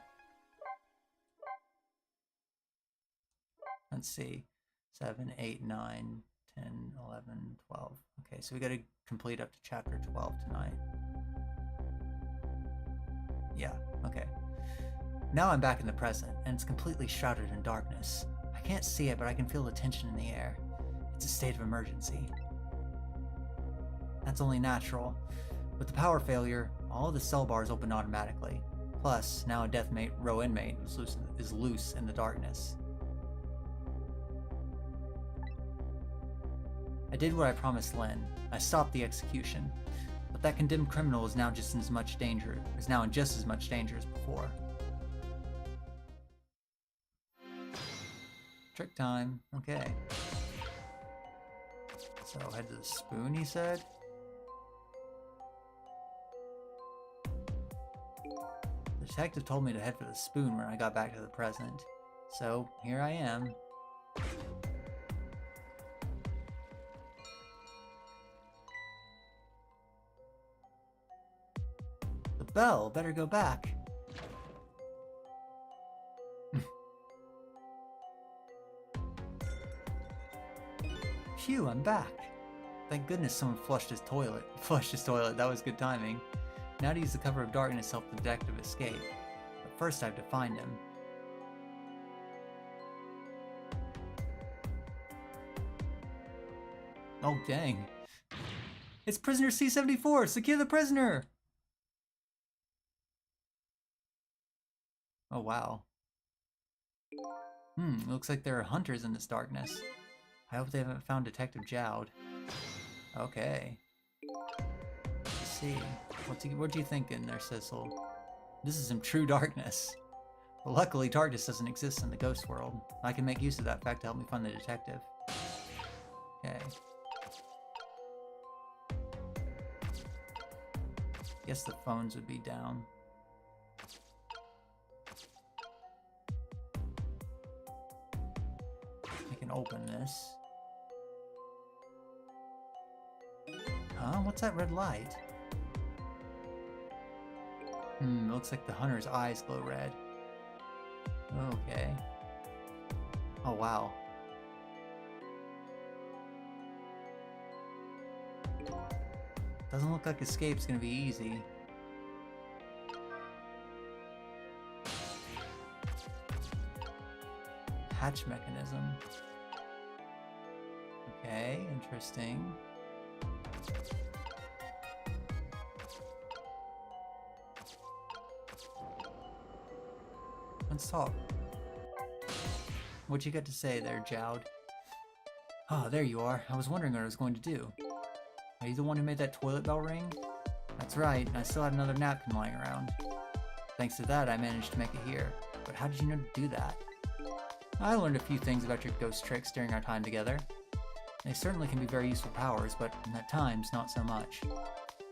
Let's see. 7, 8, 9, 10, 11, 12. Okay, so we gotta complete up to chapter 12 tonight. Yeah, okay. Now I'm back in the present, and it's completely shrouded in darkness. I can't see it, but I can feel the tension in the air. It's a state of emergency. That's only natural. With the power failure, all of the cell bars open automatically. Plus, now a death row inmate is loose in the darkness. I did what I promised Lynn. I stopped the execution. But that condemned criminal is now in just as much danger as before. Trick time. Okay. So head to the spoon, he said? The detective told me to head for the spoon when I got back to the present. So, here I am. The bell! Better go back. Phew, I'm back. Thank goodness someone flushed his toilet. That was good timing. Now to use the cover of darkness to help the detective escape. But first I have to find him. Oh dang. It's prisoner C-74! Secure the prisoner! Oh wow. Looks like there are hunters in this darkness. I hope they haven't found Detective Jowd. Okay. Let's see. What do you think in there, Sissel? This is some true darkness. But luckily, darkness doesn't exist in the ghost world. I can make use of that fact to help me find the detective. Okay. Guess the phones would be down. I can open this. Huh? What's that red light? Looks like the hunter's eyes glow red. Okay. Oh wow. Doesn't look like escape's gonna be easy. Hatch mechanism. Okay, interesting. Let's talk. What you got to say there, Jowd? Oh, there you are. I was wondering what I was going to do. Are you the one who made that toilet bell ring? That's right, and I still had another napkin lying around. Thanks to that, I managed to make it here. But how did you know to do that? I learned a few things about your ghost tricks during our time together. They certainly can be very useful powers, but at times, not so much.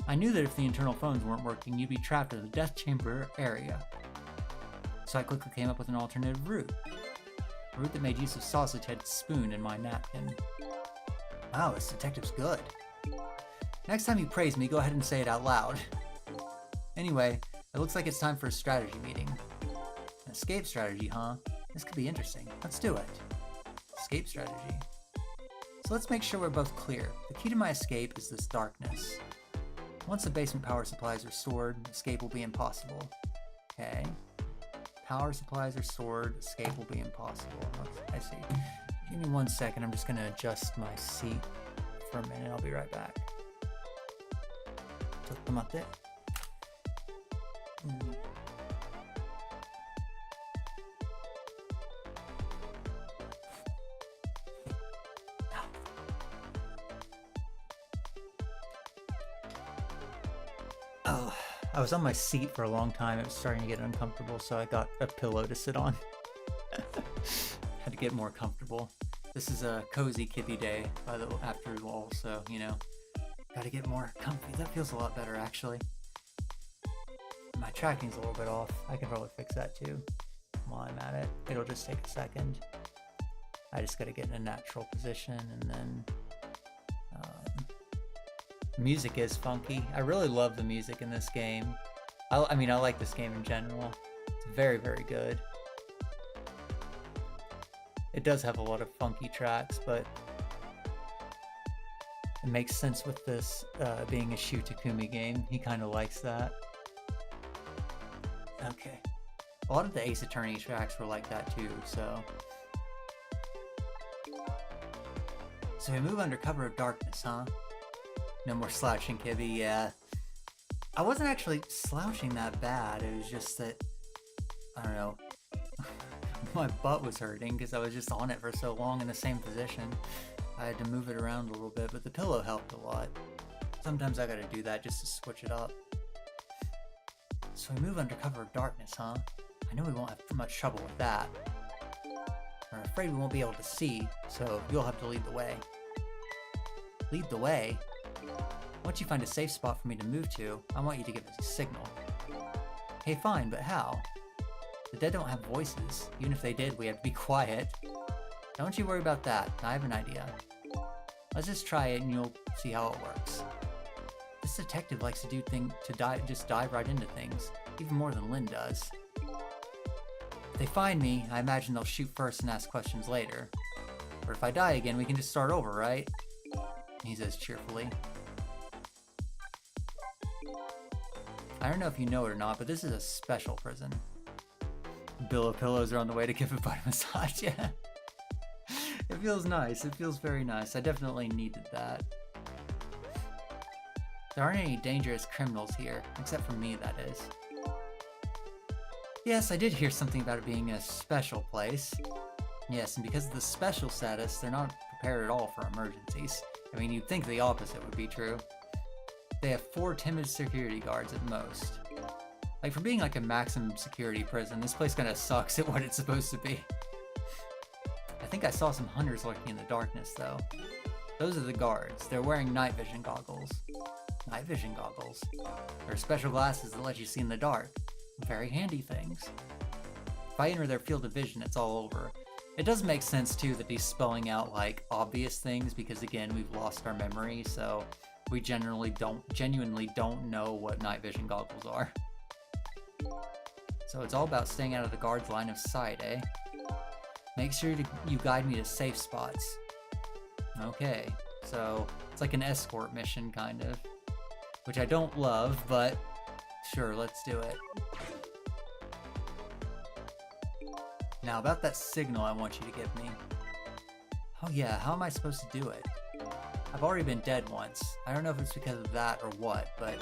I knew that if the internal phones weren't working, you'd be trapped in the death chamber area. So I quickly came up with an alternative route. A route that made use of sausage head spoon in my napkin. Wow, this detective's good. Next time you praise me, go ahead and say it out loud. Anyway, it looks like it's time for a strategy meeting. An escape strategy, huh? This could be interesting. Let's do it. Escape strategy. So let's make sure we're both clear. The key to my escape is this darkness. Once the basement power supply is restored, escape will be impossible. Okay. Power supplies are stored, escape will be impossible. I see. Give me 1 second, I'm just gonna adjust my seat for a minute, I'll be right back. Tomate. Oh, I was on my seat for a long time. It was starting to get uncomfortable, so I got a pillow to sit on. Had to get more comfortable. This is a cozy kippy day after all, so, you know, gotta get more comfy. That feels a lot better, actually. My tracking's a little bit off. I can probably fix that too while I'm at it. It'll just take a second. I just gotta get in a natural position, and then music is funky. I really love the music in this game. I mean, I like this game in general. It's very, very good. It does have a lot of funky tracks, but it makes sense with this being a Shu Takumi game. He kind of likes that. Okay. A lot of the Ace Attorney tracks were like that too, so... So we move under cover of darkness, huh? No more slouching, Kibby, yeah. I wasn't actually slouching that bad, it was just that, I don't know, my butt was hurting because I was just on it for so long in the same position. I had to move it around a little bit, but the pillow helped a lot. Sometimes I gotta do that just to switch it up. So we move under cover of darkness, huh? I know we won't have much trouble with that. I'm afraid we won't be able to see, so you'll have to lead the way. Lead the way? Once you find a safe spot for me to move to, I want you to give us a signal. Okay, fine, but how? The dead don't have voices. Even if they did, we have to be quiet. Don't you worry about that. I have an idea. Let's just try it and you'll see how it works. This detective likes to just dive right into things, even more than Lynn does. If they find me, I imagine they'll shoot first and ask questions later. Or if I die again, we can just start over, right? He says cheerfully. I don't know if you know it or not, but this is a special prison. Billow pillows are on the way to give a butt massage, yeah. It feels nice, it feels very nice. I definitely needed that. There aren't any dangerous criminals here, except for me, that is. Yes, I did hear something about it being a special place. Yes, and because of the special status, they're not prepared at all for emergencies. I mean, you'd think the opposite would be true. They have 4 timid security guards at most. Like, for being like a maximum security prison, this place kinda sucks at what it's supposed to be. I think I saw some hunters lurking in the darkness, though. Those are the guards. They're wearing night vision goggles. Night vision goggles. They're special glasses that let you see in the dark. Very handy things. If I enter their field of vision, it's all over. It does make sense, too, that he's spelling out, like, obvious things, because, again, we've lost our memory, so we genuinely don't know what night vision goggles are. So it's all about staying out of the guard's line of sight, eh? Make sure you guide me to safe spots. Okay, so it's like an escort mission, kind of. Which I don't love, but sure, let's do it. Now, about that signal I want you to give me. Oh yeah, how am I supposed to do it? I've already been dead once. I don't know if it's because of that or what, but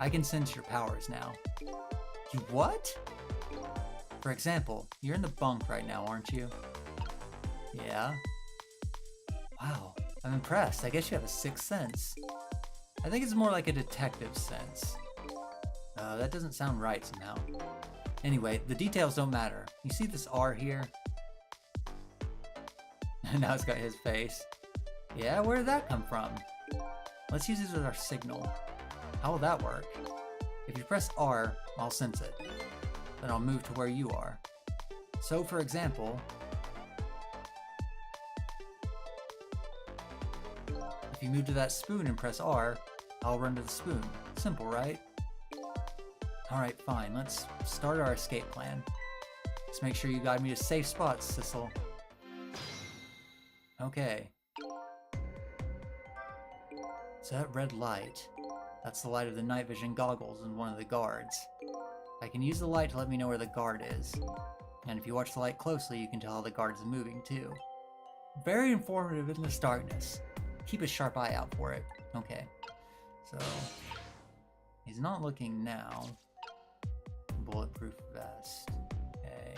I can sense your powers now. You what? For example, you're in the bunk right now, aren't you? Yeah. Wow, I'm impressed. I guess you have a sixth sense. I think it's more like a detective sense. That doesn't sound right somehow. Anyway, the details don't matter. You see this R here? Now it's got his face. Yeah, where did that come from? Let's use it as our signal. How will that work? If you press R, I'll sense it. Then I'll move to where you are. So, for example, if you move to that spoon and press R, I'll run to the spoon. Simple, right? Alright, fine. Let's start our escape plan. Just make sure you guide me to safe spots, Sissel. Okay. So that red light, that's the light of the night vision goggles and one of the guards. I can use the light to let me know where the guard is. And if you watch the light closely, you can tell how the guard is moving too. Very informative in this darkness. Keep a sharp eye out for it. Okay. So, he's not looking now. Bulletproof vest. Okay.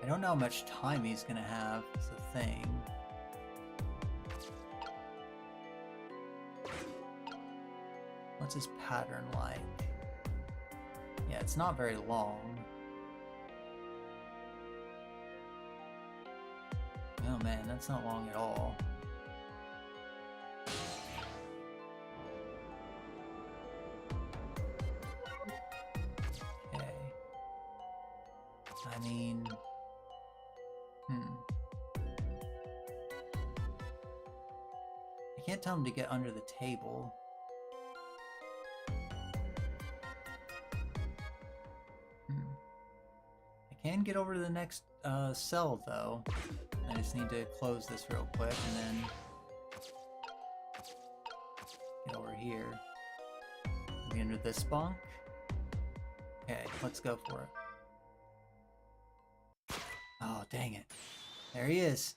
I don't know how much time he's gonna have, is the thing. What's his pattern like? Yeah, it's not very long. Oh man, that's not long at all. Okay. I mean... I can't tell him to get under the table. I can get over to the next cell though. I just need to close this real quick and then get over here. Maybe under this bunk. Okay, let's go for it. Oh, dang it. There he is.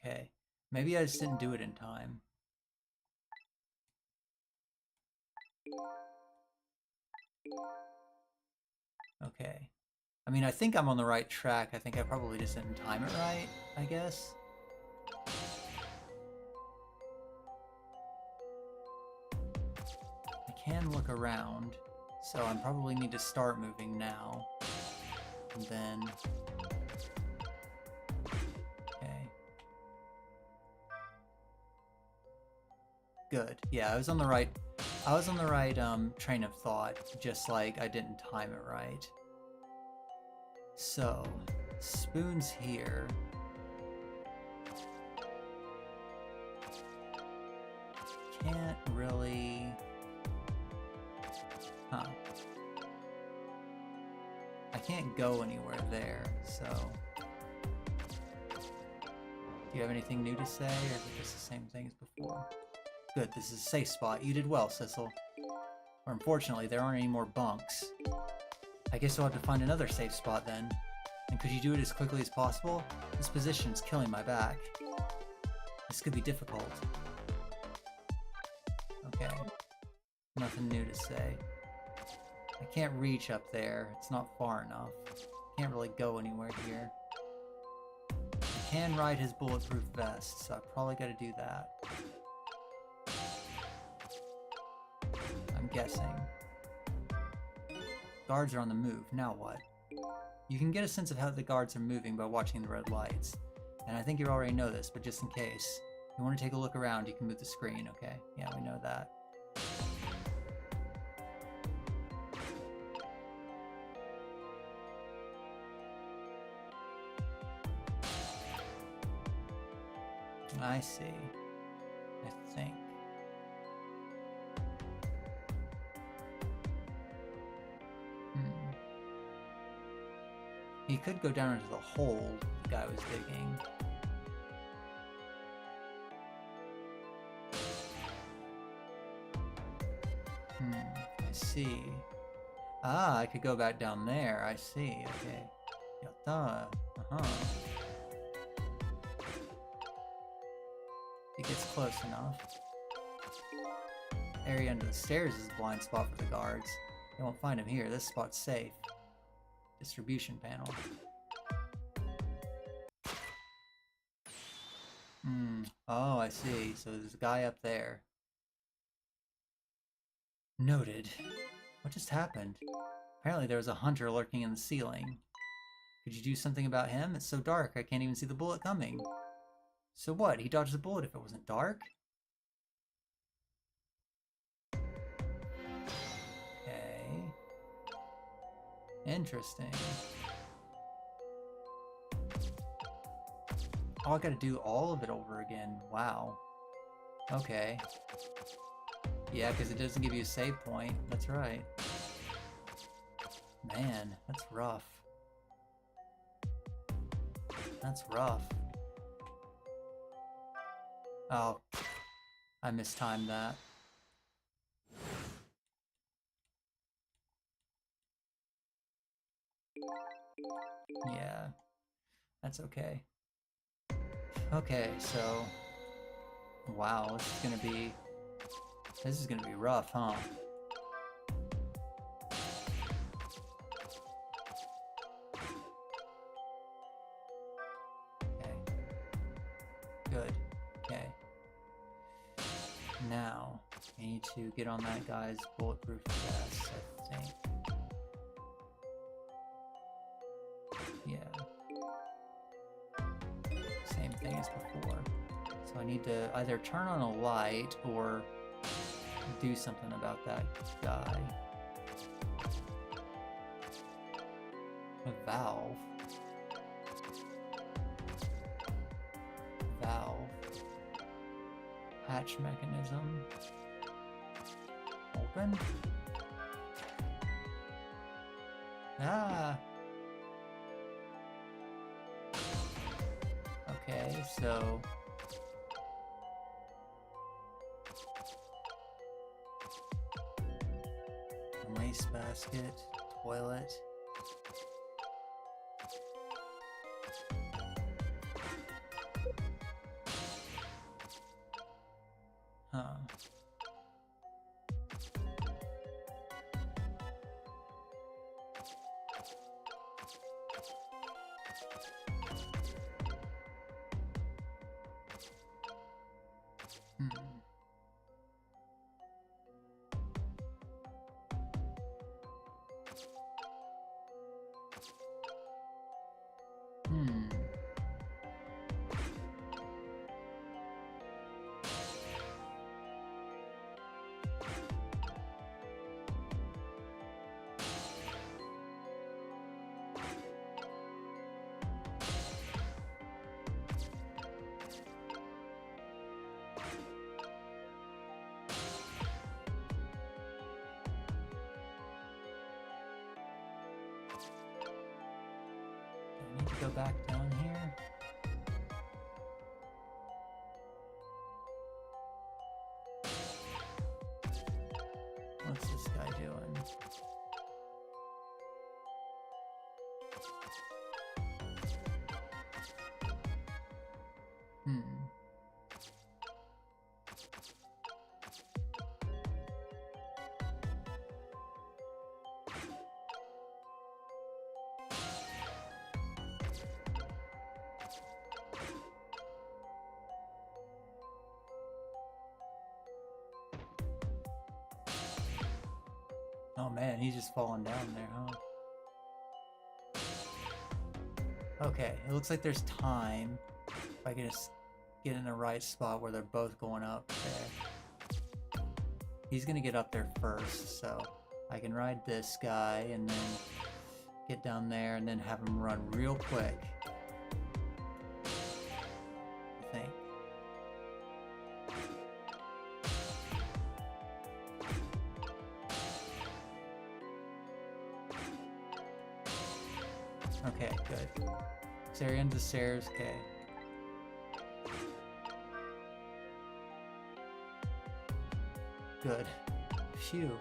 Okay, maybe I just didn't do it in time. Okay. I mean, I think I'm on the right track. I think I probably just didn't time it right, I guess. I can look around, so I probably need to start moving now. And then... Okay. Good. Yeah, I was on the right train of thought, just like I didn't time it right. So, spoon's here. really... Huh. I can't go anywhere there, so... Do you have anything new to say, or is it just the same thing as before? Good, this is a safe spot. You did well, Sissel. Or unfortunately, there aren't any more bunks. I guess I'll have to find another safe spot then. And could you do it as quickly as possible? This position's killing my back. This could be difficult. Okay. Nothing new to say. I can't reach up there. It's not far enough. Can't really go anywhere here. I can ride his bulletproof vest, so I probably gotta do that. I'm guessing. Guards are on the move. Now what? You can get a sense of how the guards are moving by watching the red lights. And I think you already know this, but just in case, if you want to take a look around, you can move the screen, okay? Yeah, we know that. I see. I think. He could go down into the hole the guy was digging. I see. Ah, I could go back down there. I see. Okay. Yatta. He gets close enough. Area under the stairs is a blind spot for the guards. They won't find him here. This spot's safe. Distribution panel. Oh, I see. So there's a guy up there. Noted. What just happened? Apparently there was a hunter lurking in the ceiling. Could you do something about him? It's so dark, I can't even see the bullet coming. So what? He dodged the bullet if it wasn't dark? Okay. Interesting. Oh, I gotta do all of it over again. Wow. Okay. Yeah, because it doesn't give you a save point. That's right. Man, that's rough. That's rough. Oh, I mistimed that. Yeah, that's okay. Okay, so... Wow, this is gonna be rough, huh? Okay. Good. Okay. Now, I need to get on that guy's bulletproof vest, I think. Yeah. Same thing as before. So I need to either turn on a light or do something about that guy. A valve. Valve. Hatch mechanism. Open. Ah! Okay, so... Wastebasket, toilet. Huh. go back down here. What's this guy doing? Oh man, he's just falling down there, huh? Okay, it looks like there's time. If I can just get in the right spot where they're both going up there. He's gonna get up there first, so I can ride this guy and then get down there and then have him run real quick. I think. Okay, good. Sarah ends the stairs, okay. Good. Phew.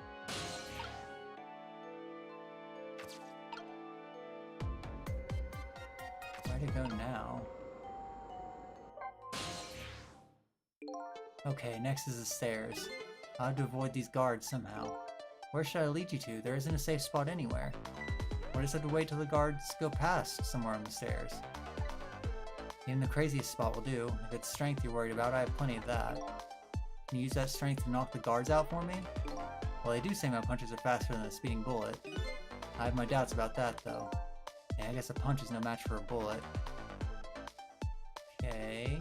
Where to go now? Okay, next is the stairs. I'll have to avoid these guards somehow. Where should I lead you to? There isn't a safe spot anywhere. Or just have to wait till the guards go past somewhere on the stairs. Even the craziest spot will do. If it's strength you're worried about, I have plenty of that. Can you use that strength to knock the guards out for me? Well, they do say my punches are faster than a speeding bullet. I have my doubts about that, though. Yeah, I guess a punch is no match for a bullet. Okay.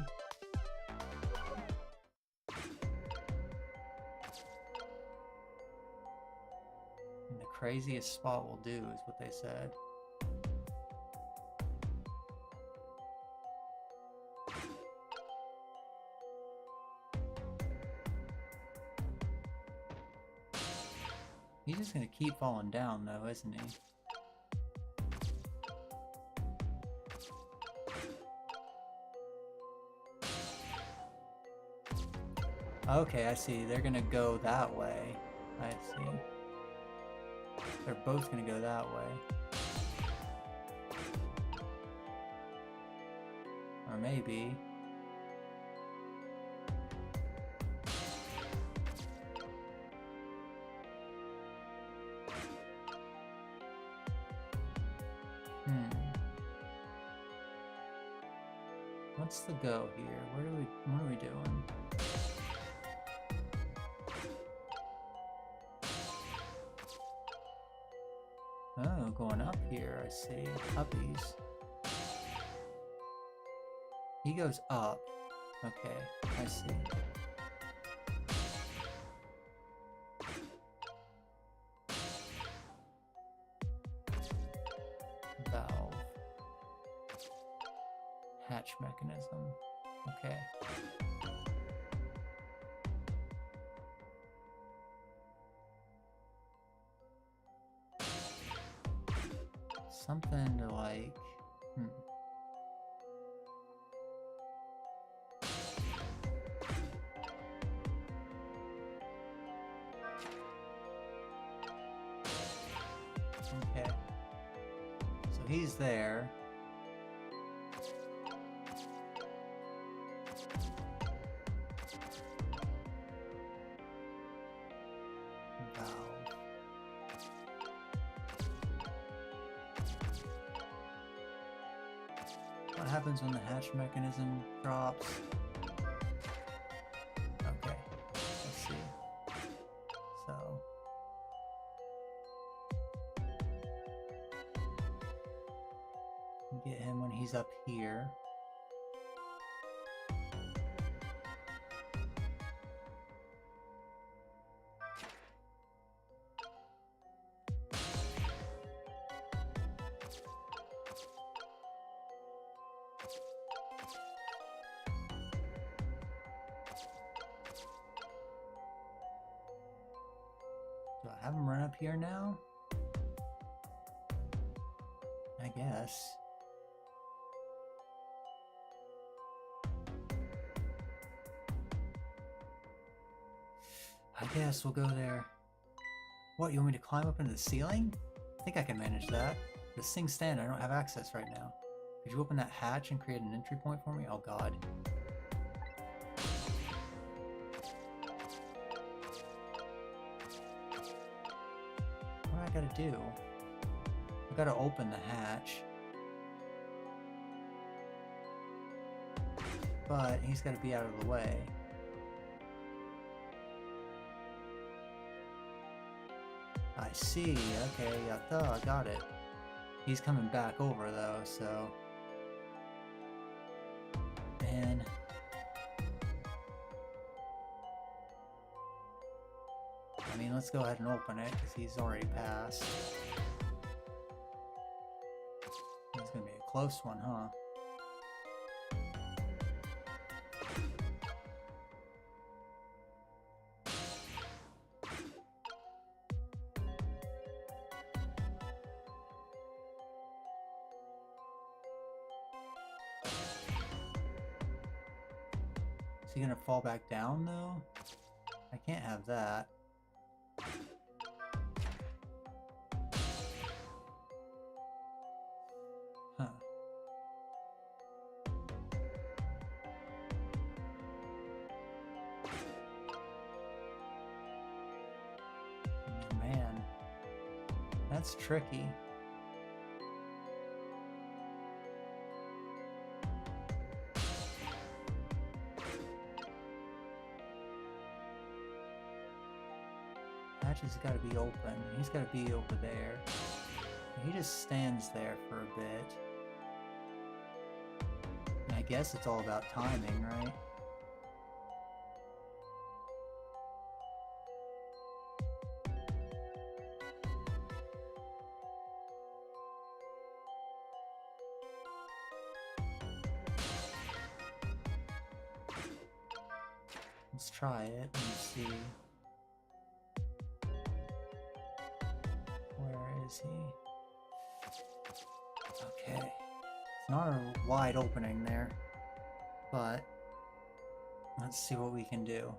And the craziest spot will do, is what they said. He's just gonna keep falling down though, isn't he? Okay, I see. They're gonna go that way. I see. They're both gonna go that way. Or maybe... What's the go here? What are we doing? Oh, going up here, I see. Uppies. He goes up. Okay, I see. Valve. Hatch mechanism. Okay. Something to like... Okay. So he's there. What happens when the hatch mechanism drops? Okay, let's see. So... get him when he's up here. Do I have him run up here now? I guess. I guess we'll go there. What, you want me to climb up into the ceiling? I think I can manage that. This thing's standing, I don't have access right now. Could you open that hatch and create an entry point for me? Oh god. What do I gotta do? I gotta open the hatch. But he's gotta be out of the way. I see, okay, yatta, I got it. He's coming back over though, so... Man. I mean, let's go ahead and open it, because he's already passed. It's gonna be a close one, huh? Is he gonna fall back down though? I can't have that. Huh. Man, that's tricky. Hatch has got to be open. He's got to be over there. He just stands there for a bit. And I guess it's all about timing, right? Let's try it and see. Where is he? Okay. It's not a wide opening there, but let's see what we can do.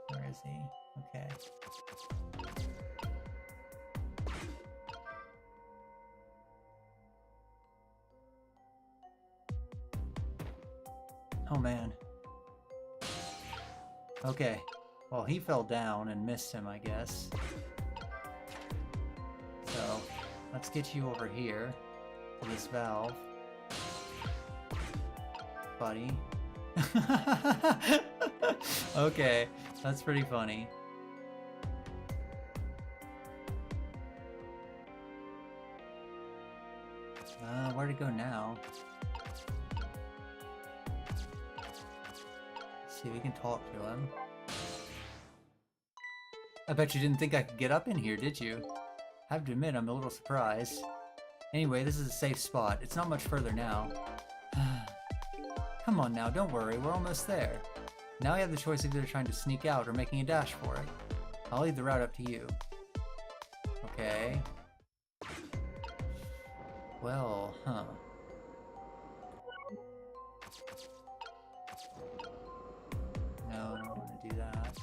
Where is he? Okay. Oh man. Okay. Well, he fell down and missed him, I guess. So, let's get you over here to this valve. Buddy. Okay, that's pretty funny. Where to go now? Let's see if we can talk to him. I bet you didn't think I could get up in here, did you? I have to admit, I'm a little surprised. Anyway, this is a safe spot. It's not much further now. Come on now, don't worry, we're almost there. Now we have the choice of either trying to sneak out or making a dash for it. I'll leave the route up to you. Okay. Well, huh. No, I don't want to do that.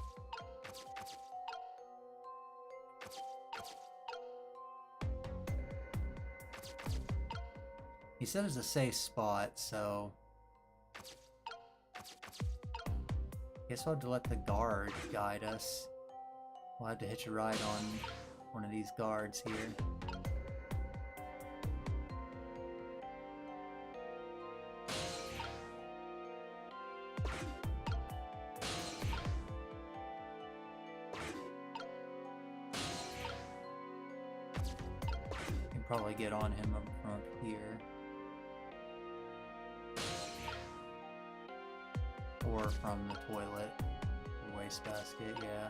He said it's a safe spot, so... I guess we'll have to let the guard guide us. We'll have to hitch a ride on one of these guards here. You can probably get on him from up here. Or from the toilet, or wastebasket, yeah.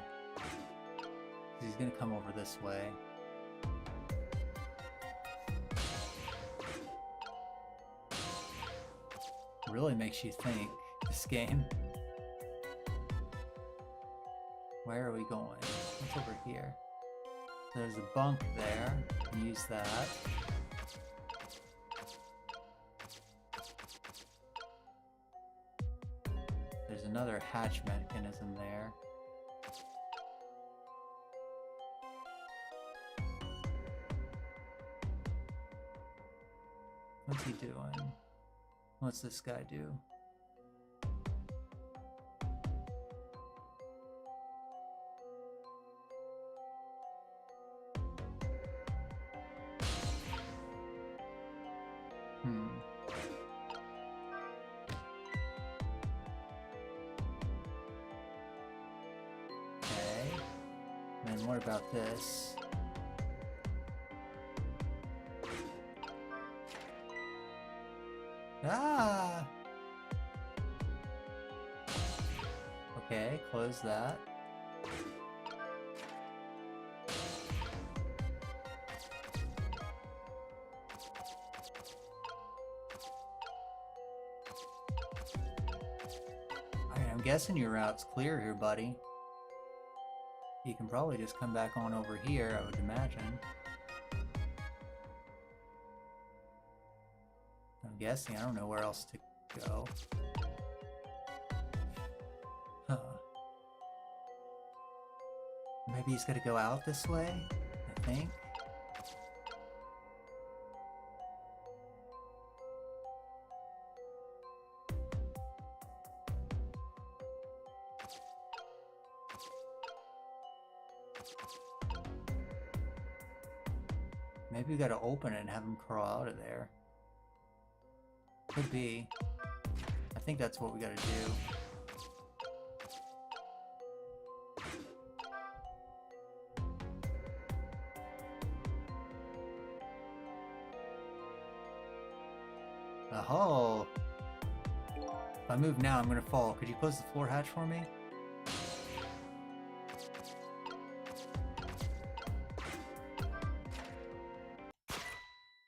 He's gonna come over this way. Really makes you think, this game. Where are we going? What's over here? There's a bunk there. Use that. another hatch mechanism there. What's he doing? What's this guy do? Okay. And what about this? Ah! Okay, close that. Alright, I'm guessing your route's clear here, buddy. You can probably just come back on over here, I would imagine. I'm guessing, I don't know where else to go. Huh. Maybe he's gonna go out this way, I think. Maybe we gotta open it and have him crawl out of there. Could be. I think that's what we gotta do. Oh! If I move now, I'm gonna fall. Could you close the floor hatch for me?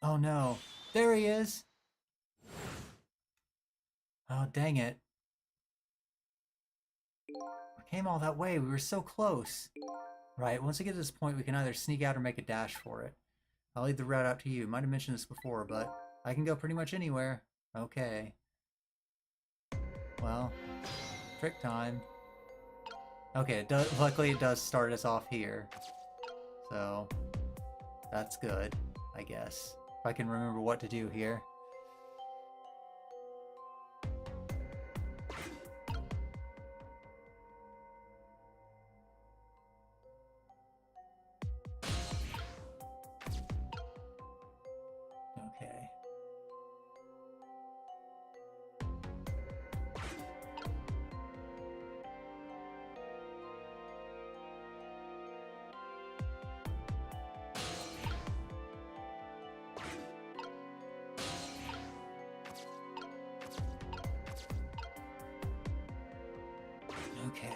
Oh no. There he is! Oh, dang it. We came all that way. We were so close. Right, once we get to this point, we can either sneak out or make a dash for it. I'll leave the route out to you. Might have mentioned this before, but I can go pretty much anywhere. Okay. Well, trick time. Okay, luckily it does start us off here. So, that's good, I guess. If I can remember what to do here. Okay. Okay.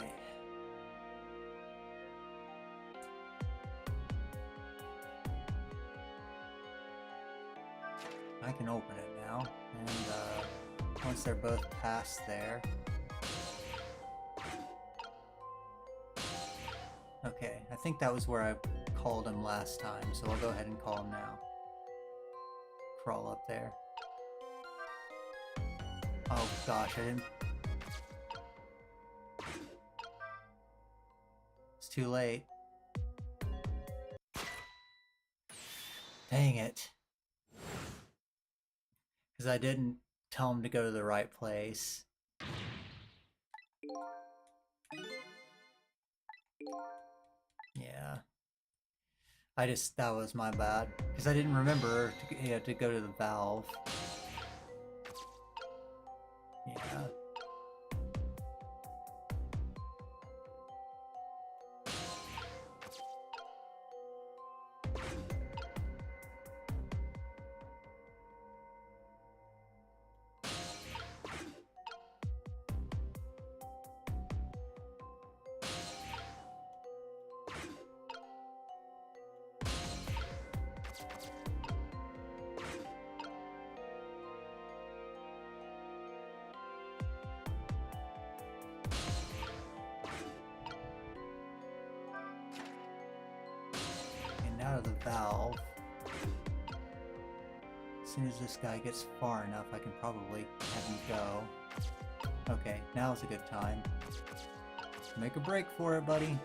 I can open it now, and once they're both past there. Okay, I think that was where I called him last time, so I'll go ahead and call him now. Crawl up there. Oh gosh, I didn't... It's too late. Dang it. Because I didn't tell him to go to the right place. Yeah. That was my bad. Because I didn't remember to go to the valve. Yeah. Out of the valve. As soon as this guy gets far enough, I can probably have him go. Okay, now's a good time. Make a break for it, buddy.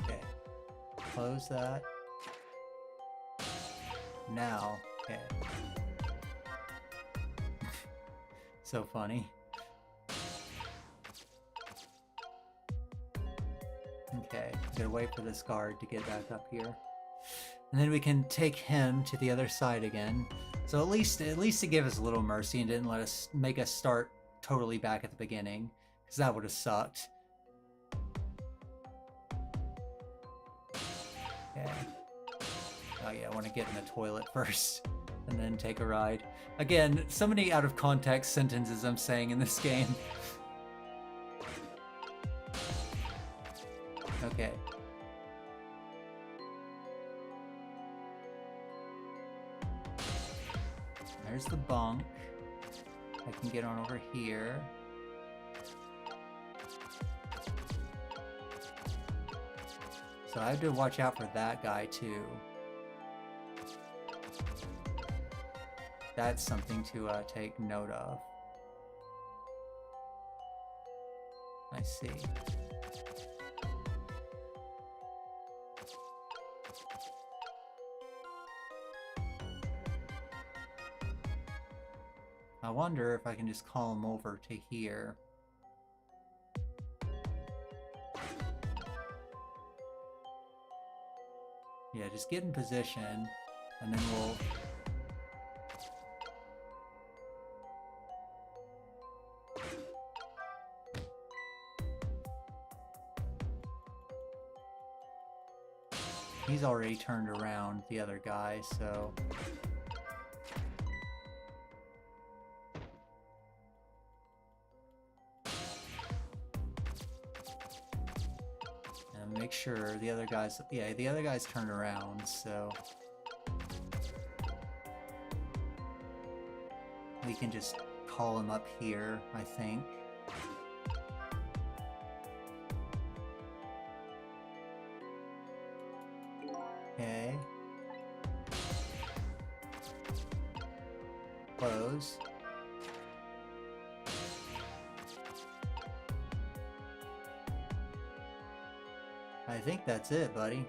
Okay. Close that. Now, okay. So funny. Okay, gotta wait for this guard to get back up here. And then we can take him to the other side again. So at least to give us a little mercy and didn't make us start totally back at the beginning, because that would have sucked. Okay. Oh yeah, I want to get in the toilet first and then take a ride. Again, so many out of context sentences I'm saying in this game. Okay. There's the bunk. I can get on over here. So I have to watch out for that guy too. That's something to take note of. I see. I wonder if I can just call him over to here. Yeah, just get in position, and then we'll... He's already turned around, the other guy, so... Make sure the other guys, yeah, the other guys turned around, so we can just call him up here, I think. Okay. Close. I think that's it, buddy.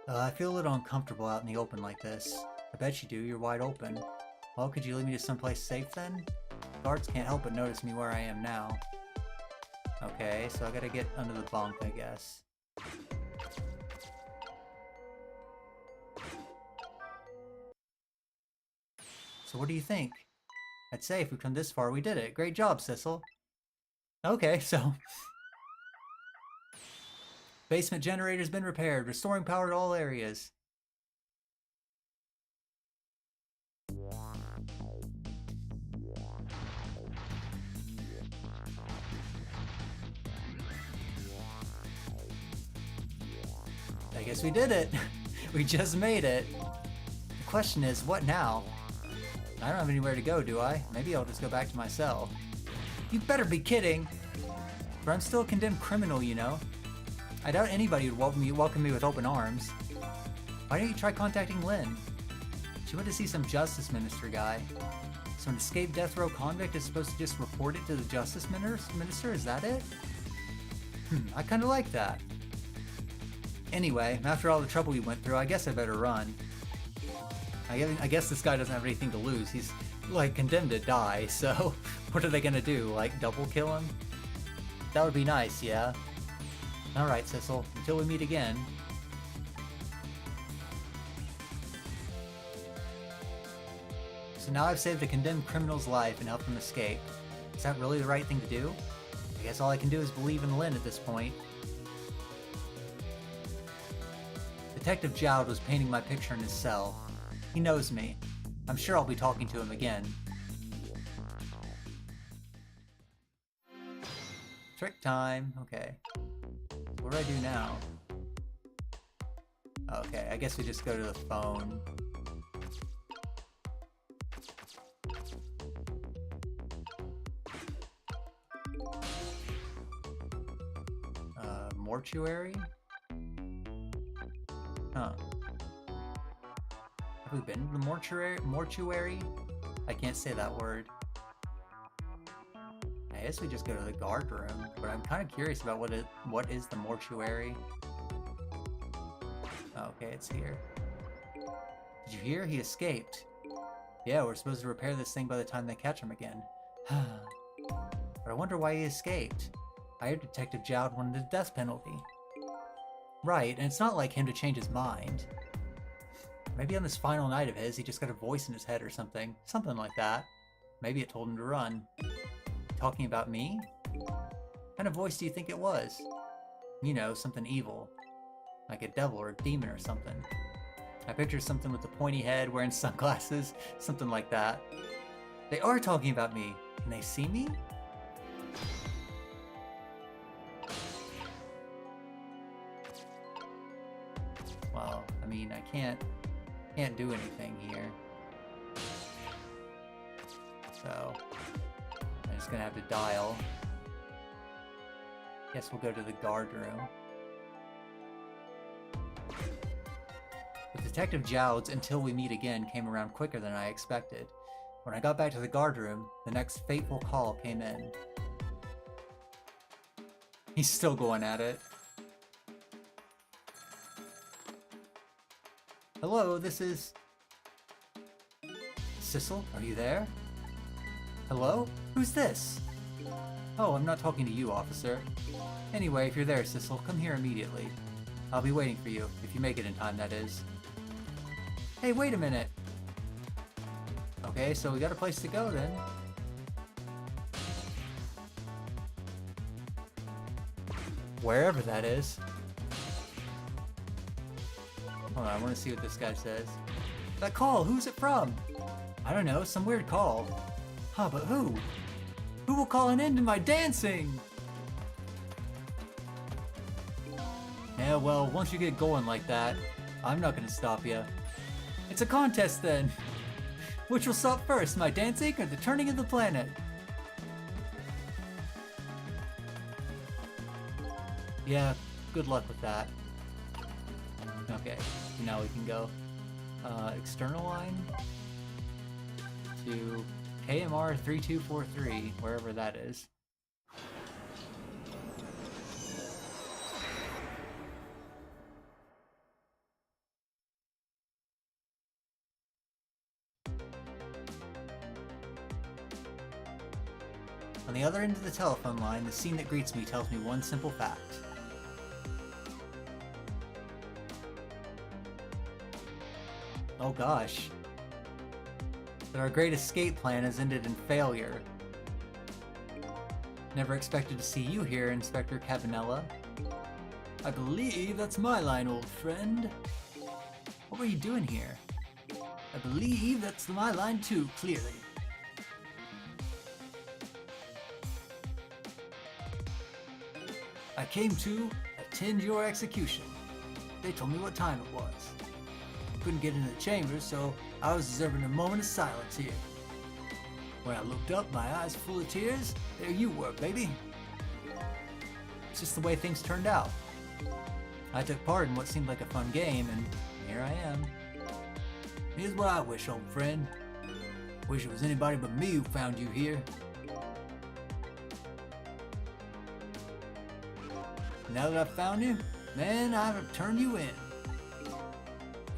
I feel a little uncomfortable out in the open like this. I bet you do, you're wide open. Well, could you lead me to someplace safe then? Guards can't help but notice me where I am now. Okay, so I gotta get under the bunk, I guess. So what do you think? I'd say if we've come this far, we did it. Great job, Sissel. Okay, so... Basement generator's been repaired, restoring power to all areas. I guess we did it. We just made it. The question is, what now? I don't have anywhere to go, do I? Maybe I'll just go back to my cell. You better be kidding! But I'm still a condemned criminal, you know? I doubt anybody would welcome me with open arms. Why don't you try contacting Lynn? She went to see some justice minister guy. So an escaped death row convict is supposed to just report it to the justice minister? Is that it? I kinda like that. Anyway, after all the trouble we went through, I guess I better run. I guess this guy doesn't have anything to lose. He's, like, condemned to die, so what are they gonna do, like, double kill him? That would be nice, yeah? Alright, Sissel, until we meet again. So now I've saved a condemned criminal's life and helped him escape. Is that really the right thing to do? I guess all I can do is believe in Lynn at this point. Detective Jowd was painting my picture in his cell. He knows me. I'm sure I'll be talking to him again. Trick time. Okay. What do I do now? Okay, I guess we just go to the phone. mortuary? Huh. Have we been to the mortuary? I can't say that word. I guess we just go to the guard room, but I'm kind of curious about what is the mortuary? Oh, okay, it's here. Did you hear? He escaped. Yeah, we're supposed to repair this thing by the time they catch him again. But I wonder why he escaped. I heard Detective Jowd wanted the death penalty. Right, and it's not like him to change his mind. Maybe on this final night of his, he just got a voice in his head or something. Something like that. Maybe it told him to run. Talking about me? What kind of voice do you think it was? You know, something evil. Like a devil or a demon or something. I picture something with a pointy head, wearing sunglasses, something like that. They are talking about me. Can they see me? Well, I mean, I can't do anything here. So, I'm just gonna have to dial. Guess we'll go to the guard room. With Detective Jowd's Until We Meet Again came around quicker than I expected. When I got back to the guard room, the next fateful call came in. He's still going at it. Hello, this is... Sissel, are you there? Hello? Who's this? Oh, I'm not talking to you, officer. Anyway, if you're there, Sissel, come here immediately. I'll be waiting for you, if you make it in time, that is. Hey, wait a minute! Okay, so we got a place to go then. Wherever that is. Hold on, I want to see what this guy says. That call, who's it from? I don't know, some weird call. Huh, but who? Who will call an end to my dancing? Yeah, well, once you get going like that, I'm not gonna stop you. It's a contest then. Which will stop first, my dancing or the turning of the planet? Yeah, good luck with that. Okay, now we can go external line to KMR 3243, wherever that is. On the other end of the telephone line, the scene that greets me tells me one simple fact. Oh gosh. That our great escape plan has ended in failure. Never expected to see you here, Inspector Cabanella. I believe that's my line, old friend. What were you doing here? I believe that's my line too, clearly. I came to attend your execution. They told me what time it was. Couldn't get into the chamber, so I was observing a moment of silence here. When I looked up, my eyes full of tears, there you were, baby. It's just the way things turned out. I took part in what seemed like a fun game, and here I am. Here's what I wish, old friend. Wish it was anybody but me who found you here. Now that I've found you, man, I've turned you in.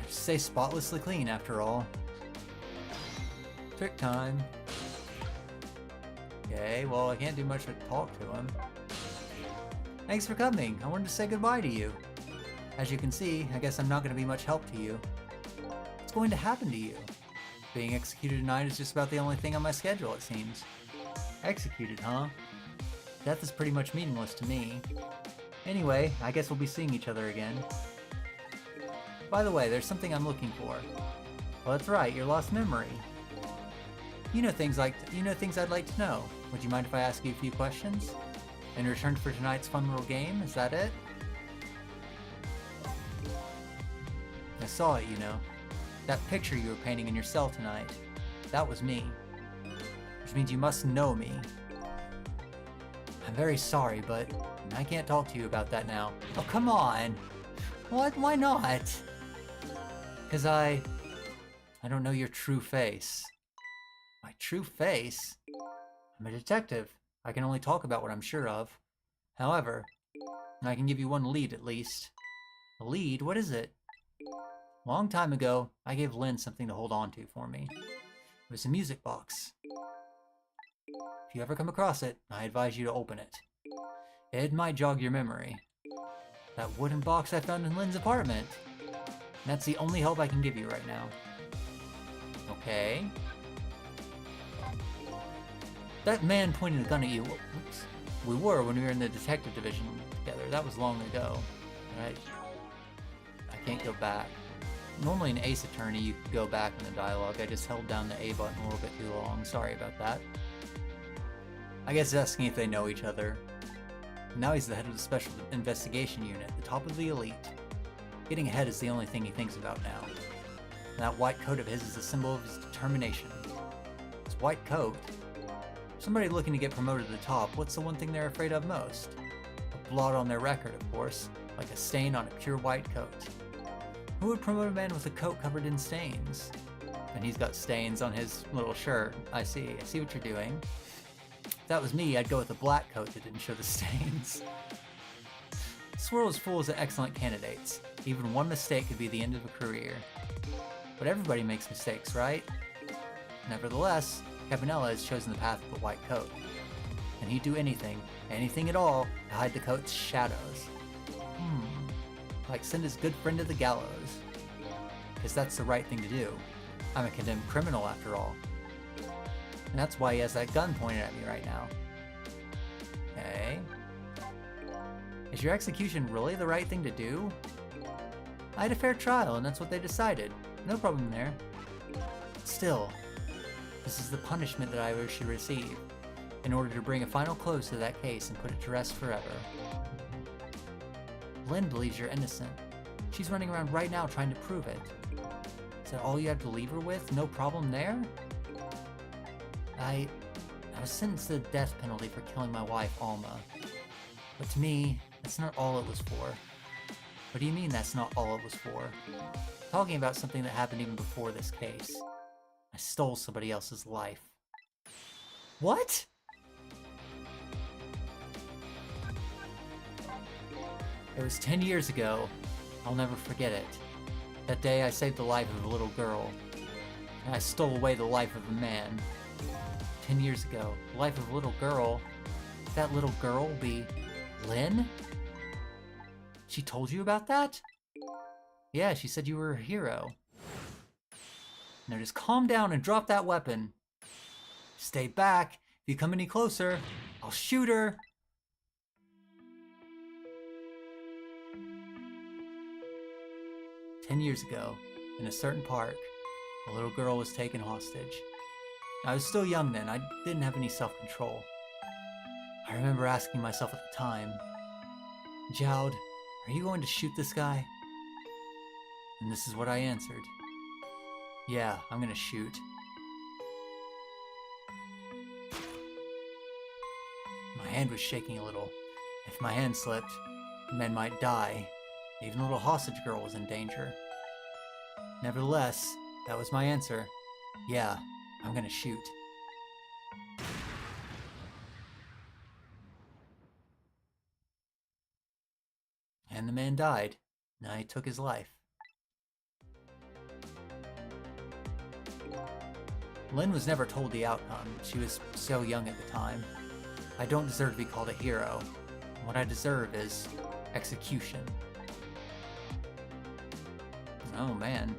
Stay spotlessly clean, after all. Trick time. Okay, well, I can't do much but talk to him. Thanks for coming. I wanted to say goodbye to you. As you can see, I guess I'm not going to be much help to you. What's going to happen to you? Being executed tonight is just about the only thing on my schedule, it seems. Executed, huh? Death is pretty much meaningless to me. Anyway, I guess we'll be seeing each other again. By the way, there's something I'm looking for. Well, that's right, your lost memory. You know things I'd like to know. Would you mind if I ask you a few questions? In return for tonight's fun little game, is that it? I saw it, you know. That picture you were painting in your cell tonight. That was me. Which means you must know me. I'm very sorry, but And I can't talk to you about that now. Oh, come on! What? Why not? Because I don't know your true face. My true face? I'm a detective. I can only talk about what I'm sure of. However, I can give you one lead at least. A lead? What is it? Long time ago, I gave Lynn something to hold on to for me. It was a music box. If you ever come across it, I advise you to open it. It might jog your memory. That wooden box I found in Lynn's apartment. And that's the only help I can give you right now. Okay. That man pointing a gun at you. Oops. We were when we were in the detective division together. That was long ago. Right? I can't go back. Normally in Ace Attorney you could go back in the dialogue. I just held down the A button a little bit too long. Sorry about that. I guess asking if they know each other. Now he's the head of the Special Investigation Unit, the top of the elite. Getting ahead is the only thing he thinks about now. And that white coat of his is a symbol of his determination. His white coat? Somebody looking to get promoted to the top, what's the one thing they're afraid of most? A blot on their record, of course, like a stain on a pure white coat. Who would promote a man with a coat covered in stains? And he's got stains on his little shirt. I see what you're doing. If that was me, I'd go with a black coat that didn't show the stains. This world is full of excellent candidates. Even one mistake could be the end of a career. But everybody makes mistakes, right? Nevertheless, Cabanella has chosen the path of the white coat. And he'd do anything at all, to hide the coat's shadows. Like send his good friend to the gallows. Because that's the right thing to do. I'm a condemned criminal after all. And that's why he has that gun pointed at me right now. Okay. Is your execution really the right thing to do? I had a fair trial and that's what they decided. No problem there. Still, this is the punishment that I should receive in order to bring a final close to that case and put it to rest forever. Lynn believes you're innocent. She's running around right now trying to prove it. Is that all you have to leave her with? No problem there? I was sentenced to the death penalty for killing my wife, Alma. But to me, that's not all it was for. What do you mean that's not all it was for? I'm talking about something that happened even before this case. I stole somebody else's life. What? It was 10 years ago. I'll never forget it. That day I saved the life of a little girl. And I stole away the life of a man. 10 years ago, the life of a little girl. That little girl will be Lynn? She told you about that? Yeah, she said you were a hero. Now just calm down and drop that weapon. Stay back. If you come any closer, I'll shoot her. "10 years ago, in a certain park, a little girl was taken hostage. I was still young then, I didn't have any self-control. I remember asking myself at the time, Jowd, are you going to shoot this guy? And this is what I answered. Yeah, I'm gonna shoot. My hand was shaking a little. If my hand slipped, men might die. Even the little hostage girl was in danger. Nevertheless, that was my answer. Yeah, I'm gonna shoot. And the man died, and I took his life. Lynn was never told the outcome. She was so young at the time. I don't deserve to be called a hero. What I deserve is execution. Oh man,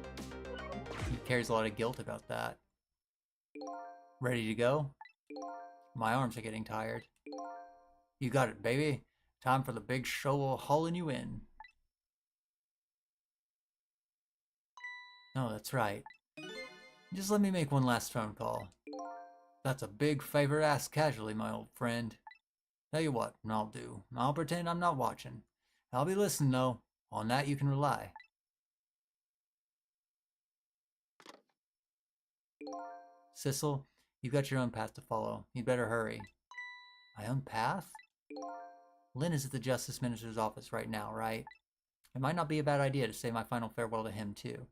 he carries a lot of guilt about that. Ready to go? My arms are getting tired. You got it, baby. Time for the big show of hauling you in. Oh, that's right. Just let me make one last phone call. That's a big favor asked casually, my old friend. Tell you what, I'll do. I'll pretend I'm not watching. I'll be listening, though. On that you can rely. Sissel, you've got your own path to follow. You'd better hurry. My own path? Lin is at the Justice Minister's office right now, right? It might not be a bad idea to say my final farewell to him, too.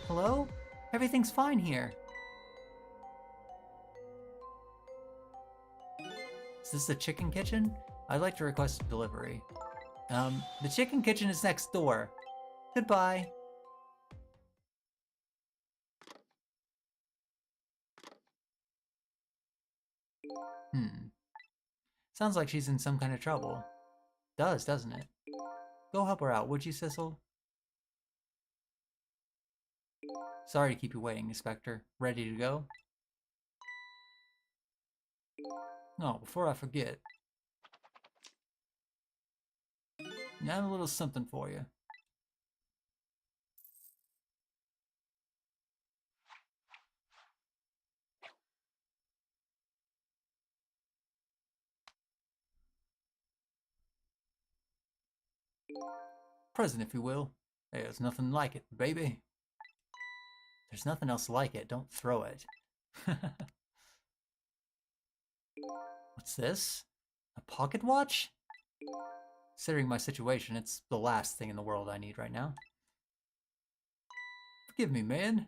Hello? Everything's fine here. Is this the chicken kitchen? I'd like to request a delivery. The chicken kitchen is next door. Goodbye. Sounds like she's in some kind of trouble. Does, doesn't it? Go help her out, would you, Sissel? Sorry to keep you waiting, Inspector. Ready to go? No, before I forget. I have a little something for you. Present, if you will. There's nothing like it, baby. There's nothing else like it. Don't throw it. What's this? A pocket watch? Considering my situation, it's the last thing in the world I need right now. Forgive me, man.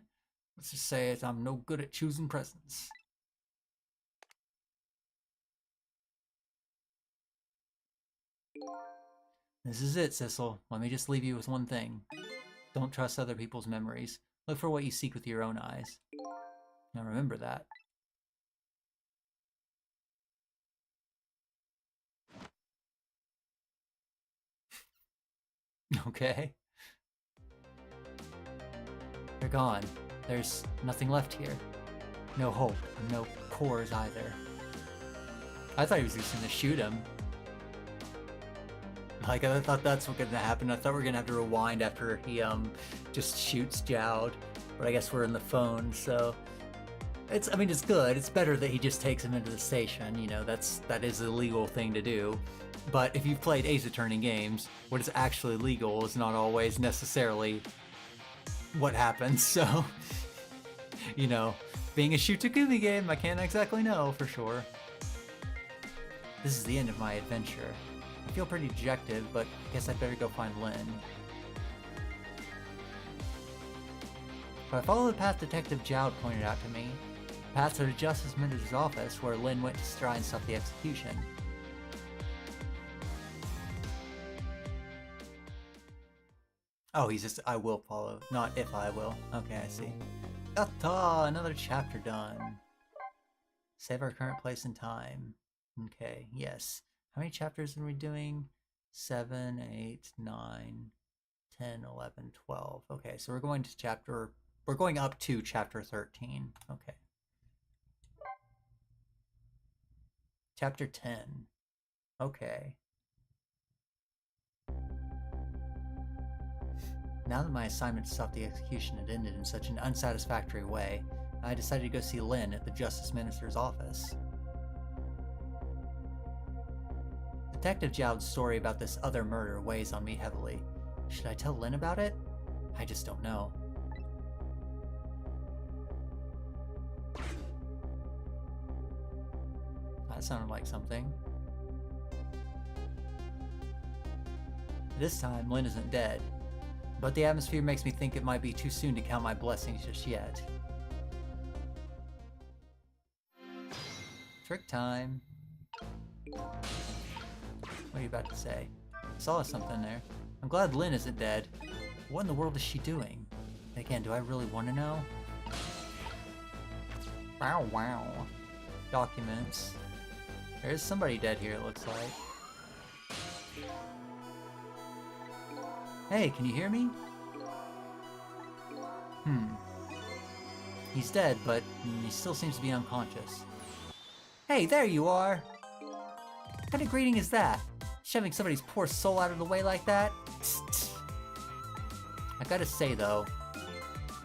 Let's just say it, I'm no good at choosing presents. This is it, Sissel. Let me just leave you with one thing. Don't trust other people's memories. Look for what you seek with your own eyes. Now remember that. Okay. They're gone. There's nothing left here. No hope, no cores either. I thought he was just gonna shoot him. Like, I thought that's what was gonna happen. I thought we were gonna have to rewind after he just shoots Jowd. But I guess we're in the phone, so I mean it's good. It's better that he just takes him into the station, you know, that is a legal thing to do. But if you've played Ace Attorney games, what is actually legal is not always necessarily what happens, so you know, being a shoot-to-Kubi game, I can't exactly know for sure. This is the end of my adventure. I feel pretty dejected, but I guess I'd better go find Lin. If I follow the path Detective Jowd pointed out to me, the path to the Justice Minister's office where Lin went to try and stop the execution. Oh, he's just, I will follow, not if I will. Okay, I see. Yatta! Another chapter done. Save our current place and time. Okay, yes. How many chapters are we doing? 7, 8, 9, 10, 11, 12. Okay, so we're going up to chapter 13. Okay. Chapter 10. Okay. Now that my assignment to stop the execution had ended in such an unsatisfactory way, I decided to go see Lin at the Justice Minister's office. Detective Jowd's story about this other murder weighs on me heavily. Should I tell Lin about it? I just don't know. That sounded like something. This time, Lin isn't dead, but the atmosphere makes me think it might be too soon to count my blessings just yet. Trick time. What are you about to say? I saw something there. I'm glad Lin isn't dead. What in the world is she doing? Again, do I really want to know? Wow, wow. Documents. There's somebody dead here, it looks like. Hey, can you hear me? He's dead, but he still seems to be unconscious. Hey, there you are! What kind of greeting is that? Shoving somebody's poor soul out of the way like that? I gotta say though,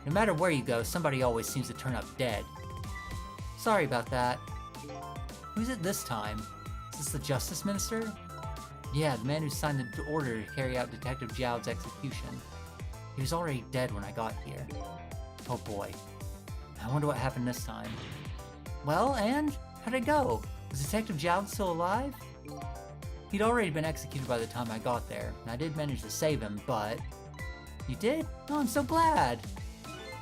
no matter where you go, somebody always seems to turn up dead. Sorry about that. Who's it this time? Is this the Justice Minister? Yeah, the man who signed the order to carry out Detective Jowd's execution. He was already dead when I got here. Oh boy. I wonder what happened this time. Well, and? How'd it go? Was Detective Jowd still alive? He'd already been executed by the time I got there, and I did manage to save him, but... You did? Oh, I'm so glad!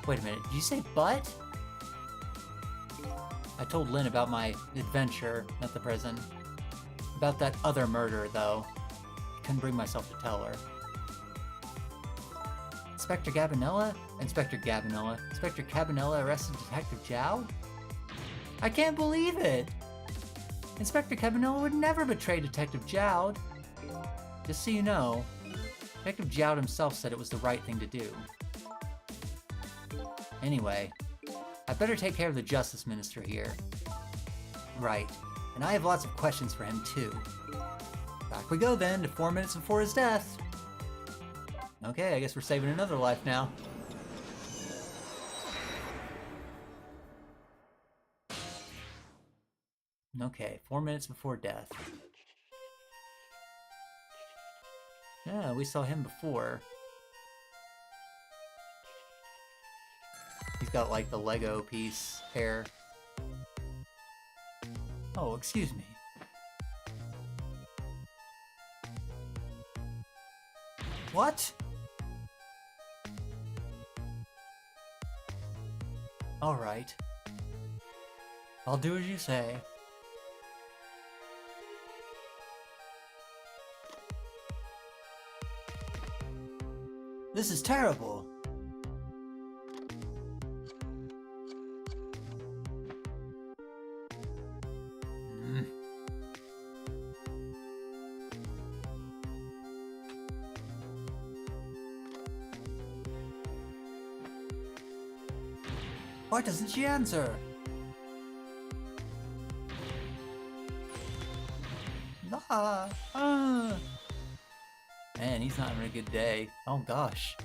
Wait a minute, did you say but? I told Lynn about my adventure at the prison. About that other murder, though. I couldn't bring myself to tell her. Inspector Cabanela arrested Detective Jowd? I can't believe it! Inspector Cabanela would never betray Detective Jowd. Just so you know, Detective Jowd himself said it was the right thing to do. Anyway, I better take care of the Justice Minister here. Right, and I have lots of questions for him too. Back we go then, to 4 minutes before his death. Okay, I guess we're saving another life now. Okay, 4 minutes before death. Yeah, we saw him before. He's got like the Lego piece hair. Oh, excuse me. What? Alright. I'll do as you say. This is terrible. Why doesn't she answer? Man, he's not having a good day. Oh gosh.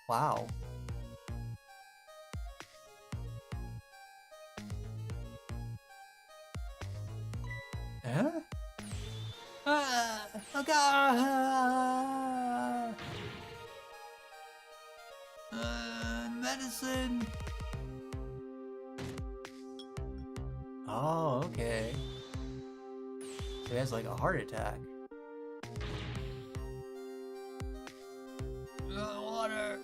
Wow. Huh? Oh god! Medicine! Oh, okay. So he has like a heart attack. Water!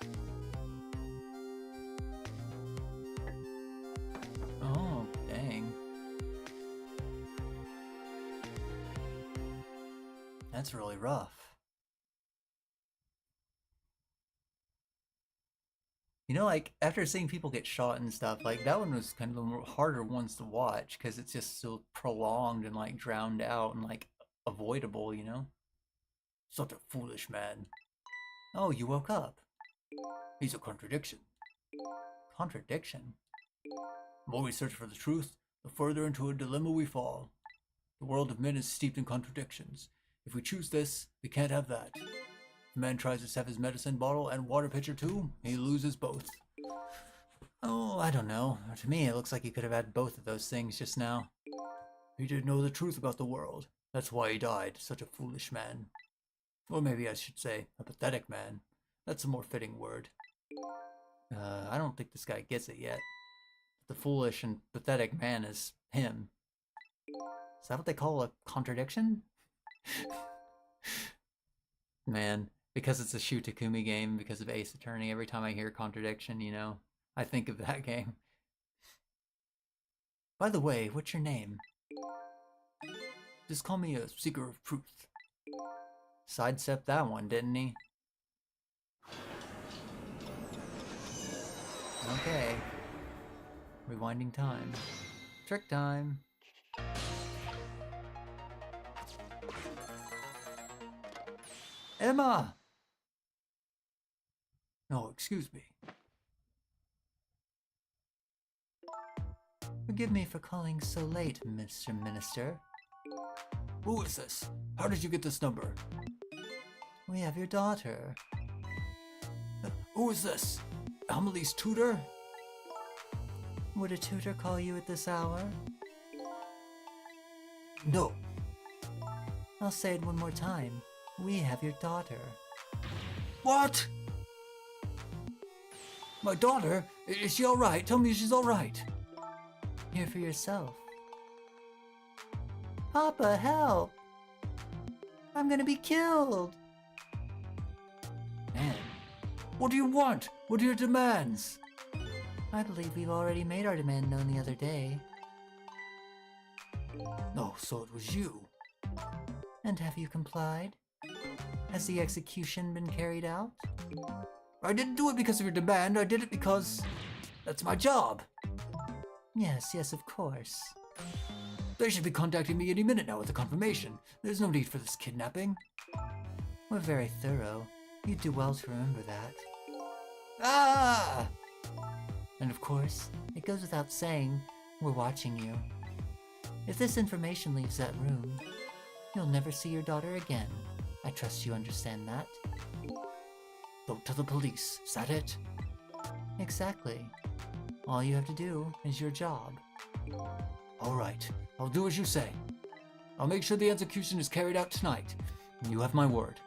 Oh, dang. That's really rough. You know, like, after seeing people get shot and stuff, like, that one was kind of the harder ones to watch, because it's just so prolonged and, like, drowned out and, like, avoidable, you know? Such a foolish man. Oh, you woke up. He's a contradiction. Contradiction? The more we search for the truth, the further into a dilemma we fall. The world of men is steeped in contradictions. If we choose this, we can't have that. If a man tries to have his medicine bottle and water pitcher too, he loses both. Oh, I don't know. To me, it looks like he could have had both of those things just now. He didn't know the truth about the world. That's why he died, such a foolish man. Or maybe I should say, a pathetic man. That's a more fitting word. I don't think this guy gets it yet. The foolish and pathetic man is him. Is that what they call a contradiction? Man, because it's a Shu Takumi game, because of Ace Attorney, every time I hear contradiction, you know, I think of that game. By the way, what's your name? Just call me a seeker of truth. Sidestepped that one, didn't he? Okay. Rewinding time. Trick time. Emma! No, excuse me. Forgive me for calling so late, Mr. Minister. Who is this? How did you get this number? We have your daughter. Who is this? Amelie's tutor? Would a tutor call you at this hour? No. I'll say it one more time. We have your daughter. What? My daughter? Is she alright? Tell me she's alright. Hear for yourself. Papa, help! I'm gonna be killed! Man, what do you want? What are your demands? I believe we've already made our demand known the other day. Oh, so it was you. And have you complied? Has the execution been carried out? I didn't do it because of your demand, I did it because that's my job. Yes, of course. They should be contacting me any minute now with a confirmation. There's no need for this kidnapping. We're very thorough. You'd do well to remember that. Ah! And of course, it goes without saying, we're watching you. If this information leaves that room, you'll never see your daughter again. I trust you understand that. Don't tell the police, is that it? Exactly. All you have to do is your job. Alright, I'll do as you say. I'll make sure the execution is carried out tonight. You have my word.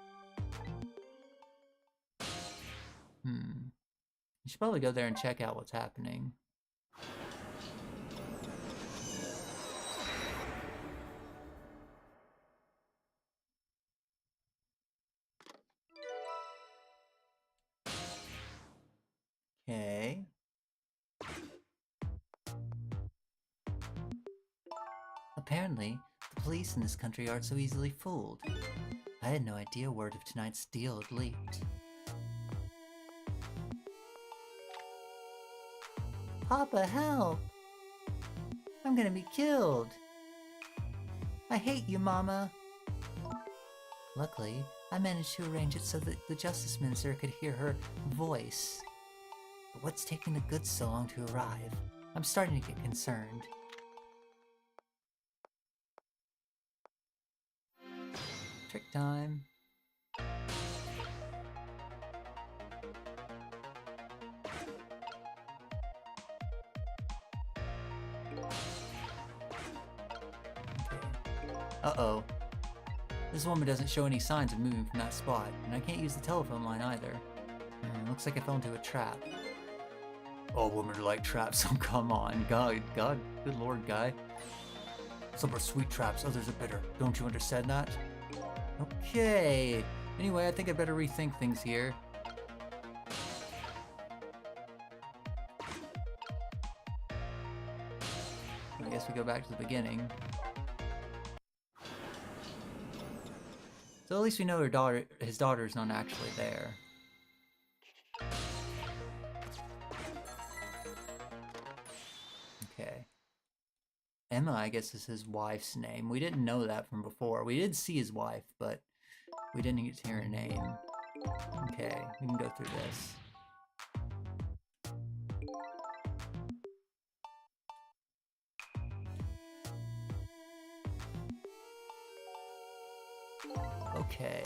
You should probably go there and check out what's happening. Okay. Apparently, the police in this country aren't so easily fooled. I had no idea word of tonight's deal had leaked. Papa, help! I'm gonna be killed! I hate you, Mama! Luckily, I managed to arrange it so that the Justice Minister could hear her voice. But what's taking the goods so long to arrive? I'm starting to get concerned. Trick time. Uh-oh. This woman doesn't show any signs of moving from that spot, and I can't use the telephone line either. Looks like I fell into a trap. All women are like traps, oh come on. God, good lord, guy. Some are sweet traps, others are bitter. Don't you understand that? Okay. Anyway, I think I better rethink things here. I guess we go back to the beginning. So at least we know his daughter's not actually there. Okay. Emma, I guess, is his wife's name. We didn't know that from before. We did see his wife, but we didn't get to hear her name. Okay, we can go through this. Okay.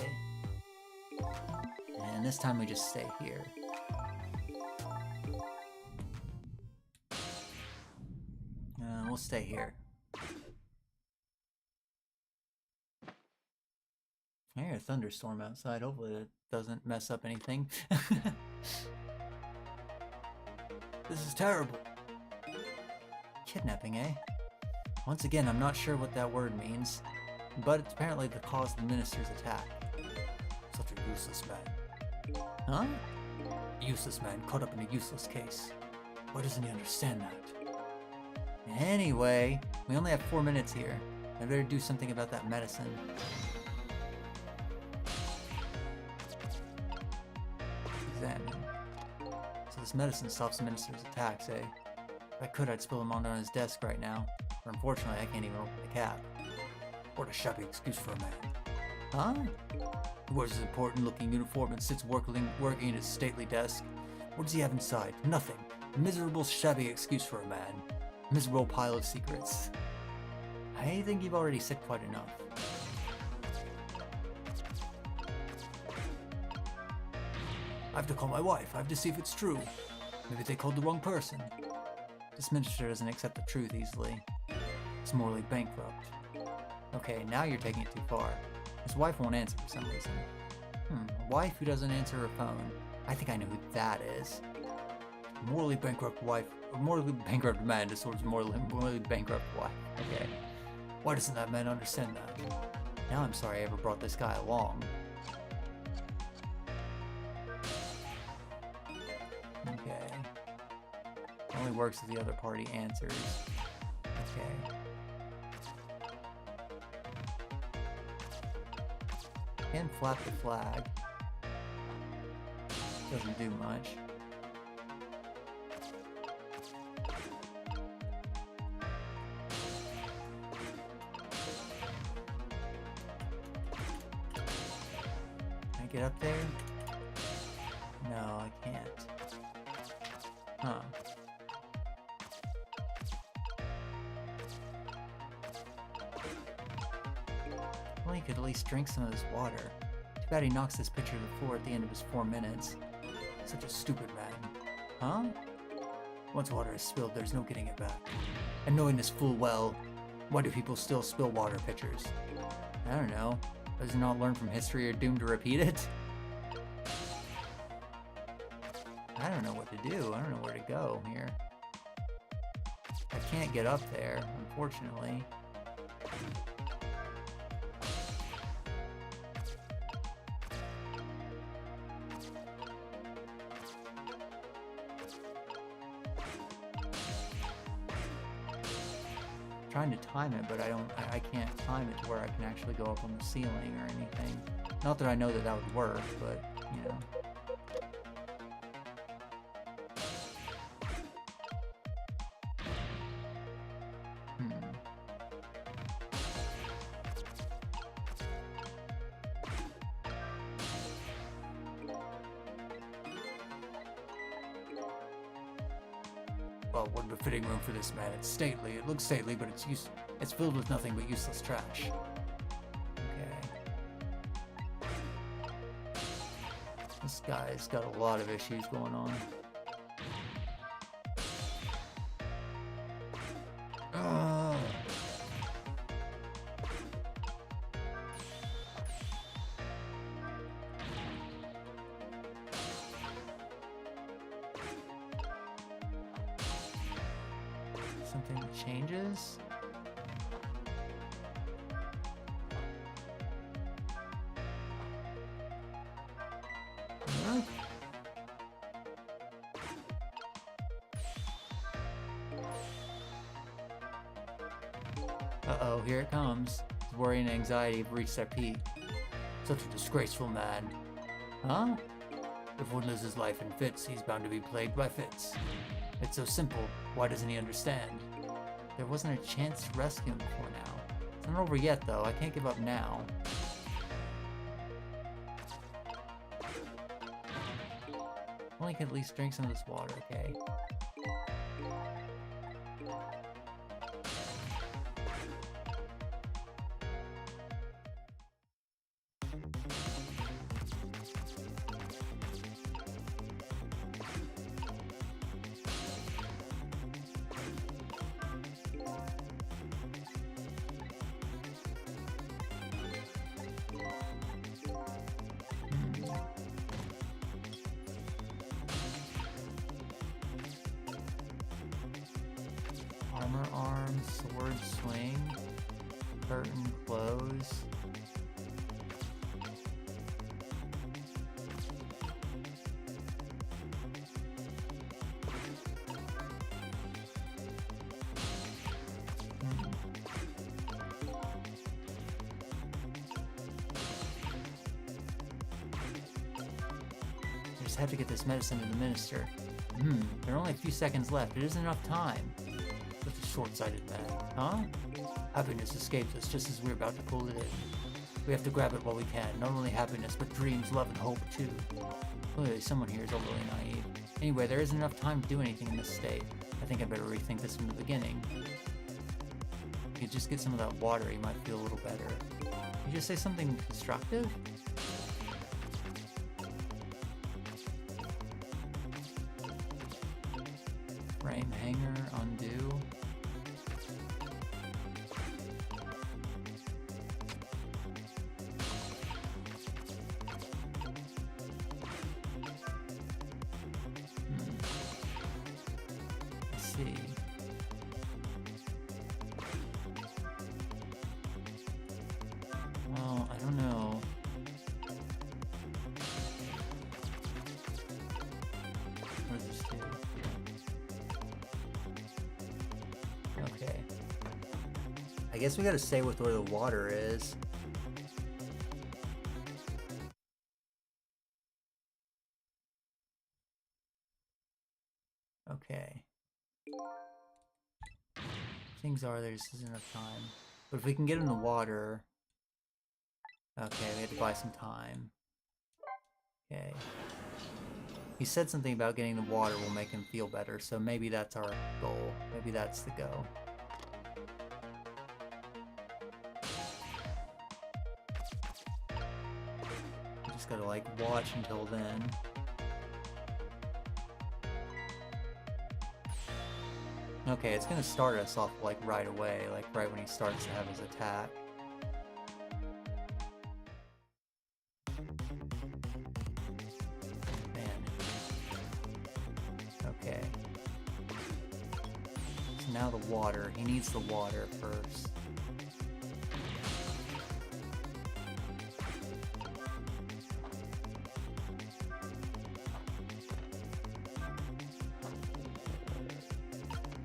And this time we just stay here. We'll stay here. I hear a thunderstorm outside. Hopefully that doesn't mess up anything. This is terrible. Kidnapping, eh? Once again, I'm not sure what that word means, but it's apparently the cause of the minister's attack. Such a useless man. Huh? Useless man caught up in a useless case. Why doesn't he understand that? Anyway, we only have 4 minutes here. I better do something about that medicine. Examine. So this medicine stops the minister's attacks, eh? If I could, I'd spill them onto his desk right now. But unfortunately, I can't even open the cap. What a shabby excuse for a man. Huh? He wears his important-looking uniform and sits working at his stately desk. What does he have inside? Nothing. A miserable, shabby excuse for a man. A miserable pile of secrets. I think you've already said quite enough. I have to call my wife. I have to see if it's true. Maybe they called the wrong person. This minister doesn't accept the truth easily. It's morally bankrupt. Okay, now you're taking it too far. His wife won't answer for some reason. A wife who doesn't answer her phone. I think I know who that is. Morally bankrupt wife, or morally bankrupt man disorders morally bankrupt wife. Okay. Why doesn't that man understand that? Now I'm sorry I ever brought this guy along. Okay. It only works if the other party answers. Okay. Can flap the flag. Doesn't do much. Can I get up there? No, I can't. Huh. Well, he could at least drink some of this water. Too bad he knocks this pitcher to the floor at the end of his 4 minutes. Such a stupid man. Huh? Once water is spilled, there's no getting it back. And knowing this full well, why do people still spill water pitchers? I don't know. Does he not learn from history or doomed to repeat it? I don't know what to do. I don't know where to go here. I can't get up there, unfortunately. Trying to time it, but I can't time it to where I can actually go up on the ceiling or anything. Not that I know that that would work, but, you know. Well, what a befitting room for this man. It's stately. It looks stately, but it's filled with nothing but useless trash. Okay. This guy's got a lot of issues going on. Something changes. Huh? Uh-oh, here it comes. His worry and anxiety have reached their peak. Such a disgraceful man. Huh? If one lives his life in fits, he's bound to be plagued by fits. It's so simple. Why doesn't he understand? There wasn't a chance to rescue him before now. It's not over yet, though. I can't give up now. Only can at least drink some of this water, okay? Armor arm, sword swing, curtain close. I just have to get this medicine to the minister. There are only a few seconds left. It isn't enough time. Such a short-sighted man, huh? Happiness escapes us just as we're about to pull it in. We have to grab it while we can. Not only happiness, but dreams, love, and hope, too. Clearly, someone here is overly naive. Anyway, there isn't enough time to do anything in this state. I think I better rethink this from the beginning. If you just get some of that water, you might feel a little better. You just say something constructive? Frame hanger, undo. I guess we gotta stay with where the water is. Okay. Things are there just isn't enough time. But if we can get in the water... Okay, we had to buy some time. Okay. He said something about getting the water will make him feel better, so maybe that's our goal. Maybe that's the go. We just gotta, like, watch until then. Okay, it's gonna start us off, like, right away, like, right when he starts to have his attack. Okay. So now the water. He needs the water first.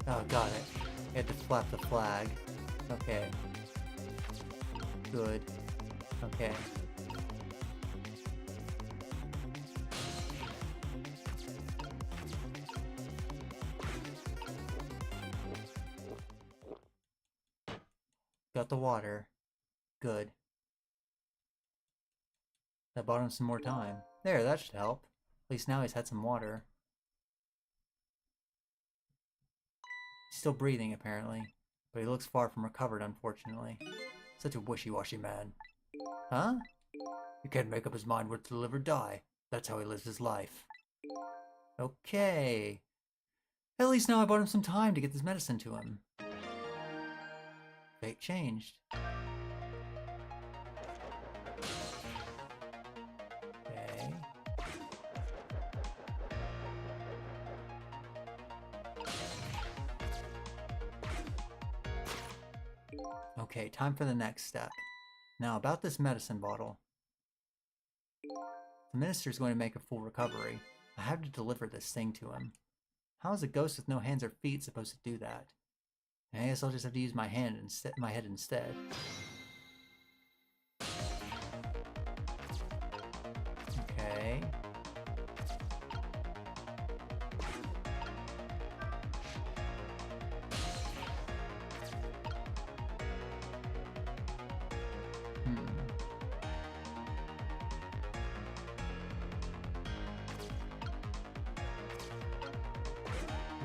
Oh, got it. He had to flap the flag. Okay. Good. Okay. Got the water. Good. That bought him some more time. There, that should help. At least now he's had some water. He's still breathing, apparently. But he looks far from recovered, unfortunately. Such a wishy-washy man. Huh? He can't make up his mind whether to live or die. That's how he lives his life. Okay. At least now I bought him some time to get this medicine to him. Fate changed. Okay. Okay, time for the next step. Now, about this medicine bottle. The minister's going to make a full recovery. I have to deliver this thing to him. How is a ghost with no hands or feet supposed to do that? I guess I'll just have to use my head instead. Okay.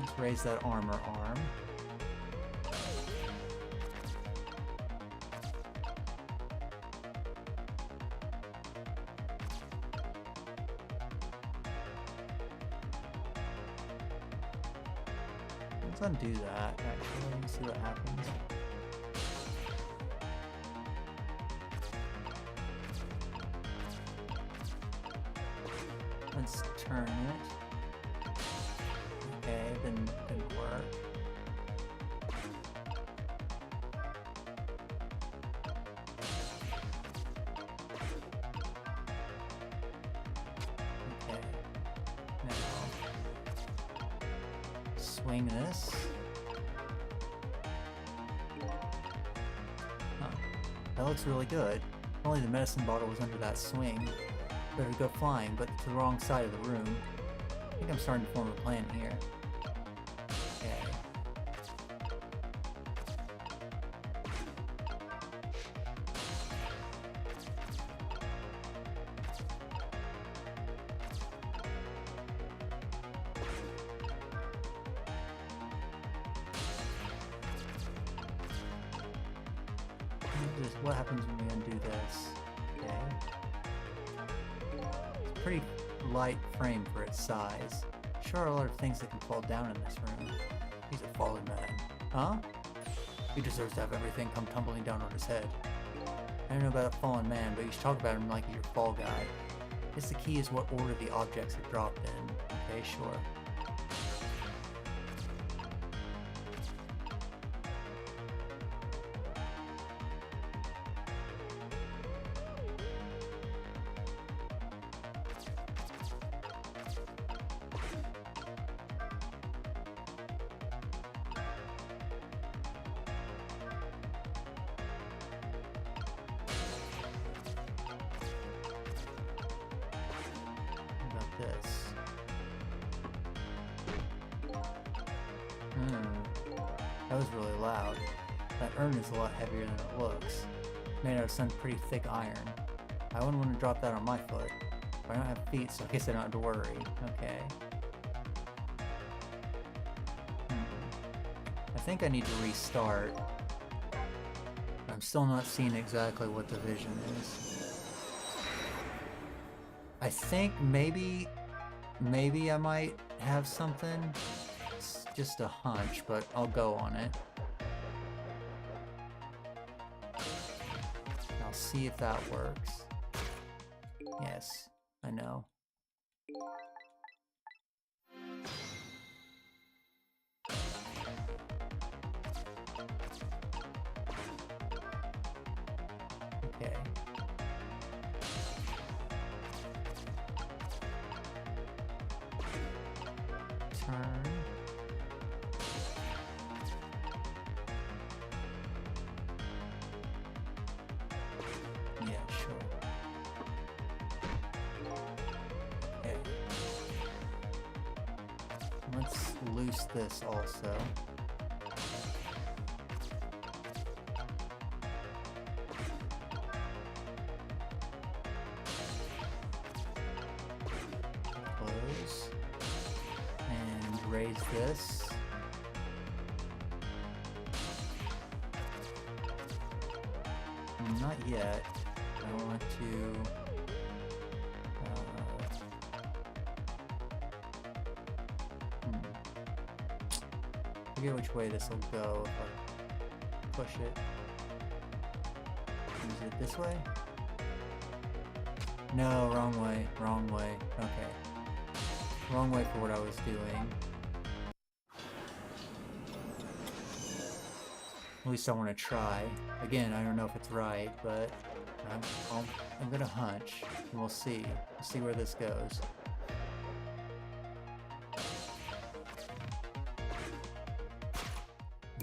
Let's raise that armor arm. Let's undo that, actually, and see what happens. Let's turn it. Okay, didn't work. Okay, now swing this. Huh. That looks really good. If only the medicine bottle was under that swing. Better go flying, but to the wrong side of the room. I think I'm starting to form a plan here. Okay. What happens when we undo this? Okay. It's pretty light frame for its size. Sure are a lot of things that can fall down in this room. He's a fallen man. Huh? He deserves to have everything come tumbling down on his head. I don't know about a fallen man, but you should talk about him like he's your fall guy. I guess the key is what order the objects are dropped in. Okay, sure. this. That was really loud. That urn is a lot heavier than it looks. It's made out of some pretty thick iron. I wouldn't want to drop that on my foot. But I don't have feet, so I guess I don't have to worry. Okay. I think I need to restart. I'm still not seeing exactly what the vision is. I think maybe I might have something. It's just a hunch, but I'll go on it. I'll see if that works. Yes, I know. Okay. Turn. Yeah, sure. Okay. Let's loose this also. Close. And raise this. Not yet. I want to... forget which way this will go if I push it. Is it this way? No, wrong way. Wrong way. Okay. Wrong way for what I was doing. At least I want to try. Again, I don't know if it's right, but I'm gonna hunch, and we'll see. We'll see where this goes.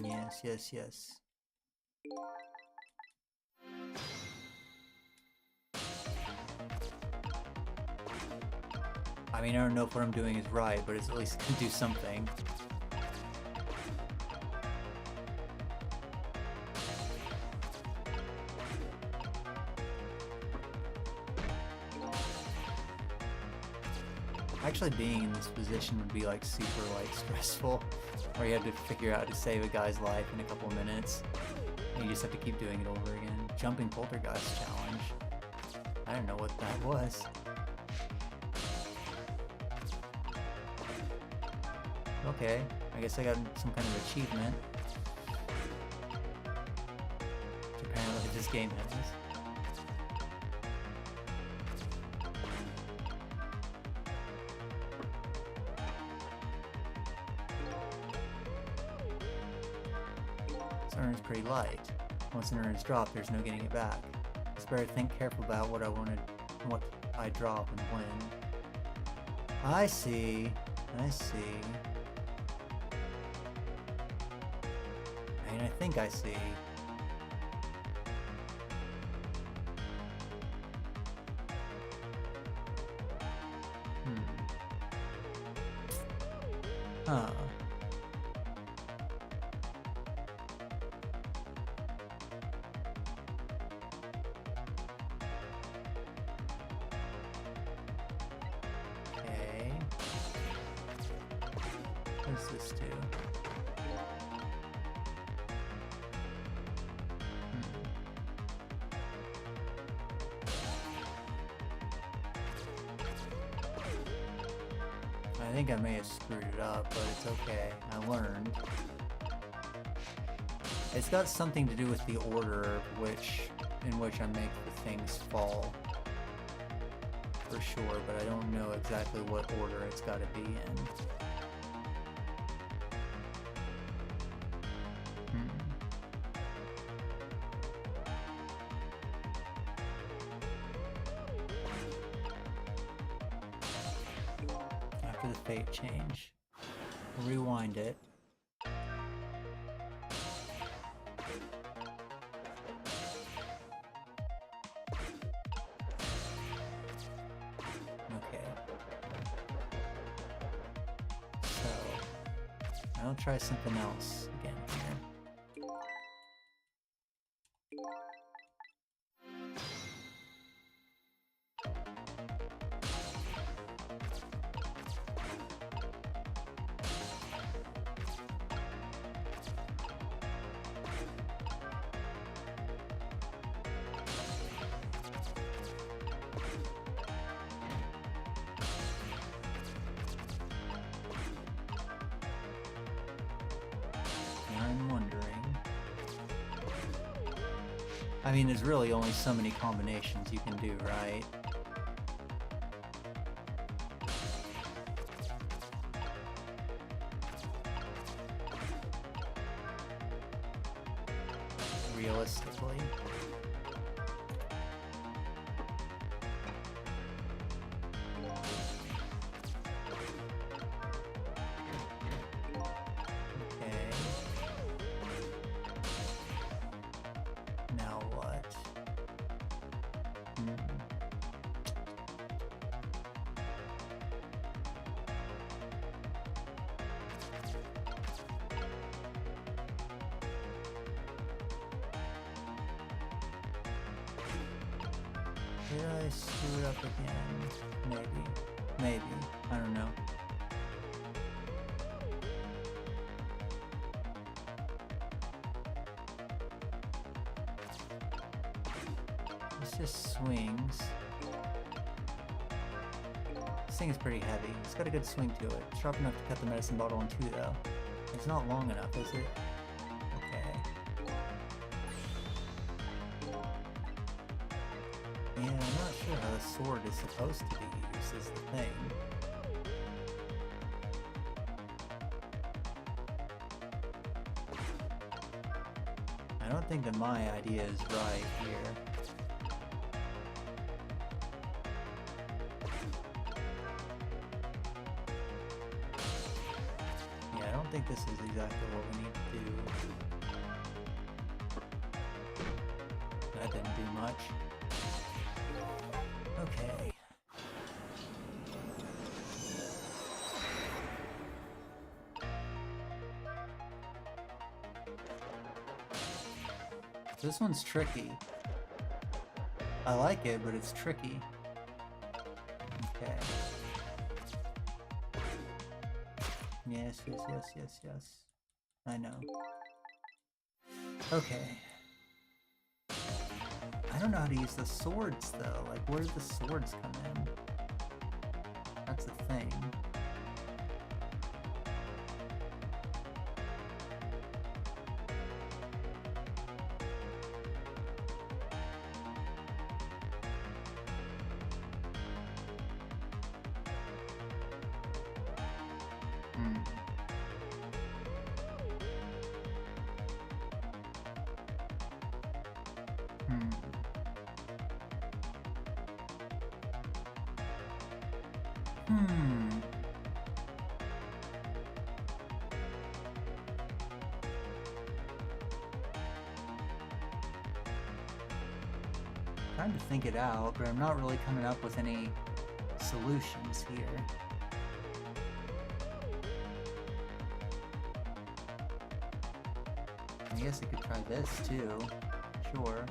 Yes, yes, yes. I mean, I don't know if what I'm doing is right, but it's at least gonna do something. Actually being in this position would be like super like stressful, where you have to figure out how to save a guy's life in a couple of minutes, and you just have to keep doing it over again. Jumping poltergeist challenge. I don't know what that was. Okay, I guess I got some kind of achievement. Which apparently this game has. This urn is pretty light. Once an urn is dropped, there's no getting it back. It's better to think careful about what I drop and when. I see. I see. I mean, I think I see. Huh. Okay. What does this do? I think I may have screwed it up, but it's okay. I learned. It's got something to do with the order in which I make the things fall. For sure, but I don't know exactly what order it's got to be in. After the fate change, rewind it. Okay. I'll try something else again here. I'm wondering. I mean, there's really only so many combinations you can do, right? Realistically. Did I screw it up again? Maybe. Maybe. I don't know. This just swings. This thing is pretty heavy. It's got a good swing to it. Sharp enough to cut the medicine bottle in two, though. It's not long enough, is it? Okay. Yeah, I'm not sure how the sword is supposed to be used, is the thing. I don't think that my idea is right here. Yeah, I don't think this is exactly what we need to do. That didn't do much. Okay. This one's tricky. I like it, but it's tricky. Okay. Yes, yes, yes, yes, yes. I know. Okay. I don't know how to use the swords, though. Like, where do the swords come in? That's the thing. Trying to think it out, but I'm not really coming up with any solutions here. I guess I could try this too. Sure.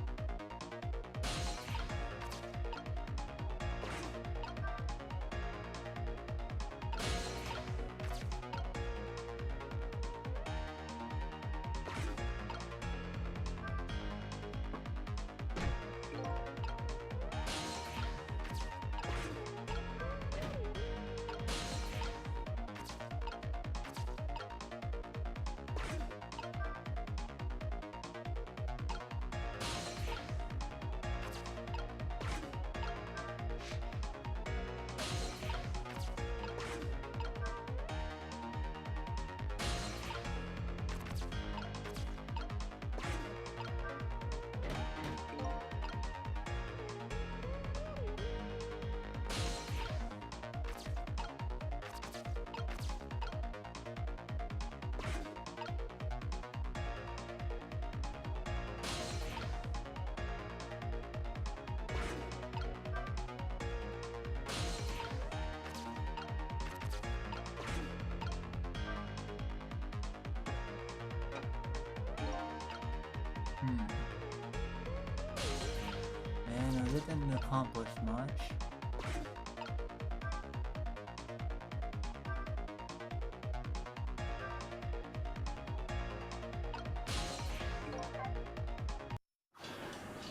And it didn't accomplish much.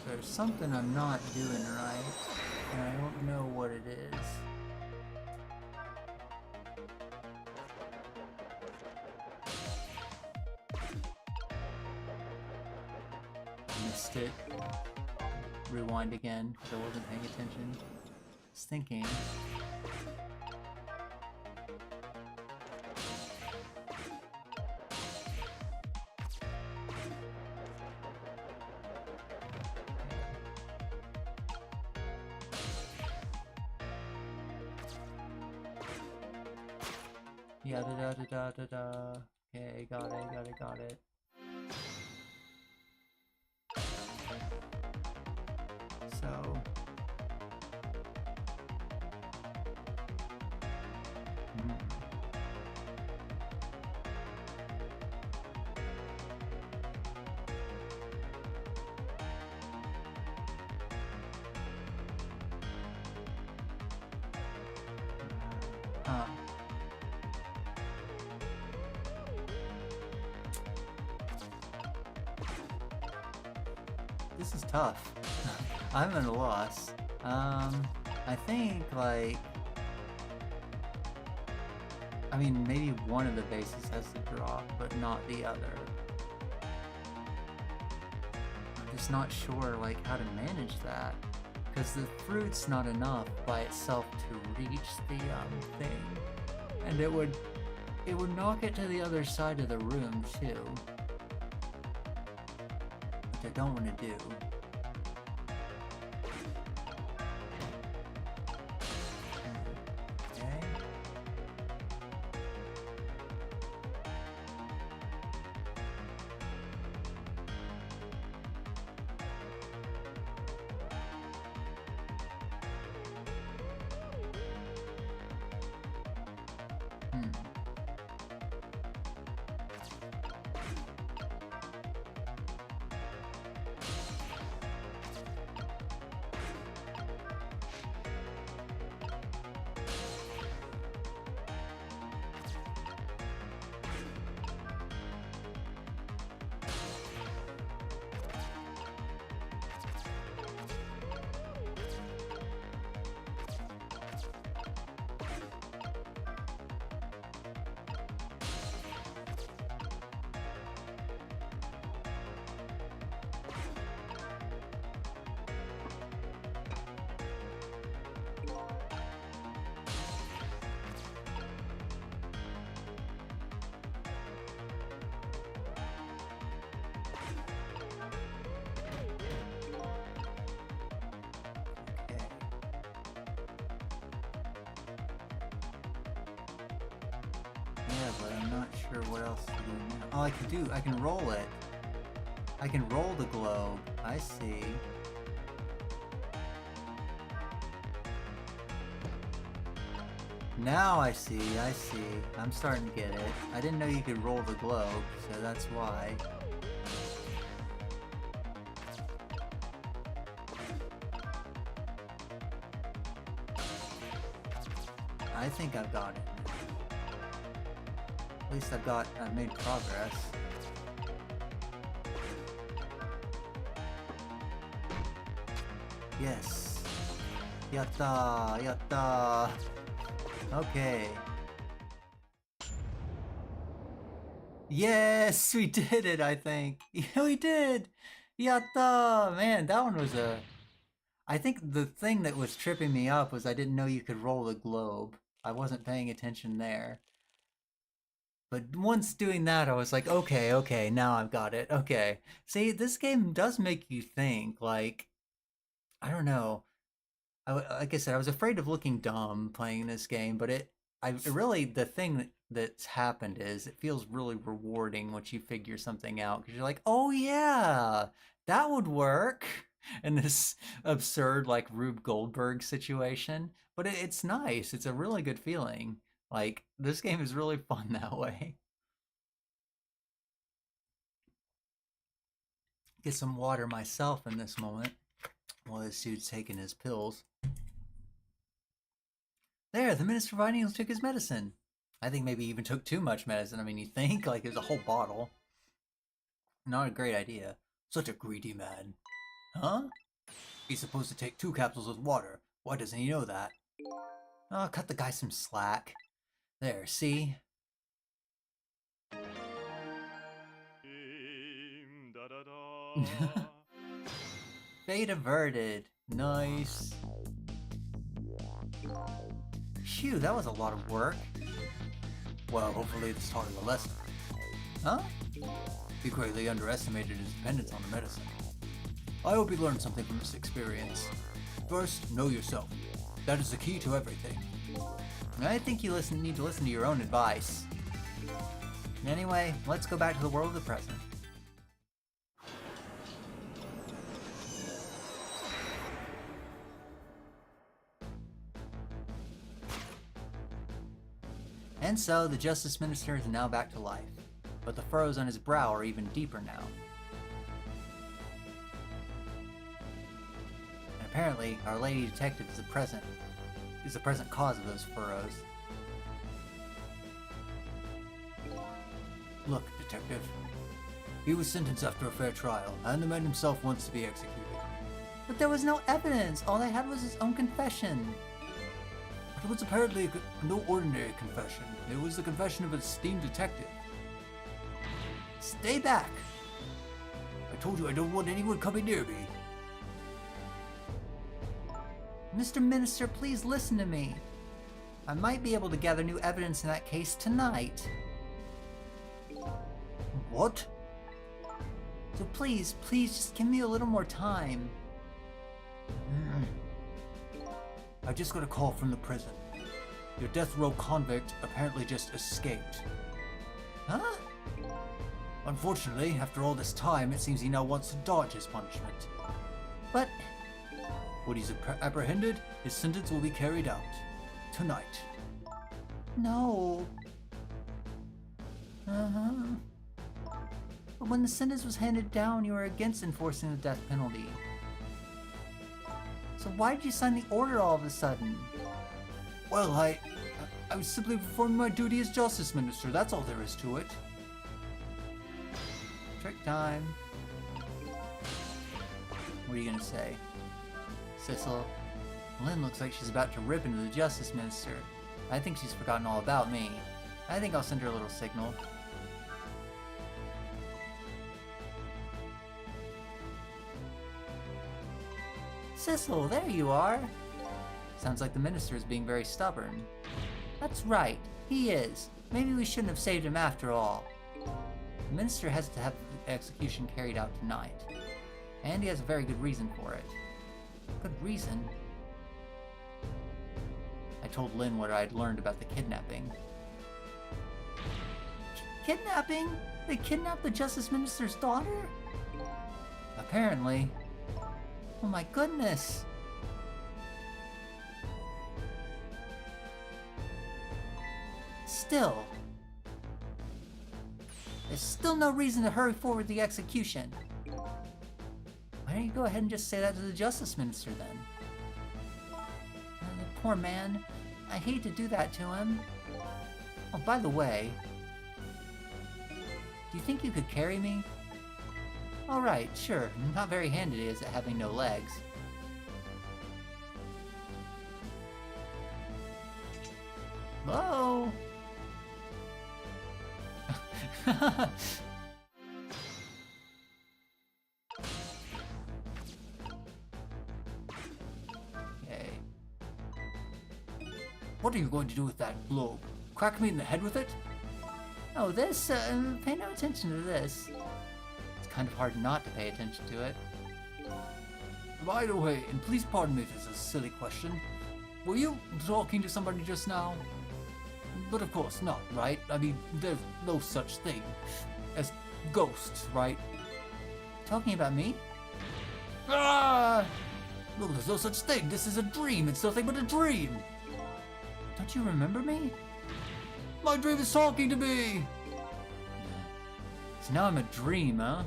There's something I'm not doing right, and I don't know what it is. Missed it. Rewind again, because I wasn't paying attention. I was thinking. Yeah, da-da-da-da-da-da. Okay, got it. So... This is tough. I'm at a loss. I think, like... I mean, maybe one of the bases has to drop, but not the other. I'm just not sure, like, how to manage that. Because the fruit's not enough by itself to reach the, thing. And it would knock it to the other side of the room, too. Which I don't want to do. Yeah, but I'm not sure what else to do now. Oh, I can roll it. I can roll the globe. I see. Now I see. I'm starting to get it. I didn't know you could roll the globe, so that's why. I think I've got it. At least I've made progress. Yes. Yatta! Yatta! Okay. Yes! We did it, I think! Yeah, we did! Yatta! Man, that one was a... I think the thing that was tripping me up was I didn't know you could roll the globe. I wasn't paying attention there. But once doing that, I was like, okay, now I've got it. Okay. See, this game does make you think, like, I don't know. Like I said, I was afraid of looking dumb playing this game, but the thing that's happened is it feels really rewarding once you figure something out, because you're like, oh yeah, that would work in this absurd, like, Rube Goldberg situation. But it's nice. It's a really good feeling. Like, this game is really fun that way. get some water myself in this moment while this dude's taking his pills. There, the minister of Ideals took his medicine. I think maybe he even took too much medicine. I mean, you think? Like, there's a whole bottle. Not a great idea. Such a greedy man. Huh? He's supposed to take 2 capsules with water. Why doesn't he know that? Oh, cut the guy some slack. There, see? Fate averted. Nice. Phew, that was a lot of work. Well, hopefully this taught him a lesson. Huh? He greatly underestimated his dependence on the medicine. I hope he learned something from this experience. First, know yourself. That is the key to everything. I think you need to listen to your own advice. Anyway, let's go back to the world of the present. And so, the Justice Minister is now back to life, but the furrows on his brow are even deeper now. And apparently, our Lady Detective is the present cause of those furrows. Look, Detective. He was sentenced after a fair trial, and the man himself wants to be executed. But there was no evidence! All they had was his own confession! But it was apparently no ordinary confession. It was the confession of an esteemed detective. Stay back! I told you I don't want anyone coming near me. Mr. Minister, please listen to me. I might be able to gather new evidence in that case tonight. What? So please just give me a little more time. I just got a call from the prison. Your death row convict apparently just escaped. Huh? Unfortunately, after all this time, it seems he now wants to dodge his punishment. But when he's apprehended, his sentence will be carried out. Tonight. No. But when the sentence was handed down, you were against enforcing the death penalty. So why did you sign the order all of a sudden? Well, I was simply performing my duty as Justice Minister, that's all there is to it. Trick time. What are you gonna say? Sissel? Lynn looks like she's about to rip into the Justice Minister. I think she's forgotten all about me. I think I'll send her a little signal. Sissel, there you are! Sounds like the minister is being very stubborn. That's right, he is. Maybe we shouldn't have saved him after all. The minister has to have the execution carried out tonight. And he has a very good reason for it. Good reason? I told Lynn what I'd learned about the kidnapping. Kidnapping? They kidnapped the Justice Minister's daughter? Apparently. Oh my goodness! Still, there's still no reason to hurry forward the execution. Why don't you go ahead and just say that to the Justice Minister then? The poor man. I hate to do that to him. Oh, by the way, do you think you could carry me? Alright, sure. Not very handy is it having no legs. Whoa! Okay. What are you going to do with that globe? Crack me in the head with it? Oh, this, pay no attention to this. Kind of hard not to pay attention to it. By the way, and please pardon me if it's a silly question, were you talking to somebody just now? But of course not, right? I mean, there's no such thing as ghosts, right? Talking about me? Ah! Look, there's no such thing. This is a dream. It's nothing but a dream. Don't you remember me? My dream is talking to me! So now I'm a dream, huh?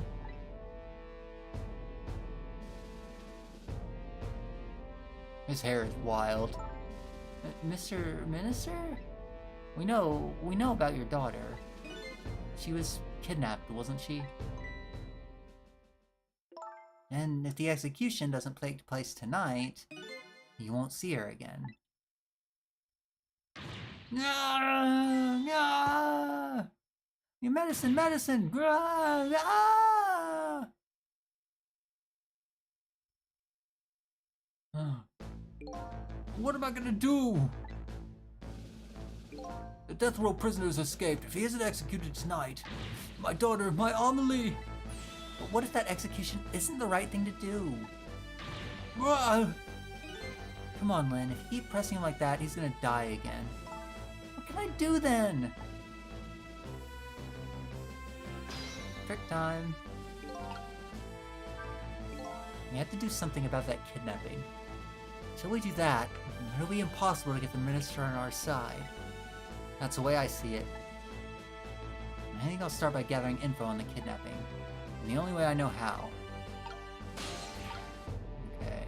His hair is wild. Mr. Minister? We know about your daughter. She was kidnapped, wasn't she? And if the execution doesn't take place tonight, you won't see her again. Your medicine! What am I gonna do? The death row prisoner has escaped. If he isn't executed tonight, my daughter, my Amelie. But what if that execution isn't the right thing to do? Come on, Lynn. If you keep pressing him like that, he's gonna die again. What can I do then? Trick time. We have to do something about that kidnapping. Until we do that, it'll be impossible to get the minister on our side. That's the way I see it. I think I'll start by gathering info on the kidnapping. And the only way I know how. Okay.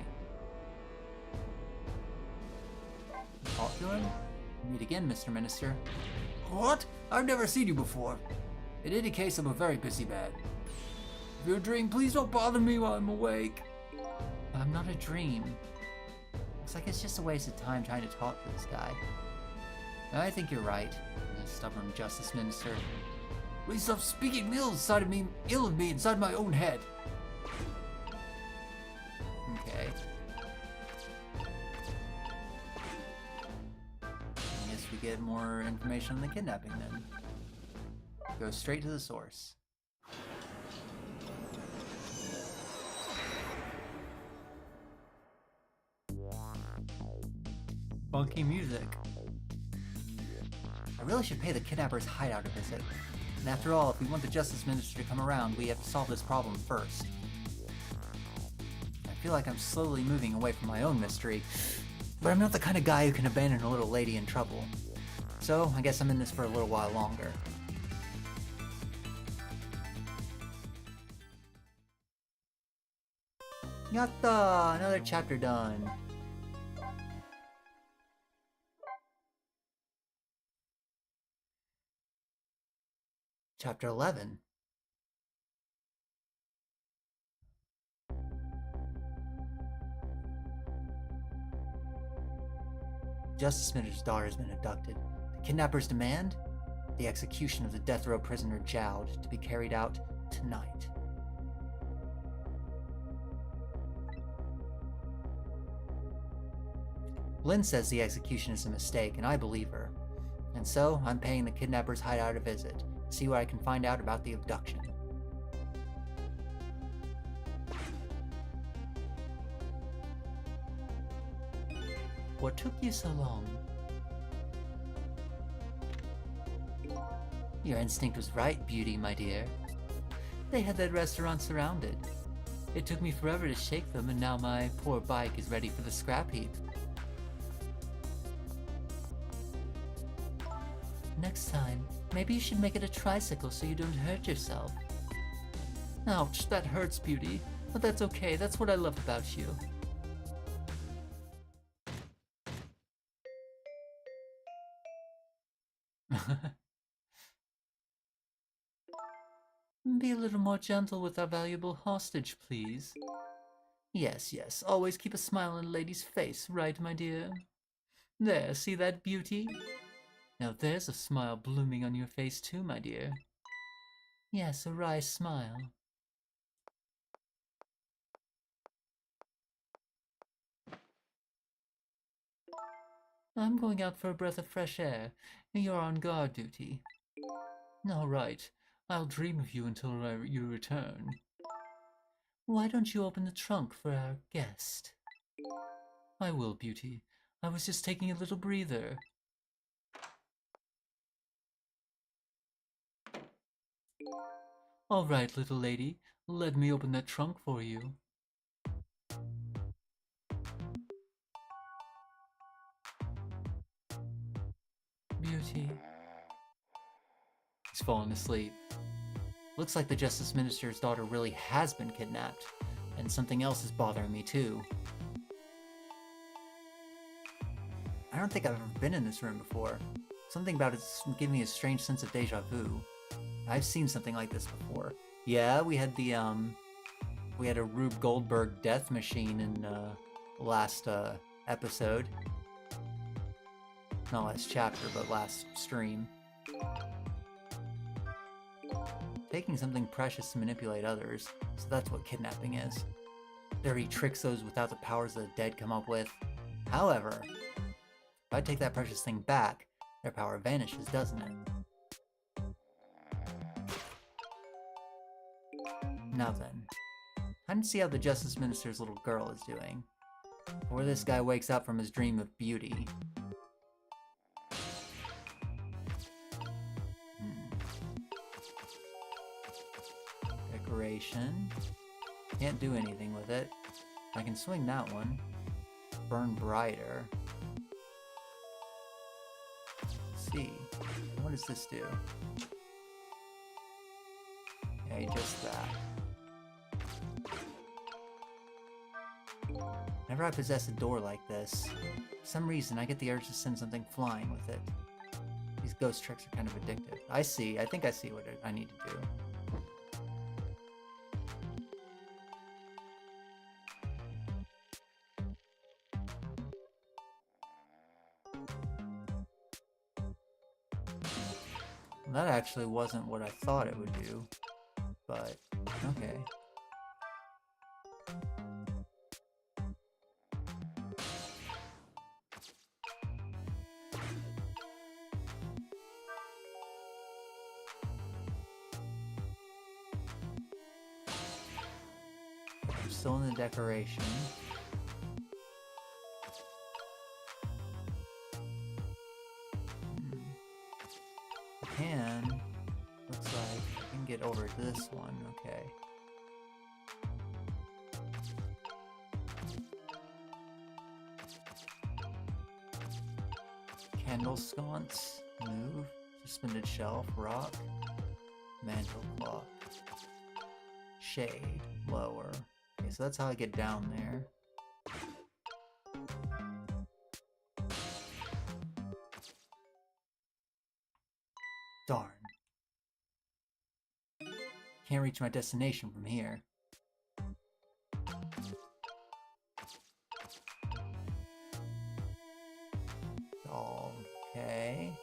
Talk to him? Meet again, Mr. Minister. What? I've never seen you before. In any case, I'm a very busy man. If you're a dream, please don't bother me while I'm awake. I'm not a dream. Looks like it's just a waste of time trying to talk to this guy. I think you're right, the stubborn Justice Minister. Please stop speaking ill of me inside my own head. Okay. I guess we get more information on the kidnapping then. Go straight to the source. Funky music. I really should pay the kidnapper's hideout a visit. And after all, if we want the Justice Minister to come around, we have to solve this problem first. I feel like I'm slowly moving away from my own mystery, but I'm not the kind of guy who can abandon a little lady in trouble. So, I guess I'm in this for a little while longer. Yatta! Another chapter done. Chapter 11. Justice Minister's daughter has been abducted. The kidnappers demand the execution of the death row prisoner Jowd to be carried out tonight. Lynn says the execution is a mistake, and I believe her. And so, I'm paying the kidnapper's hideout a visit. See what I can find out about the abduction. What took you so long? Your instinct was right, Beauty, my dear. They had that restaurant surrounded. It took me forever to shake them, and now my poor bike is ready for the scrap heap. Next time, maybe you should make it a tricycle so you don't hurt yourself. Ouch, that hurts, Beauty. But that's okay, that's what I love about you. Be a little more gentle with our valuable hostage, please. Yes, yes, always keep a smile on a lady's face, right, my dear? There, see that, Beauty? Now there's a smile blooming on your face too, my dear. Yes, a wry smile. I'm going out for a breath of fresh air. You're on guard duty. All right, I'll dream of you until you return. Why don't you open the trunk for our guest? I will, Beauty. I was just taking a little breather. All right, little lady, let me open that trunk for you. Beauty. He's fallen asleep. Looks like the Justice Minister's daughter really has been kidnapped, and something else is bothering me too. I don't think I've ever been in this room before. Something about it's giving me a strange sense of deja vu. I've seen something like this before. Yeah, we had the we had a Rube Goldberg death machine in last episode. Not last chapter, but last stream. Taking something precious to manipulate others, so that's what kidnapping is. Dirty tricks those without the powers the dead come up with. However, if I take that precious thing back, their power vanishes, doesn't it? Now then, time to see how the Justice Minister's little girl is doing, before this guy wakes up from his dream of beauty. Decoration. Can't do anything with it. I can swing that one. Burn brighter. Let's see. What does this do? Okay, just that. Whenever I possess a door like this, for some reason I get the urge to send something flying with it. These ghost tricks are kind of addictive. I see. I think I see what I need to do. That actually wasn't what I thought it would do, but okay. I'm still in the decoration. Looks like I can get over to this one, okay. Candle sconce, move, suspended shelf, rock, mantle clock, shade, lower. Okay, so that's how I get down there. Darn. Can't reach my destination from here. Okay.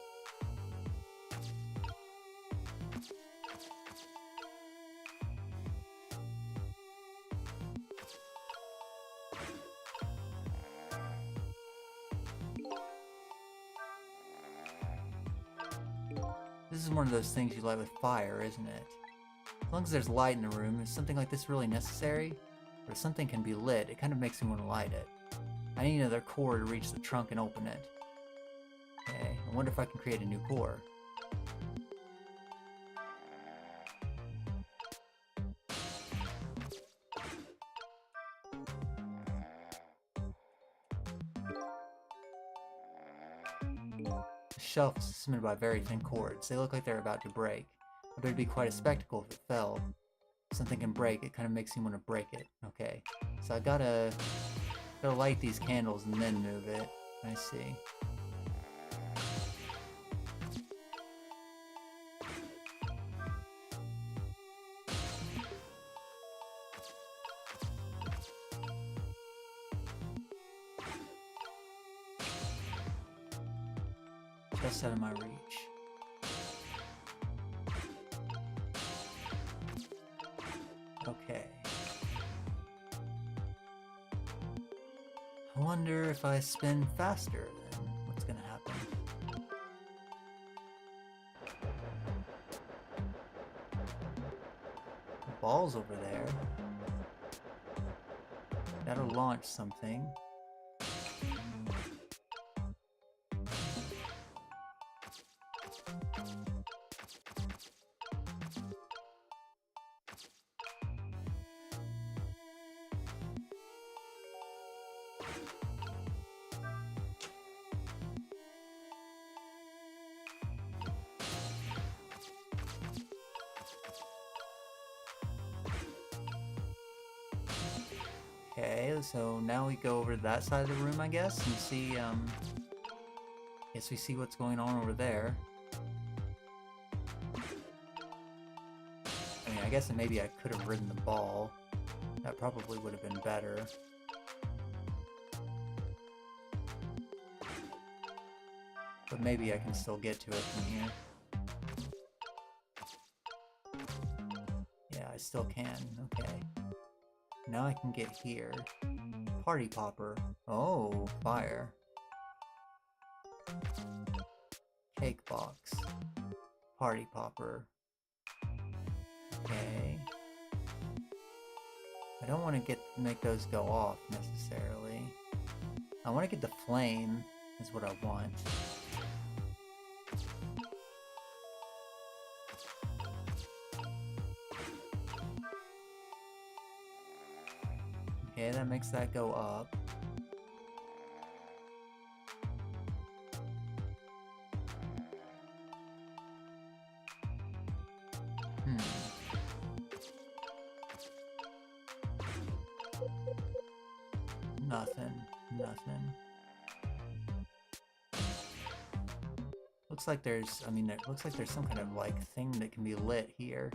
This is one of those things you light with fire, isn't it? As long as there's light in the room, is something like this really necessary? Or if something can be lit, it kind of makes me want to light it. I need another core to reach the trunk and open it. Okay, I wonder if I can create a new core. The shelf is suspended by very thin cords. They look like they're about to break. I bet it'd be quite a spectacle if it fell. If something can break, it kind of makes me want to break it. Okay, so I gotta light these candles and then move it. I see. Just out of my reach. Okay. I wonder if I spin faster, then what's gonna happen? The ball's over there. That'll launch something. Okay, so now we go over to that side of the room, I guess, and see Guess we see what's going on over there. I mean, I guess maybe I could have ridden the ball. That probably would have been better. But maybe I can still get to it from here. Yeah, I still can. Okay. Now I can get here. Party popper. Oh, fire. Cake box. Party popper. Okay. I don't want to make those go off necessarily. I want to get the flame is what I want. Okay, that makes that go up. Nothing. Looks like there's, I mean, it looks like there's some kind of like thing that can be lit here.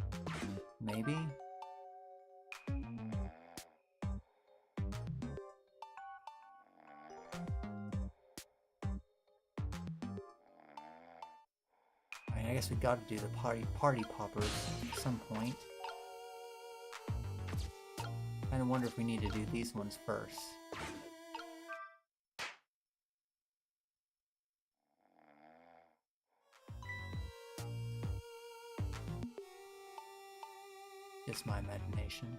Maybe? I guess we gotta do the party poppers at some point. Kinda wonder if we need to do these ones first. Just my imagination.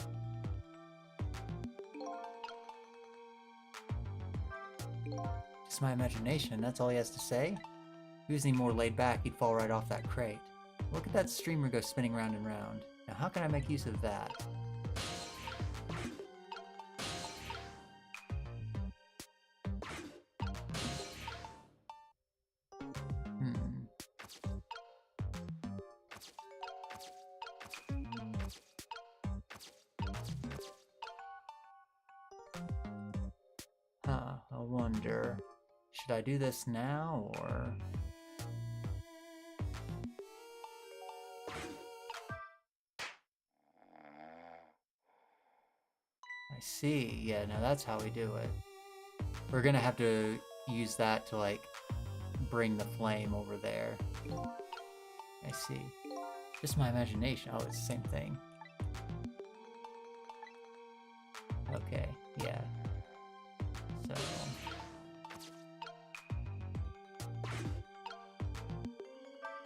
Just my imagination, that's all he has to say? If he was any more laid back, he'd fall right off that crate. Look at that streamer go spinning round and round. Now how can I make use of that? I wonder, should I do this now, or... I see, yeah, now that's how we do it. We're gonna have to use that to, like, bring the flame over there. I see. Just my imagination. Oh, it's the same thing. Okay, yeah. So...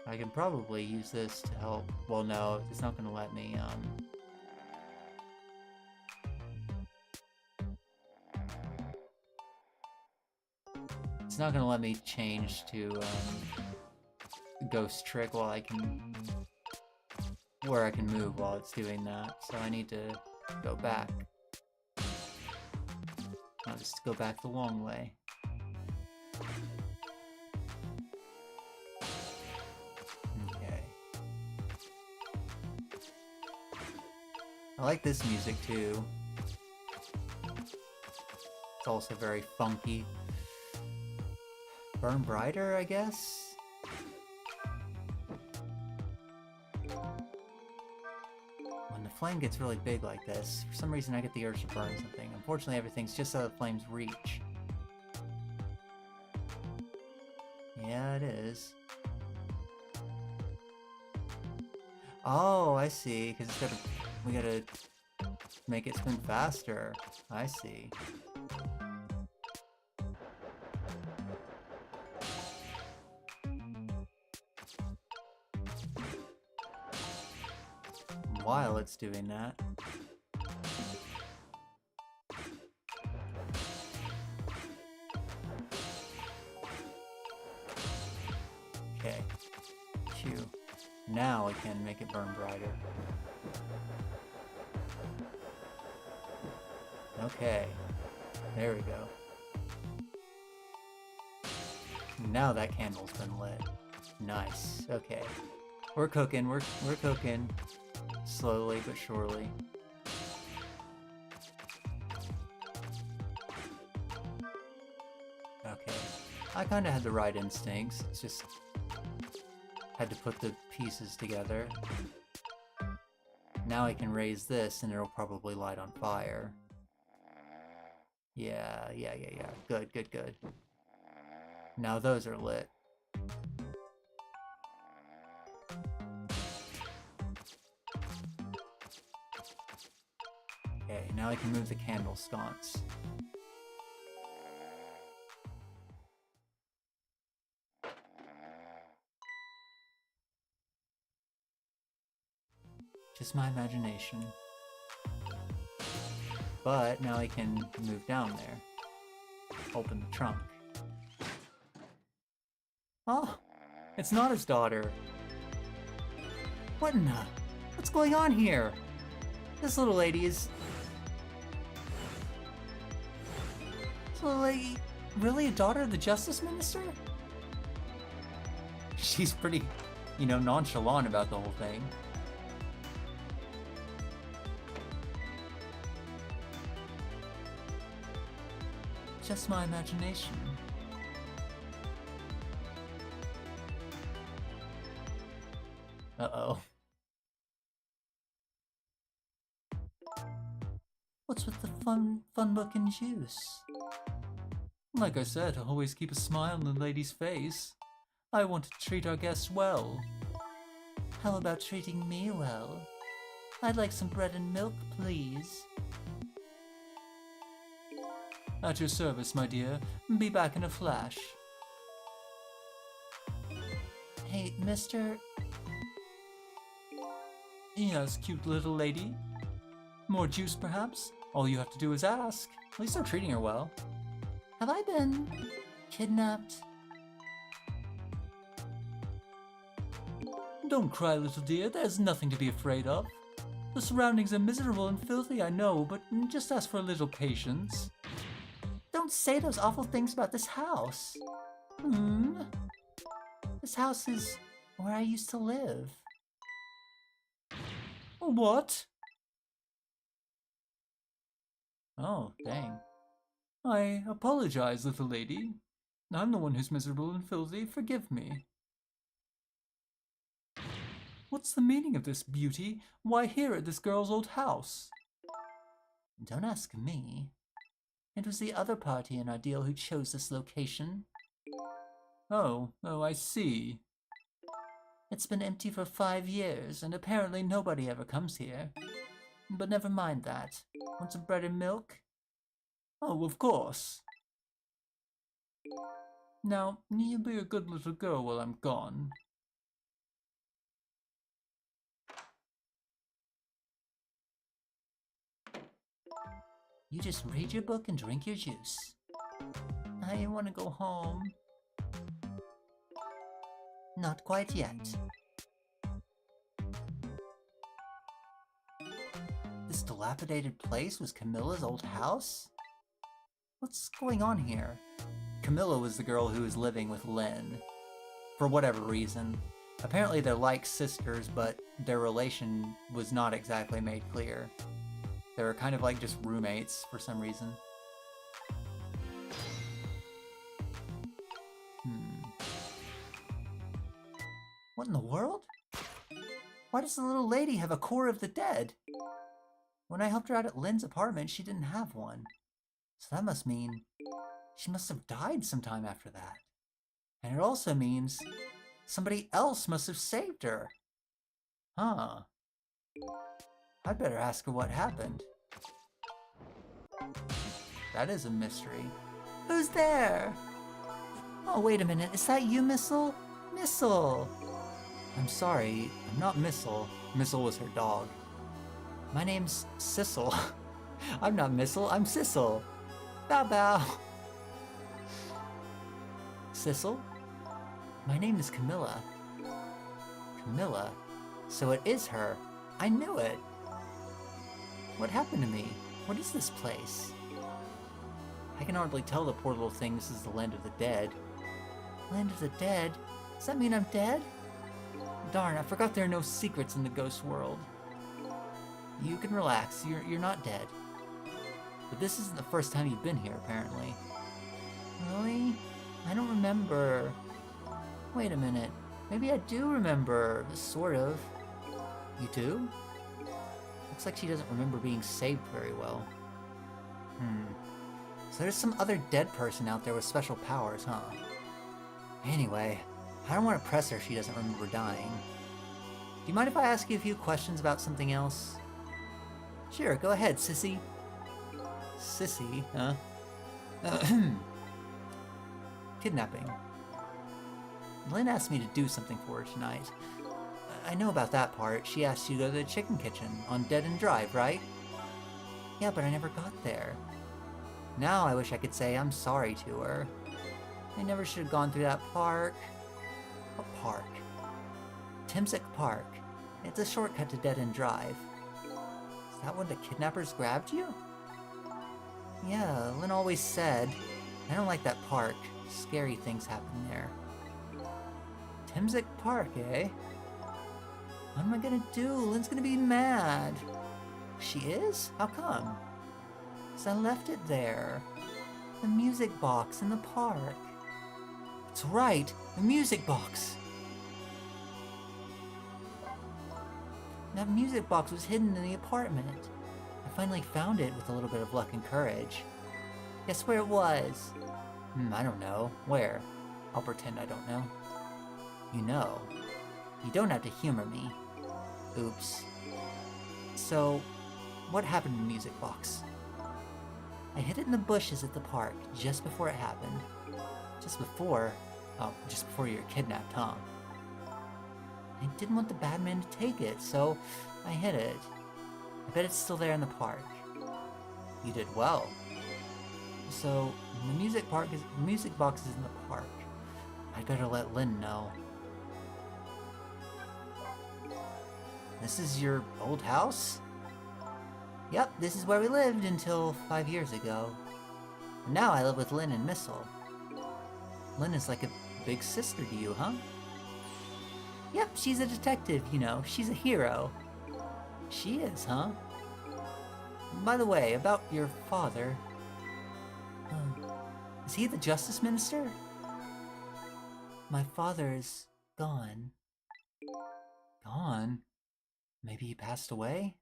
I can probably use this to help... Well, no, it's not gonna let me, It's not gonna let me change to, Ghost Trick while I can... Where I can move while it's doing that, so I need to go back. I'll just go back the long way. Okay. I like this music too. It's also very funky. Burn brighter, I guess? When the flame gets really big like this, for some reason I get the urge to burn something. Unfortunately, everything's just out of the flame's reach. Yeah, it is. Oh, I see, because we gotta make it spin faster. I see. While it's doing that. Okay. Q. Now we can make it burn brighter. Okay. There we go. Now that candle's been lit. Nice. Okay. We're cooking. We're cooking. Slowly but surely. Okay. I kind of had the right instincts. It's just had to put the pieces together. Now I can raise this and it'll probably light on fire. Yeah. Good. Now those are lit. Okay, now I can move the candle sconce. Just my imagination. But now I can move down there. Open the trunk. Oh! It's not his daughter! What in the... What's going on here? This little lady is... This little lady... Really a daughter of the Justice Minister? She's pretty, you know, nonchalant about the whole thing. Just my imagination. Uh-oh. What's with the fun-looking juice? Like I said, always keep a smile on the lady's face. I want to treat our guests well. How about treating me well? I'd like some bread and milk, please. At your service, my dear. Be back in a flash. Hey, mister... Yes, cute little lady. More juice, perhaps? All you have to do is ask. At least they're treating her well. Have I been... kidnapped? Don't cry, little dear. There's nothing to be afraid of. The surroundings are miserable and filthy, I know, but just ask for a little patience. Don't say those awful things about this house. This house is where I used to live. What? Oh, dang. I apologize, little lady. I'm the one who's miserable and filthy. Forgive me. What's the meaning of this, beauty? Why here at this girl's old house? Don't ask me. It was the other party in our deal who chose this location. Oh, I see. It's been empty for 5 years, and apparently nobody ever comes here. But never mind that. Want some bread and milk? Oh, of course. Now, you be a good little girl while I'm gone. You just read your book and drink your juice. I want to go home. Not quite yet. This dilapidated place was Camilla's old house? What's going on here? Camilla was the girl who was living with Lynn. For whatever reason. Apparently they're like sisters, but their relation was not exactly made clear. They were kind of like just roommates for some reason. What in the world? Why does the little lady have a core of the dead? When I helped her out at Lynn's apartment, she didn't have one. So that must mean she must have died sometime after that. And it also means somebody else must have saved her. Huh. I'd better ask her what happened. That is a mystery. Who's there? Oh, wait a minute. Is that you, Missile? Missile! I'm sorry, I'm not Missile. Missile was her dog. My name's Sissel. I'm not Missile, I'm Sissel. Bow bow. Sissel? My name is Camilla. Camilla? So it is her. I knew it. What happened to me? What is this place? I can hardly tell the poor little thing this is the land of the dead. Land of the dead? Does that mean I'm dead? Darn, I forgot there are no secrets in the ghost world. You can relax, you're not dead. But this isn't the first time you've been here, apparently. Really? I don't remember. Wait a minute. Maybe I do remember, sort of. You do? Looks like she doesn't remember being saved very well. So there's some other dead person out there with special powers, huh? Anyway, I don't want to press her if she doesn't remember dying. Do you mind if I ask you a few questions about something else? Sure, go ahead, sissy. Sissy, huh? Kidnapping. Lynn asked me to do something for her tonight. I know about that part. She asked you to go to the chicken kitchen on Dead End Drive, right? Yeah, but I never got there. Now I wish I could say I'm sorry to her. I never should have gone through that park. What park? Timsic Park. It's a shortcut to Dead End Drive. Is that when the kidnappers grabbed you? Yeah, Lynn always said. I don't like that park. Scary things happen there. Timsic Park, eh? What am I gonna do? Lynn's gonna be mad. She is? How come? 'Cause I left it there. The music box in the park. That's right, the music box. That music box was hidden in the apartment. I finally found it with a little bit of luck and courage. Guess where it was? I don't know. Where? I'll pretend I don't know. You know. You don't have to humor me. Oops. So, what happened to the music box? I hid it in the bushes at the park just before it happened. Just before you were kidnapped, huh? I didn't want the bad man to take it, so I hid it. I bet it's still there in the park. You did well. So, the music box is in the park. I'd better let Lynn know. This is your old house? Yep, this is where we lived until 5 years ago. And now I live with Lynn and Missile. Lynn is like a big sister to you, huh? Yep, she's a detective, you know. She's a hero. She is, huh? By the way, about your father... is he the Justice Minister? My father is gone. Gone? Maybe he passed away?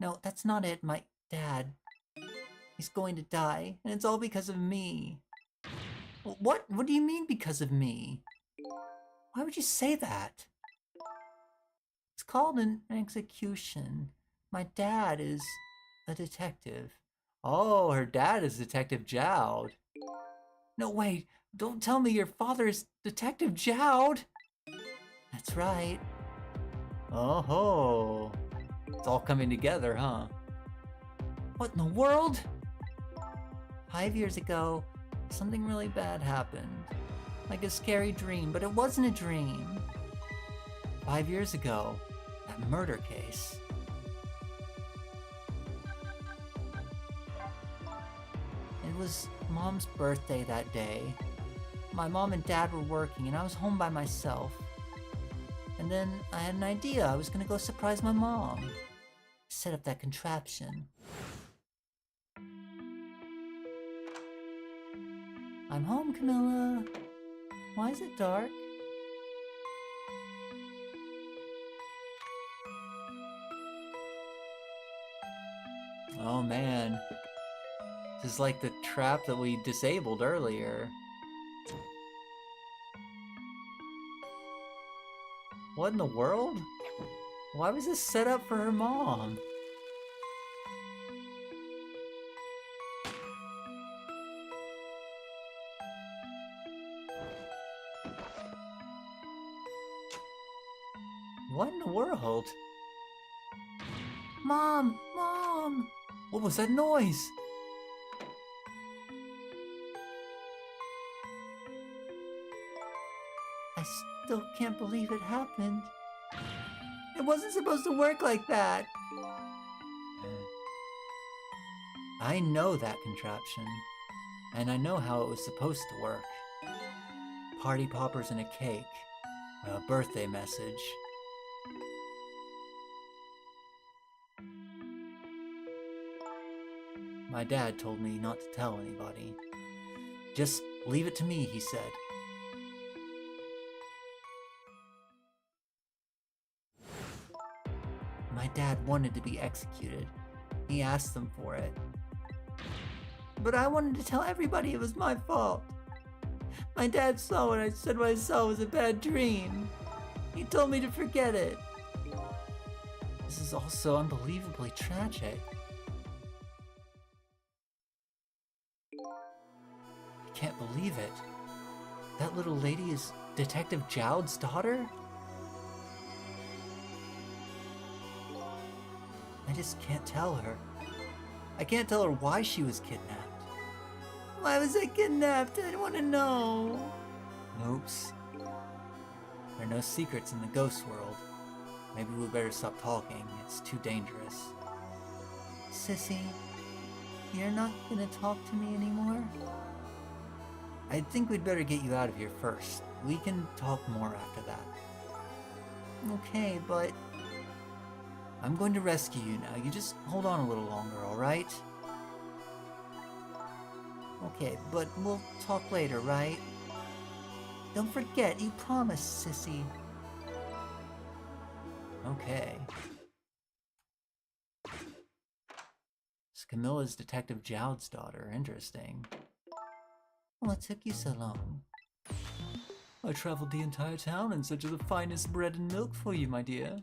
No, that's not it. My dad. He's going to die, and it's all because of me. What? What do you mean because of me? Why would you say that? It's called an execution. My dad is a detective. Oh, her dad is Detective Jowd. No, wait. Don't tell me your father is Detective Jowd. That's right. Oh ho. It's all coming together, huh? What in the world? 5 years ago, something really bad happened. Like a scary dream, but it wasn't a dream. 5 years ago, that murder case. It was Mom's birthday that day. My mom and dad were working and I was home by myself. And then I had an idea. I was gonna go surprise my mom. Set up that contraption. I'm home, Camilla. Why is it dark? Oh man. This is like the trap that we disabled earlier. What in the world? Why was this set up for her mom? What in the world? Mom! Mom! What was that noise? I still can't believe it happened. It wasn't supposed to work like that. I know that contraption, and I know how it was supposed to work. Party poppers and a cake, a birthday message. My dad told me not to tell anybody. Just Leave it to me, he said. My dad wanted to be executed. He asked them for it. But I wanted to tell everybody it was my fault. My dad saw what I said what I saw was a bad dream. He told me to forget it. This is all so unbelievably tragic. I can't believe it. That little lady is Detective Jowd's daughter? I just can't tell her. I can't tell her why she was kidnapped. Why was I kidnapped? I don't want to know. Oops. There are no secrets in the ghost world. Maybe we better stop talking. It's too dangerous. Sissy, you're not gonna talk to me anymore? I think we'd better get you out of here first. We can talk more after that. Okay, but... I'm going to rescue you now. You just hold on a little longer, alright? Okay, but we'll talk later, right? Don't forget, you promised, Sissy. Okay. It's Camilla's Detective Jowd's daughter. Interesting. What took you so long? I traveled the entire town in search of the finest bread and milk for you, my dear.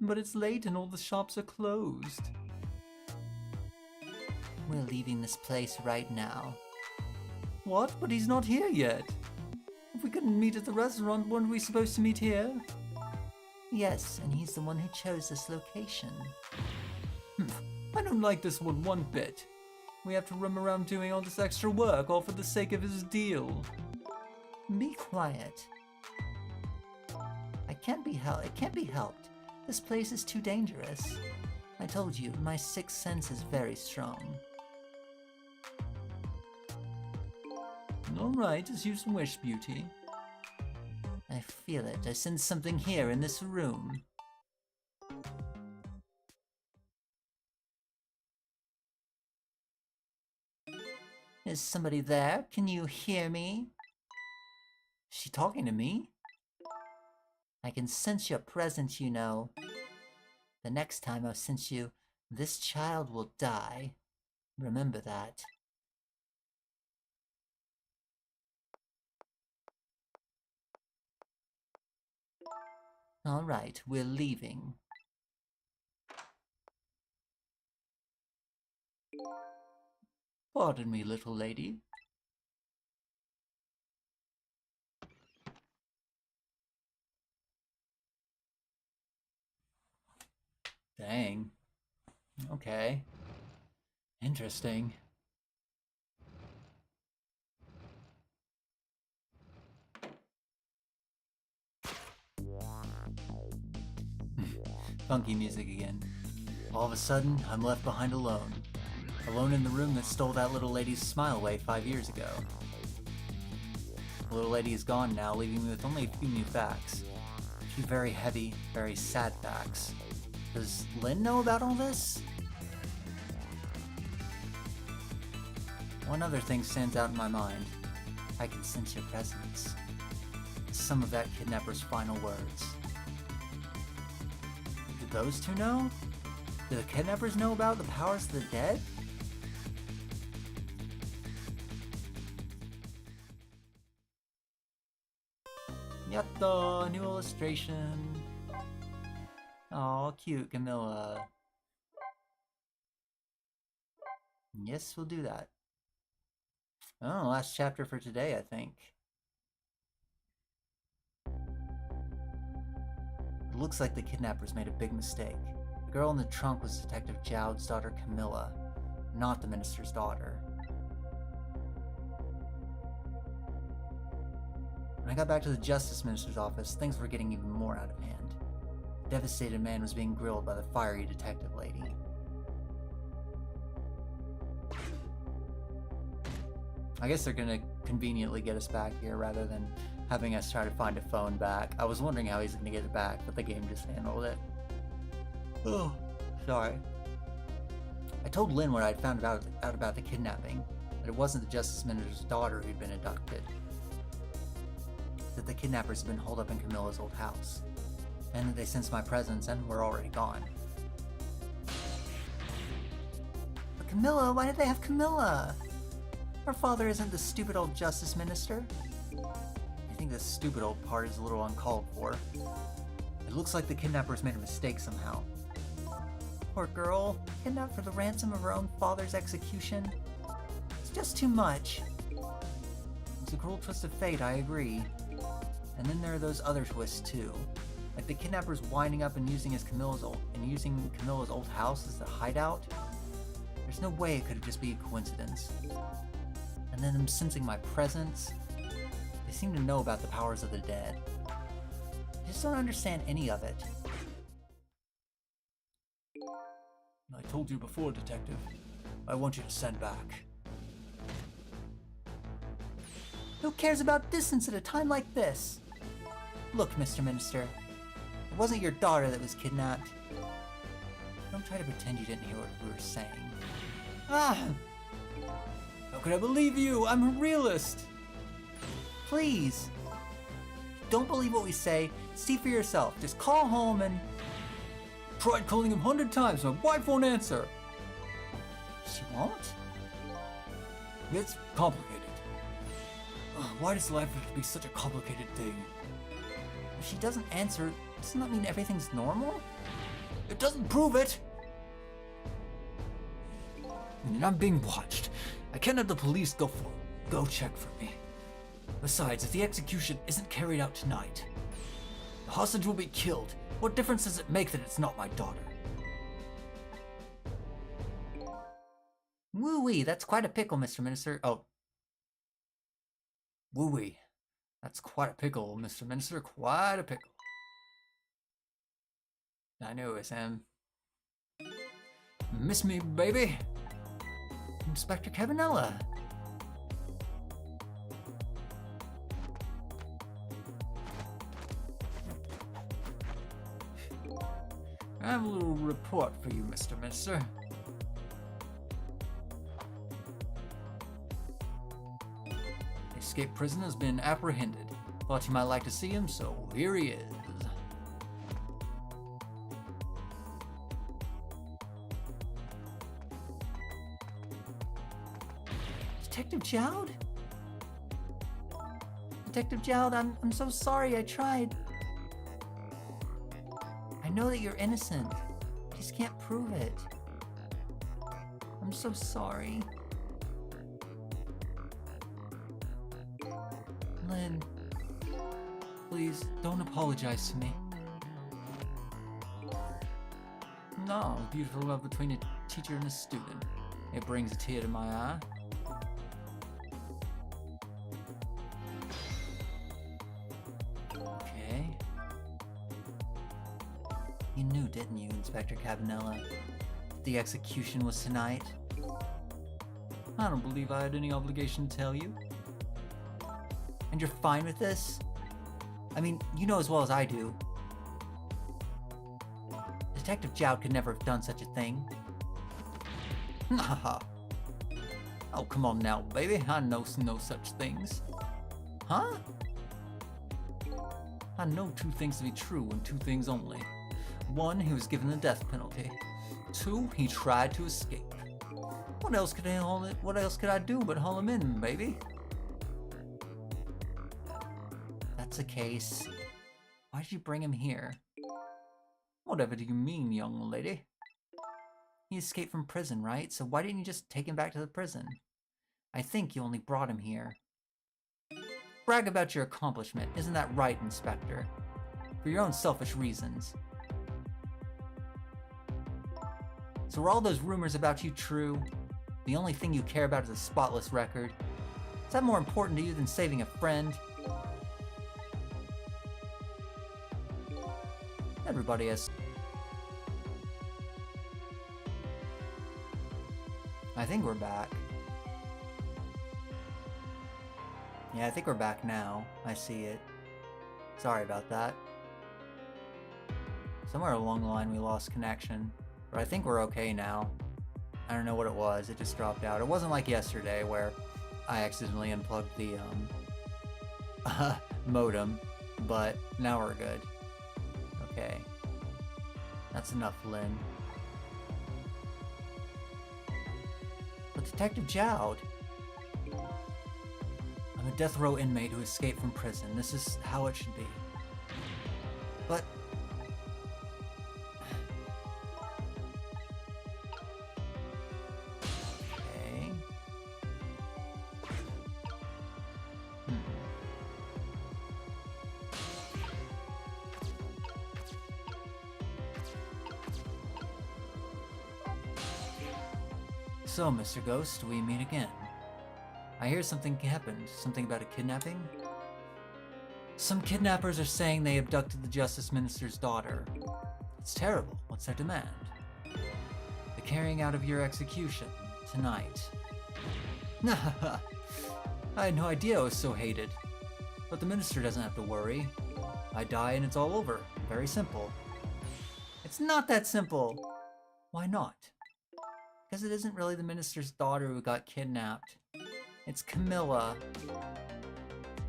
But it's late and all the shops are closed. We're leaving this place right now. What? But he's not here yet. If we couldn't meet at the restaurant, weren't we supposed to meet here? Yes, and he's the one who chose this location. I don't like this one bit. We have to roam around doing all this extra work, all for the sake of his deal. Be quiet. It can't be helped. This place is too dangerous. I told you, my sixth sense is very strong. Alright, as you wish, Beauty. I feel it. I sense something here in this room. Is somebody there? Can you hear me? Is she talking to me? I can sense your presence, you know. The next time I'll sense you, this child will die. Remember that. All right, we're leaving. Pardon me, little lady. Dang. Okay. Interesting. Funky music again. All of a sudden, I'm left behind alone. Alone in the room that stole that little lady's smile away 5 years ago. The little lady is gone now, leaving me with only a few new facts. A few very heavy, very sad facts. Does Lynn know about all this? One other thing stands out in my mind. I can sense your presence. Some of that kidnapper's final words. Do those two know? Do the kidnappers know about the powers of the dead? Yatta! New illustration! Aw, cute, Camilla. Yes, we'll do that. Oh, last chapter for today, I think. It looks like the kidnappers made a big mistake. The girl in the trunk was Detective Jowd's daughter, Camilla, not the minister's daughter. When I got back to the Justice Minister's office, things were getting even more out of hand. A devastated man was being grilled by the fiery detective lady. I guess they're gonna conveniently get us back here rather than having us try to find a phone back. I was wondering how he's gonna get it back, but the game just handled it. Oh, sorry. I told Lynn what I'd found out about the kidnapping. that it wasn't the Justice Minister's daughter who'd been abducted. That the kidnappers had been holed up in Camilla's old house, and that they sensed my presence and were already gone. But Camilla? Why did they have Camilla? Her father isn't the stupid old Justice Minister. I think the stupid old part is a little uncalled for. It looks like the kidnappers made a mistake somehow. Poor girl, kidnapped for the ransom of her own father's execution. It's just too much. It's a cruel twist of fate, I agree. And then there are those other twists too. Like the kidnappers winding up and using Camilla's old house as the hideout. There's no way it could just be a coincidence. And then them sensing my presence. They seem to know about the powers of the dead. I just don't understand any of it. I told you before, Detective. I want you to send back. Who cares about distance at a time like this? Look, Mr. Minister. It wasn't your daughter that was kidnapped. Don't try to pretend you didn't hear what we were saying. Ah! How could I believe you? I'm a realist! Please! Don't believe what we say. See for yourself. Just call home and... Tried calling him 100 times, my wife won't answer. She won't? It's complicated. Why does life have to be such a complicated thing? If she doesn't answer, doesn't that mean everything's normal? It doesn't prove it! And I'm being watched. I can't have the police go check for me. Besides, if the execution isn't carried out tonight, the hostage will be killed. What difference does it make that it's not my daughter? Woo-wee, that's quite a pickle, Mr. Minister. Oh. Woo-wee. That's quite a pickle, Mr. Minister. Quite a pickle. I know, Sam. Miss me, baby? Inspector Cavanella. I have a little report for you, Mr. Minister. The escaped prisoner has been apprehended. Thought you might like to see him, so here he is. Detective Jowd? Detective Jowd, I'm so sorry, I tried. I know that you're innocent. I just can't prove it. I'm so sorry. Lynn, please don't apologize to me. No, beautiful love between a teacher and a student. It brings a tear to my eye. Okay. You knew, didn't you, Inspector Cabanella, that the execution was tonight? I don't believe I had any obligation to tell you. And you're fine with this? I mean, you know as well as I do. Detective Jowd could never have done such a thing. Haha. Oh, come on now, baby. I know no such things. Huh? I know two things to be true and two things only. One, he was given the death penalty. Two, he tried to escape. What else could I do but haul him in, baby? That's the case. Why did you bring him here? Whatever do you mean, young lady? He escaped from prison, right? So why didn't you just take him back to the prison? I think you only brought him here. Brag about your accomplishment, isn't that right, Inspector? For your own selfish reasons. So were all those rumors about you true? The only thing you care about is a spotless record? Is that more important to you than saving a friend? Everybody has... I think we're back. Yeah, I think we're back now. I see it. Sorry about that. Somewhere along the line we lost connection. But I think we're okay now. I don't know what it was. It just dropped out. It wasn't like yesterday where I accidentally unplugged the modem, but now we're good. Okay. That's enough, Lynn. But Detective Jowd! I'm a death row inmate who escaped from prison. This is how it should be. But... okay... So, Mr. Ghost, we meet again. I hear something happened. Something about a kidnapping? Some kidnappers are saying they abducted the Justice Minister's daughter. It's terrible. What's their demand? The carrying out of your execution. Tonight. I had no idea I was so hated. But the minister doesn't have to worry. I die and it's all over. Very simple. It's not that simple. Why not? Because it isn't really the minister's daughter who got kidnapped. It's Camilla.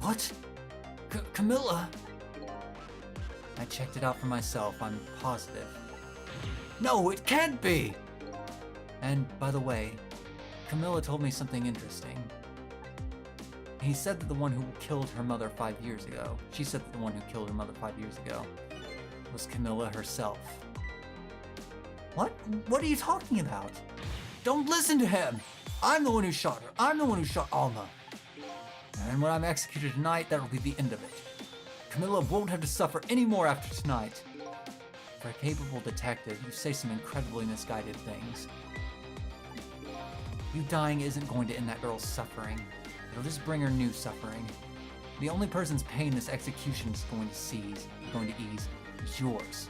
What? Camilla? I checked it out for myself, I'm positive. No, it can't be! And, by the way, Camilla told me something interesting. He said that the one who killed her mother 5 years ago, she said that the one who killed her mother 5 years ago, was Camilla herself. What? What are you talking about? Don't listen to him! I'm the one who shot her. I'm the one who shot Alma. And when I'm executed tonight, that'll be the end of it. Camilla won't have to suffer any more after tonight. For a capable detective, you say some incredibly misguided things. You dying isn't going to end that girl's suffering. It'll just bring her new suffering. The only person's pain this execution is going to ease, is yours.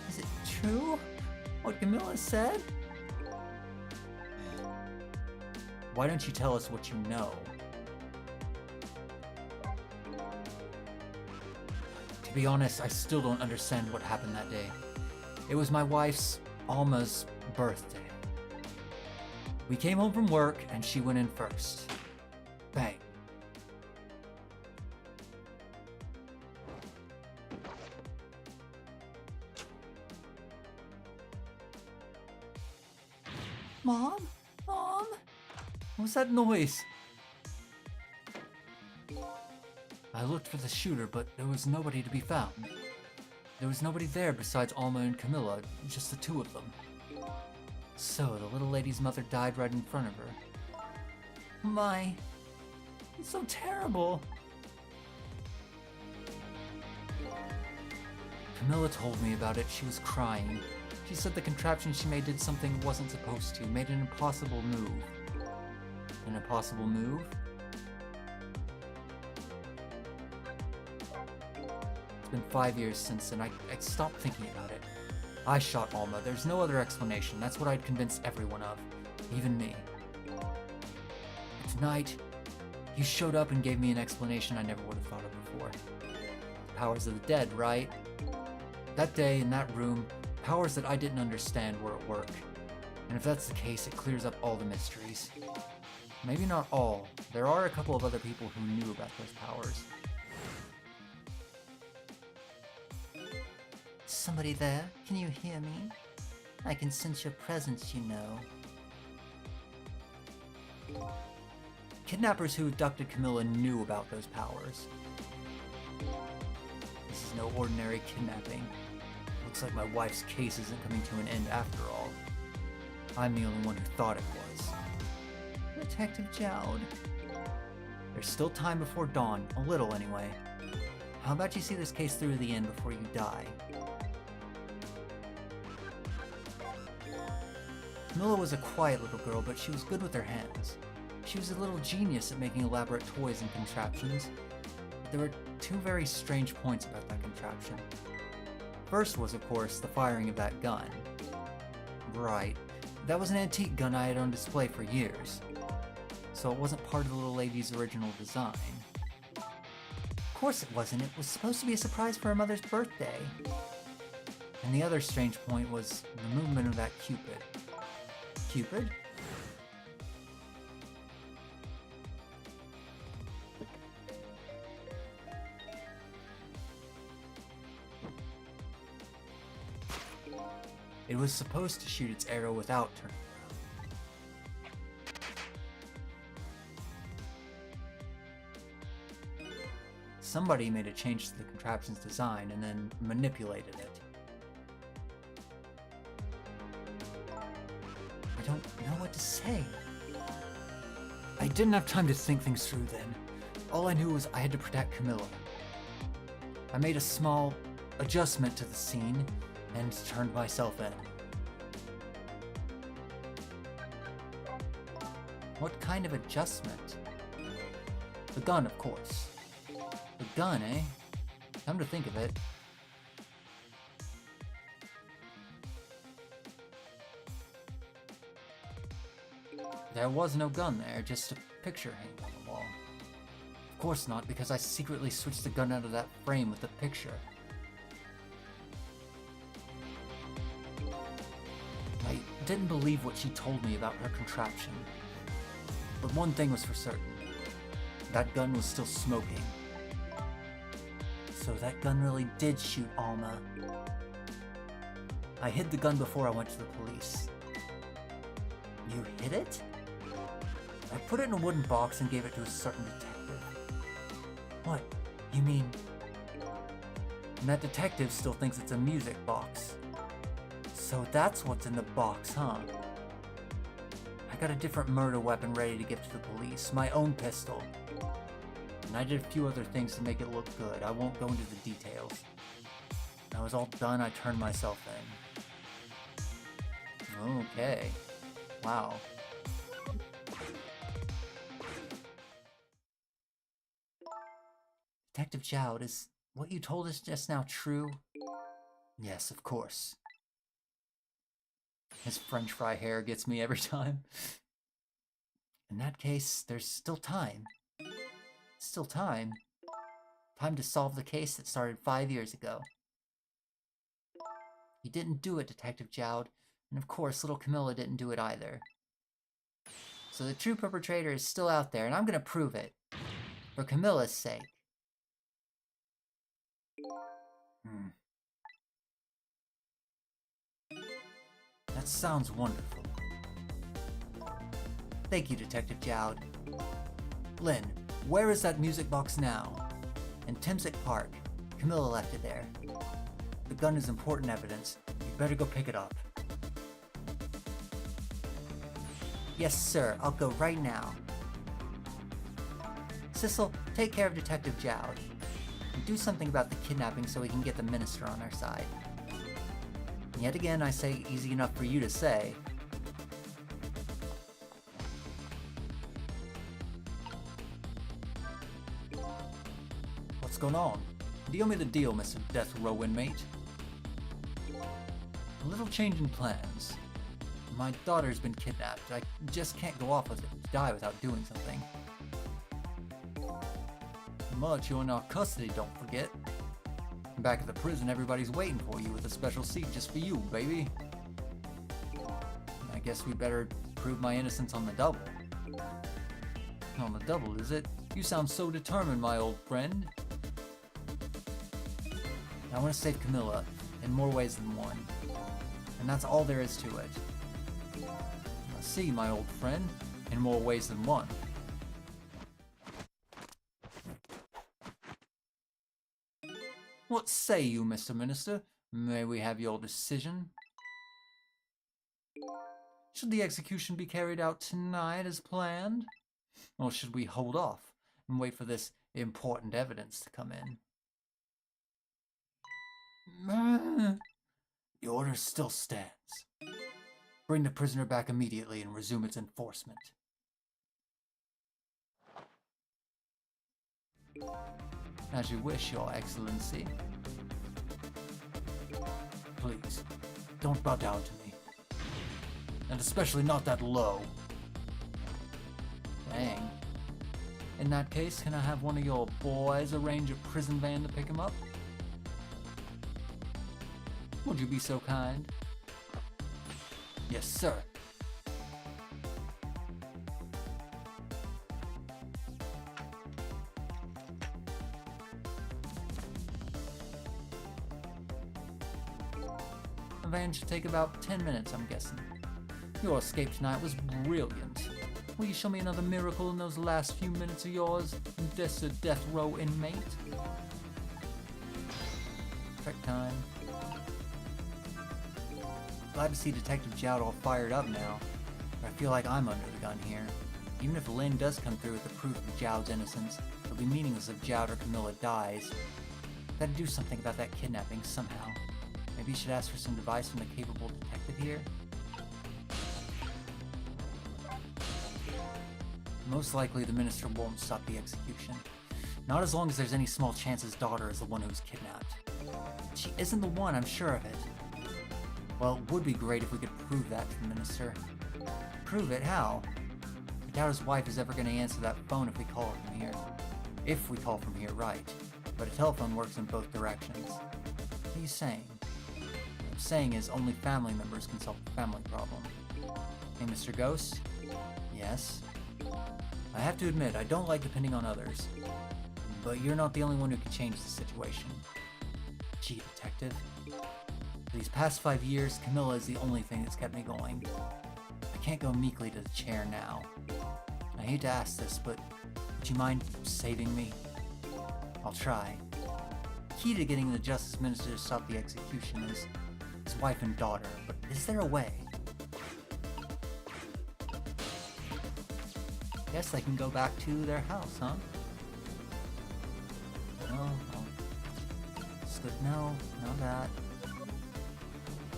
Is it true? What Camilla said? Why don't you tell us what you know? To be honest, I still don't understand what happened that day. It was my wife's, Alma's, birthday. We came home from work and she went in first. Bang. Mom? Mom? What was that noise? I looked for the shooter, but there was nobody to be found. There was nobody there besides Alma and Camilla, just the two of them. So, the little lady's mother died right in front of her. My... it's so terrible. Camilla told me about it. She was crying. She said the contraption she made did something it wasn't supposed to, made an impossible move. An impossible move? It's been 5 years since, and I stopped thinking about it. I shot Alma. There's no other explanation. That's what I'd convinced everyone of. Even me. Tonight, you showed up and gave me an explanation I never would have thought of before. Powers of the dead, right? That day, in that room, powers that I didn't understand were at work. And if that's the case, it clears up all the mysteries. Maybe not all. There are a couple of other people who knew about those powers. Somebody there? Can you hear me? I can sense your presence, you know. Kidnappers who abducted Camilla knew about those powers. This is no ordinary kidnapping. Looks like my wife's case isn't coming to an end after all. I'm the only one who thought it was. Detective Jowd. There's still time before dawn, a little anyway. How about you see this case through to the end before you die? Camilla was a quiet little girl, but she was good with her hands. She was a little genius at making elaborate toys and contraptions. But there were two very strange points about that contraption. First was, of course, the firing of that gun. Right. That was an antique gun I had on display for years. So it wasn't part of the little lady's original design. Of course it wasn't. It was supposed to be a surprise for her mother's birthday. And the other strange point was the movement of that Cupid. Cupid? It was supposed to shoot its arrow without turning around. Somebody made a change to the contraption's design and then manipulated it. I don't know what to say. I didn't have time to think things through then. All I knew was I had to protect Camilla. I made a small adjustment to the scene and turned myself in. What kind of adjustment? The gun, of course. The gun, eh? Come to think of it. There was no gun there, just a picture hanging on the wall. Of course not, because I secretly switched the gun out of that frame with the picture. I didn't believe what she told me about her contraption. But one thing was for certain. That gun was still smoking. So that gun really did shoot Alma. I hid the gun before I went to the police. You hid it? I put it in a wooden box and gave it to a certain detective. What? You mean... And that detective still thinks it's a music box. So that's what's in the box, huh? I got a different murder weapon ready to give to the police, my own pistol. And I did a few other things to make it look good. I won't go into the details. When I was all done, I turned myself in. Okay. Wow. Detective Jowd, is what you told us just now true? Yes, of course. His French fry hair gets me every time. In that case, there's still time. Still time. Time to solve the case that started 5 years ago. You didn't do it, Detective Jowd, and of course, little Camilla didn't do it either. So the true perpetrator is still out there, and I'm gonna prove it. For Camilla's sake. That sounds wonderful. Thank you, Detective Jowd. Lynn, where is that music box now? In Timsick Park. Camilla left it there. The gun is important evidence. You better go pick it up. Yes, sir. I'll go right now. Sissel, take care of Detective Jowd. And do something about the kidnapping so we can get the minister on our side. And yet again, I say easy enough for you to say. What's going on? Deal me the deal, Mr. Death Row inmate. A little change in plans. My daughter's been kidnapped. I just can't go off with it to die without doing something. Much, you're in our custody, don't forget. Back at the prison, everybody's waiting for you with a special seat just for you, baby. I guess we better prove my innocence on the double. On the double, is it? You sound so determined, my old friend. I want to save Camilla in more ways than one. And that's all there is to it. I see, my old friend, in more ways than one. What say you, Mr. Minister? May we have your decision? Should the execution be carried out tonight as planned? Or should we hold off and wait for this important evidence to come in? The order still stands. Bring the prisoner back immediately and resume its enforcement. As you wish, Your Excellency. Please, don't bow down to me. And especially not that low. Dang. In that case, can I have one of your boys arrange a prison van to pick him up? Would you be so kind? Yes, sir. The van should take about 10 minutes, I'm guessing. Your escape tonight was brilliant. Will you show me another miracle in those last few minutes of yours, death row inmate? Trek time. Glad to see Detective Jowd all fired up now, but I feel like I'm under the gun here. Even if Lynn does come through with the proof of Jowd's innocence, it'll be meaningless if Jowd or Camilla dies. Gotta do something about that kidnapping somehow. Maybe you should ask for some advice from the capable detective here? Most likely the minister won't stop the execution. Not as long as there's any small chance his daughter is the one who was kidnapped. She isn't the one, I'm sure of it. Well, it would be great if we could prove that to the minister. Prove it? How? I doubt his wife is ever going to answer that phone if we call her from here. If we call from here, right. But a telephone works in both directions. What are you saying? What I'm saying is only family members can solve the family problem. Hey, Mr. Ghost? Yes? I have to admit, I don't like depending on others. But you're not the only one who can change the situation. Gee, detective. For these past 5 years, Camilla is the only thing that's kept me going. I can't go meekly to the chair now. I hate to ask this, but would you mind saving me? I'll try. The key to getting the Justice Minister to stop the execution is his wife and daughter, but is there a way? Guess I can go back to their house, huh? No. It's good. No, not that.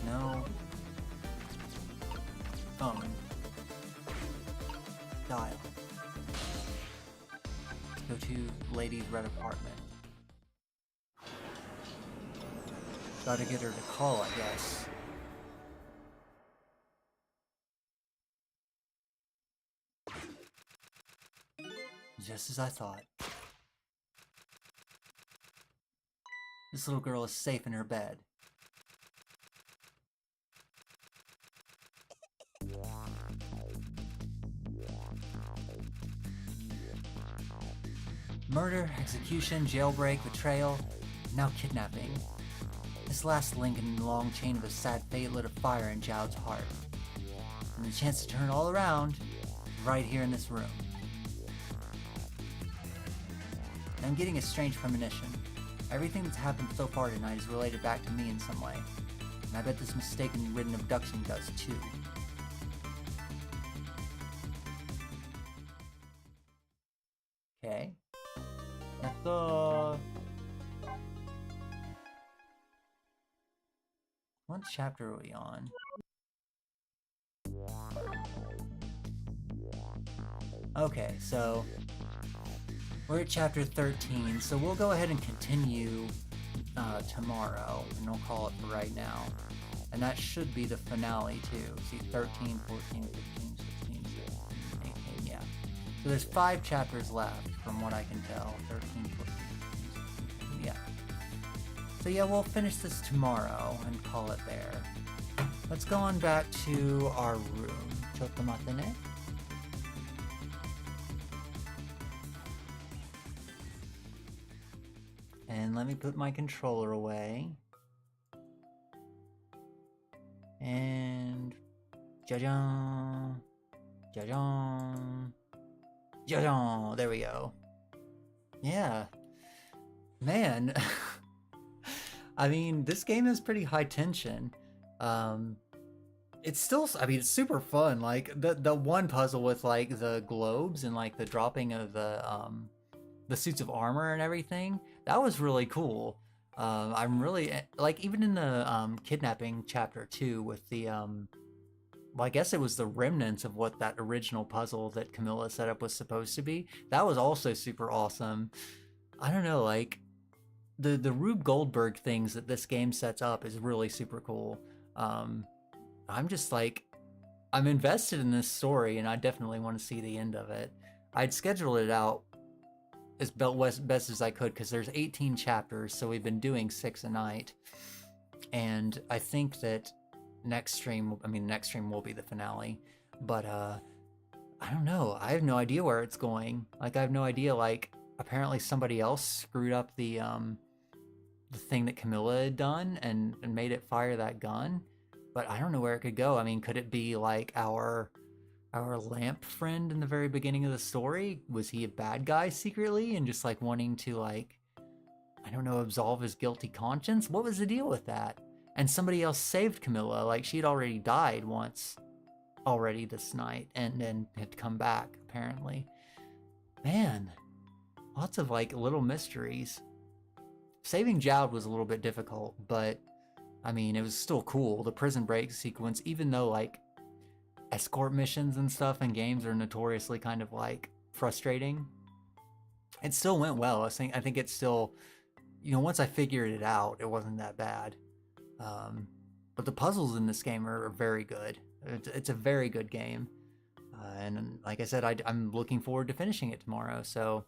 No. Phone. Dial. Let's go to Lady's red apartment. Gotta get her to call, I guess. Just as I thought. This little girl is safe in her bed. Murder, execution, jailbreak, betrayal, and now kidnapping. This last link in the long chain of a sad fate lit a fire in Jowd's heart. And the chance to turn it all around right here in this room. And I'm getting a strange premonition. Everything that's happened so far tonight is related back to me in some way. And I bet this mistaken-ridden abduction does too. Okay. What chapter are we on? Okay, so we're at chapter 13, so we'll go ahead and continue tomorrow, and we'll call it for right now. And that should be the finale too. See, 13, 14, 15, 16, 17, 18, yeah. So there's 5 chapters left, from what I can tell. 13, 14, 15, 16, yeah. So yeah, we'll finish this tomorrow and call it there. Let's go on back to our room. Chotomatene. And let me put my controller away. And ja-jang, ja-jang, ja-jang. There we go. Yeah, man. I mean, this game is pretty high tension. It's still, I mean, it's super fun. Like the one puzzle with like the globes and like the dropping of the suits of armor and everything. That was really cool. I'm really like, even in the kidnapping chapter 2 with the well, I guess it was the remnants of what that original puzzle that Camilla set up was supposed to be. That was also super awesome. I don't know, like the Rube Goldberg things that this game sets up is really super cool. I'm just like, I'm invested in this story, and I definitely want to see the end of it. I'd scheduled it out as best as I could, because there's 18 chapters, so we've been doing 6 a night. And I think that next stream will be the finale, but I don't know. I have no idea where it's going. Like, I have no idea. Like, apparently somebody else screwed up the thing that Camilla had done and made it fire that gun. But I don't know where it could go. I mean, could it be like our lamp friend in the very beginning of the story? Was he a bad guy secretly and just like wanting to, like, I don't know, absolve his guilty conscience? What was the deal with that? And somebody else saved Camilla. Like, she had already died once already this night and then had come back, apparently. Man, lots of like little mysteries. Saving Jowd was a little bit difficult, but I mean, it was still cool. The prison break sequence, even though like escort missions and stuff in games are notoriously kind of like frustrating, it still went well. I think it's still, you know, once I figured it out, it wasn't that bad. But the puzzles in this game are very good. It's a very good game. And like I said, I'm looking forward to finishing it tomorrow. So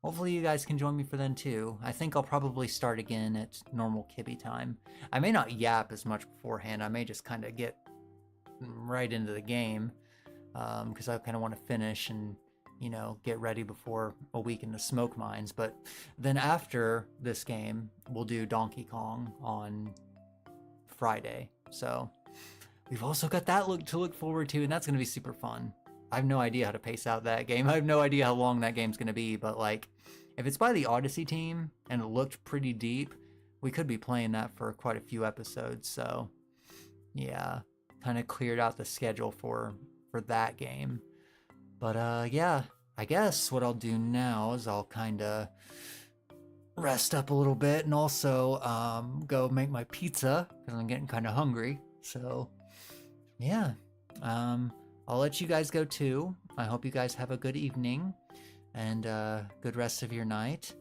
hopefully you guys can join me for then too. I think I'll probably start again at normal Kibby time. I may not yap as much beforehand. I may just kind of get right into the game because I kind of want to finish and, you know, get ready before a week in the smoke mines. But then after this game, we'll do Donkey Kong on Friday. So we've also got that to look forward to, and that's going to be super fun. I have no idea how to pace out that game. I have no idea how long that game's going to be, but like, if it's by the Odyssey team and it looked pretty deep, we could be playing that for quite a few episodes. So yeah, kind of cleared out the schedule for that game. But yeah, I guess what I'll do now is I'll kind of rest up a little bit and also go make my pizza because I'm getting kind of hungry. So yeah, I'll let you guys go too. I hope you guys have a good evening and good rest of your night.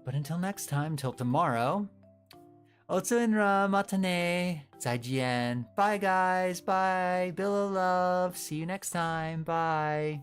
But until next time, till tomorrow, Kon'Enra matane, zaijian. Bye guys, bye. Billow love. See you next time. Bye.